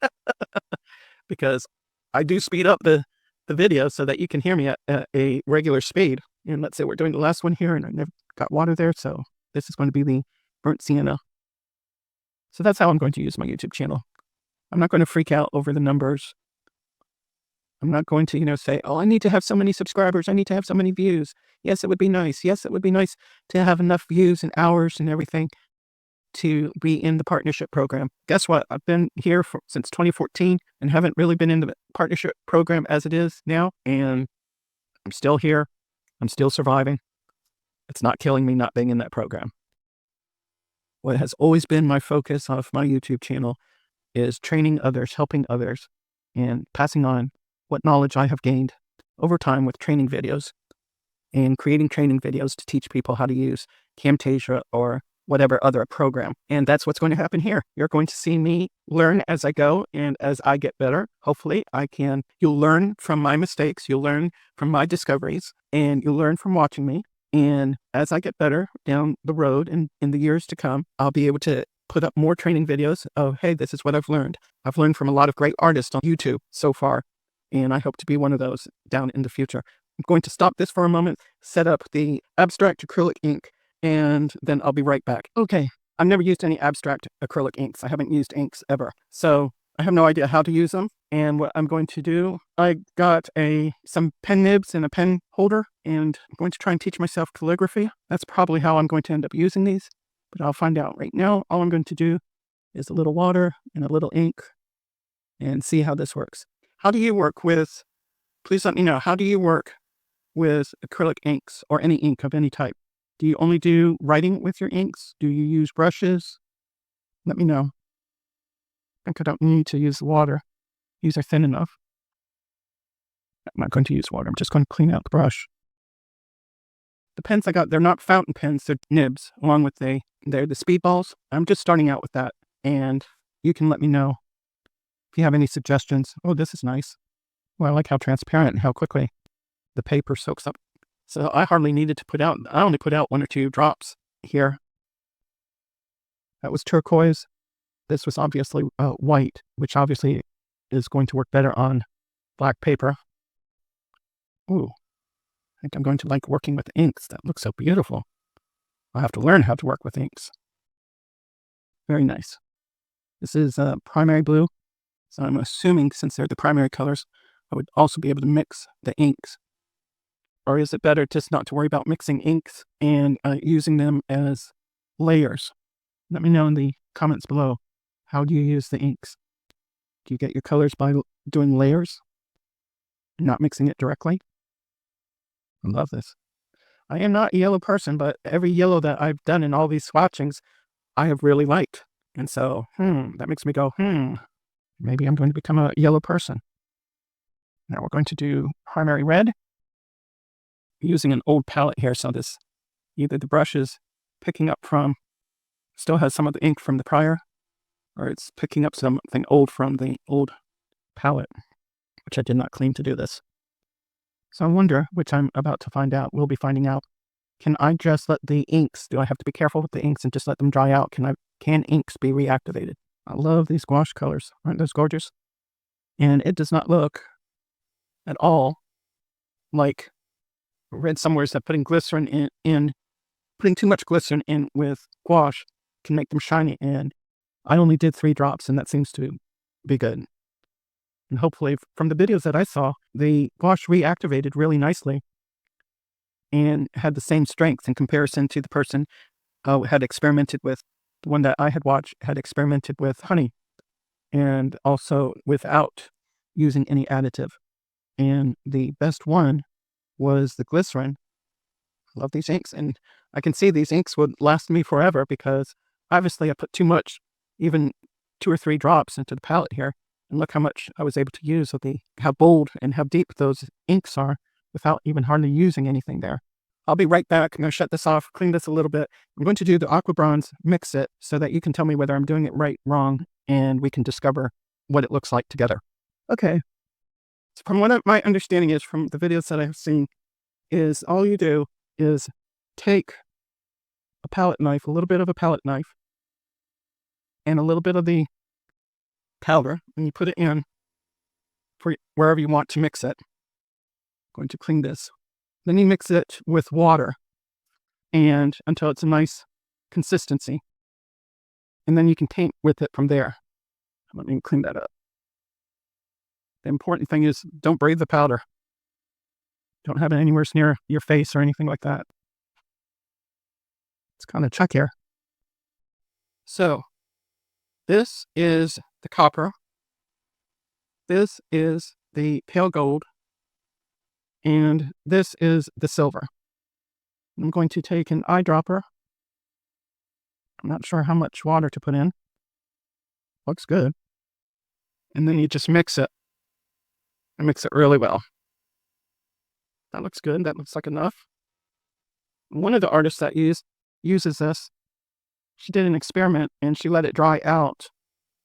because I do speed up the video so that you can hear me at a regular speed. And let's say we're doing the last one here and I never got water there. So this is going to be the burnt sienna. So that's how I'm going to use my YouTube channel. I'm not going to freak out over the numbers. I'm not going to, say, oh, I need to have so many subscribers. I need to have so many views. Yes, it would be nice. Yes, it would be nice to have enough views and hours and everything to be in the partnership program. Guess what? I've been here since 2014 and haven't really been in the partnership program as it is now. And I'm still here. I'm still surviving. It's not killing me not being in that program. What has always been my focus of my YouTube channel is training others, helping others, and passing on what knowledge I have gained over time with training videos and creating training videos to teach people how to use Camtasia or whatever other program. And that's what's going to happen here. You're going to see me learn as I go, and as I get better, hopefully you'll learn from my mistakes, you'll learn from my discoveries, and you'll learn from watching me. And as I get better down the road and in the years to come, I'll be able to put up more training videos of, hey, this is what I've learned. I've learned from a lot of great artists on YouTube so far, and I hope to be one of those down in the future. I'm going to stop this for a moment, set up the abstract acrylic ink, and then I'll be right back. Okay, I've never used any abstract acrylic inks. I haven't used inks ever. So I have no idea how to use them. And what I'm going to do, I got some pen nibs and a pen holder, and I'm going to try and teach myself calligraphy. That's probably how I'm going to end up using these, but I'll find out. Right now, all I'm going to do is a little water and a little ink and see how this works. How do you work with, please let me know, how do you work with acrylic inks or any ink of any type? Do you only do writing with your inks? Do you use brushes? Let me know. I think I don't need to use the water. These are thin enough. I'm not going to use water. I'm just going to clean out the brush. The pens I got, they're not fountain pens, they're nibs, along with they're the speedballs. I'm just starting out with that. And you can let me know if you have any suggestions. Oh, this is nice. Well, I like how transparent and how quickly the paper soaks up. So I hardly needed to I only put out 1 or 2 drops here. That was turquoise. This was obviously white, which obviously is going to work better on black paper. Ooh, I think I'm going to like working with inks. That looks so beautiful. I'll have to learn how to work with inks. Very nice. This is primary blue. So I'm assuming since they're the primary colors, I would also be able to mix the inks. Or is it better just not to worry about mixing inks and using them as layers? Let me know in the comments below. How do you use the inks? Do you get your colors by doing layers and not mixing it directly? I love this. I am not a yellow person, but every yellow that I've done in all these swatchings, I have really liked. And so, that makes me go, maybe I'm going to become a yellow person. Now we're going to do primary red using an old palette here. So this, either the brush is picking up from, still has some of the ink from the prior, or it's picking up something old from the old palette, which I did not clean to do this. So I wonder, which I'm about to find out, we'll be finding out, can I just let the inks, do I have to be careful with the inks and just let them dry out? Can inks be reactivated? I love these gouache colors. Aren't those gorgeous? And it does not look at all like, I read somewhere that putting glycerin putting too much glycerin in with gouache can make them shiny. And I only did 3 drops, and that seems to be good. And hopefully, from the videos that I saw, the gouache reactivated really nicely and had the same strength in comparison to the person who had experimented with, the one that I had watched had experimented with honey and also without using any additive. And the best one was the glycerin. I love these inks, and I can see these inks would last me forever because obviously I put too much, even 2 or 3 drops into the palette here. And look how much I was able to use with how bold and how deep those inks are without even hardly using anything there. I'll be right back. I'm going to shut this off, clean this a little bit. I'm going to do the Aqua Bronze, mix it so that you can tell me whether I'm doing it right, wrong, and we can discover what it looks like together. Okay. So from what my understanding is from the videos that I've seen is all you do is take a palette knife, a little bit of a palette knife, and a little bit of the powder, and you put it in for wherever you want to mix it. I'm going to clean this. Then you mix it with water and until it's a nice consistency. And then you can paint with it from there. Let me clean that up. The important thing is don't braid the powder. Don't have it anywhere near your face or anything like that. It's kind of check here. So this is the copper. This is the pale gold. And this is the silver. I'm going to take an eyedropper. I'm not sure how much water to put in. Looks good. And then you just mix it. And mix it really well. That looks good. That looks like enough. One of the artists that uses this, she did an experiment and she let it dry out.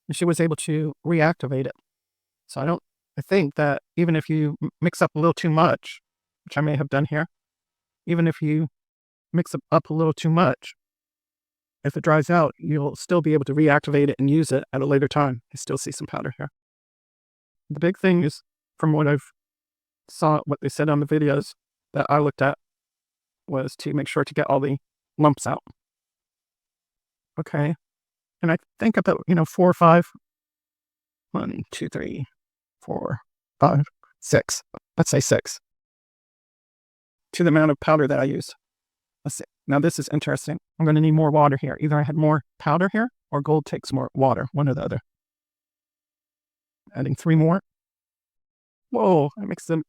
And she was able to reactivate it. So I think that even if you mix up a little too much, which I may have done here, even if you mix it up a little too much, if it dries out, you'll still be able to reactivate it and use it at a later time. I still see some powder here. The big thing is, from what I've saw, what they said on the videos that I looked at, was to make sure to get all the lumps out. Okay. And I think about, 4 or 5. 1, 2, 3, 4, 5, 6. Let's say 6. To the amount of powder that I used. Let's see. Now this is interesting. I'm going to need more water here. Either I had more powder here or gold takes more water. One or the other. Adding 3 more. Whoa, I mixed them.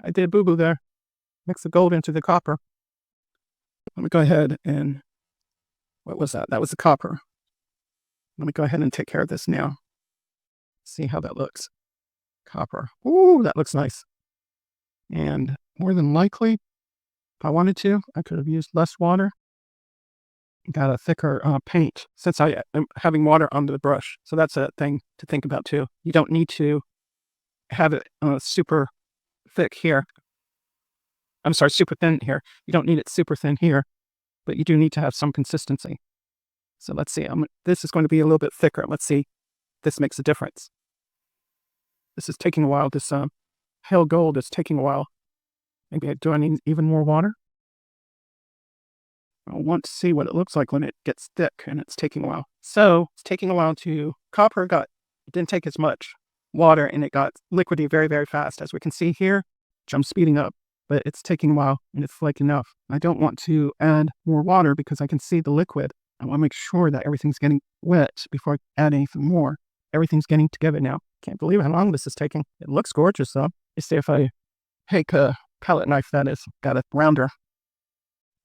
I did boo-boo there. Mix the gold into the copper. Let me go ahead and, what was that? That was the copper. Let me go ahead and take care of this now. See how that looks. Copper. Ooh, that looks nice. And more than likely, if I wanted to, I could have used less water. Got a thicker paint since I am having water on the brush. So that's a thing to think about too. You don't need to have it super thick here. I'm sorry, super thin here. You don't need it super thin here, but you do need to have some consistency. So let's see. This is going to be a little bit thicker. Let's see if this makes a difference. This is taking a while. This pale gold is taking a while. Maybe do I need even more water? I want to see what it looks like when it gets thick and it's taking a while. So it's taking a while to, it didn't take as much water and it got liquidy very, very fast. As we can see here, which I'm speeding up, but it's taking a while and it's like enough. I don't want to add more water because I can see the liquid. I want to make sure that everything's getting wet before I add anything more. Everything's getting together now. Can't believe how long this is taking. It looks gorgeous though. Let's see if I take a palette knife that is got a rounder.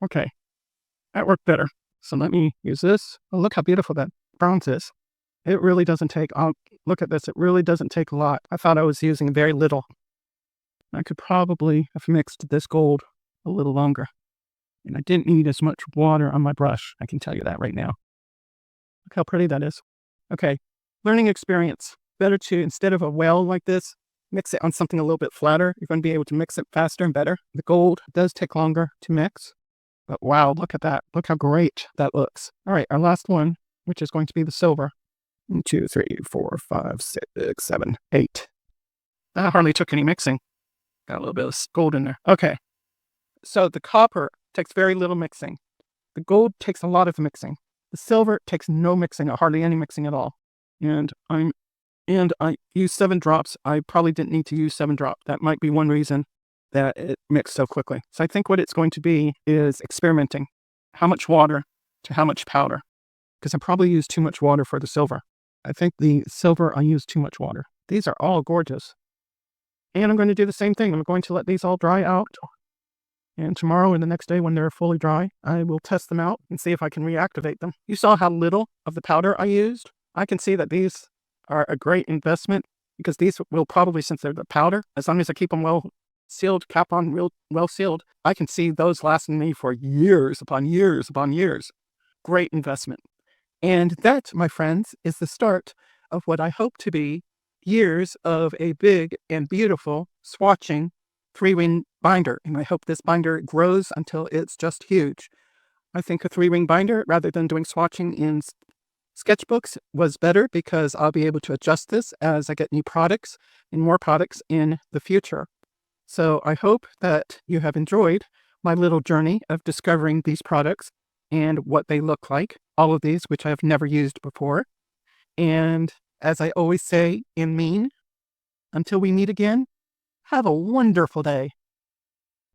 Okay, that worked better. So let me use this. Oh, look how beautiful that. bronzes, it really doesn't take, look at this, it really doesn't take a lot. I thought I was using very little. I could probably have mixed this gold a little longer. And I didn't need as much water on my brush. I can tell you that right now. Look how pretty that is. Okay, learning experience. Better to, instead of a well like this, mix it on something a little bit flatter. You're going to be able to mix it faster and better. The gold does take longer to mix. But wow, look at that. Look how great that looks. All right, our last one, which is going to be the silver. 1, 2, 3, 4, 5, 6, 7, 8. That hardly took any mixing. Got a little bit of gold in there. Okay, so the copper takes very little mixing. The gold takes a lot of mixing. The silver takes no mixing, or hardly any mixing at all. And I use 7 drops. I probably didn't need to use 7 drops. That might be one reason that it mixed so quickly. So I think what it's going to be is experimenting. How much water to how much powder? Because I probably used too much water for the silver. I think the silver, I used too much water. These are all gorgeous. And I'm going to do the same thing. I'm going to let these all dry out. And tomorrow and the next day when they're fully dry, I will test them out and see if I can reactivate them. You saw how little of the powder I used. I can see that these are a great investment because these will probably, since they're the powder, as long as I keep them well sealed, cap on, real well sealed, I can see those lasting me for years upon years upon years. Great investment. And that, my friends, is the start of what I hope to be years of a big and beautiful swatching 3-ring binder. And I hope this binder grows until it's just huge. I think a 3-ring binder, rather than doing swatching in sketchbooks, was better because I'll be able to adjust this as I get new products and more products in the future. So I hope that you have enjoyed my little journey of discovering these products and what they look like. All of these, which I have never used before. And as I always say in Mean, until we meet again, have a wonderful day.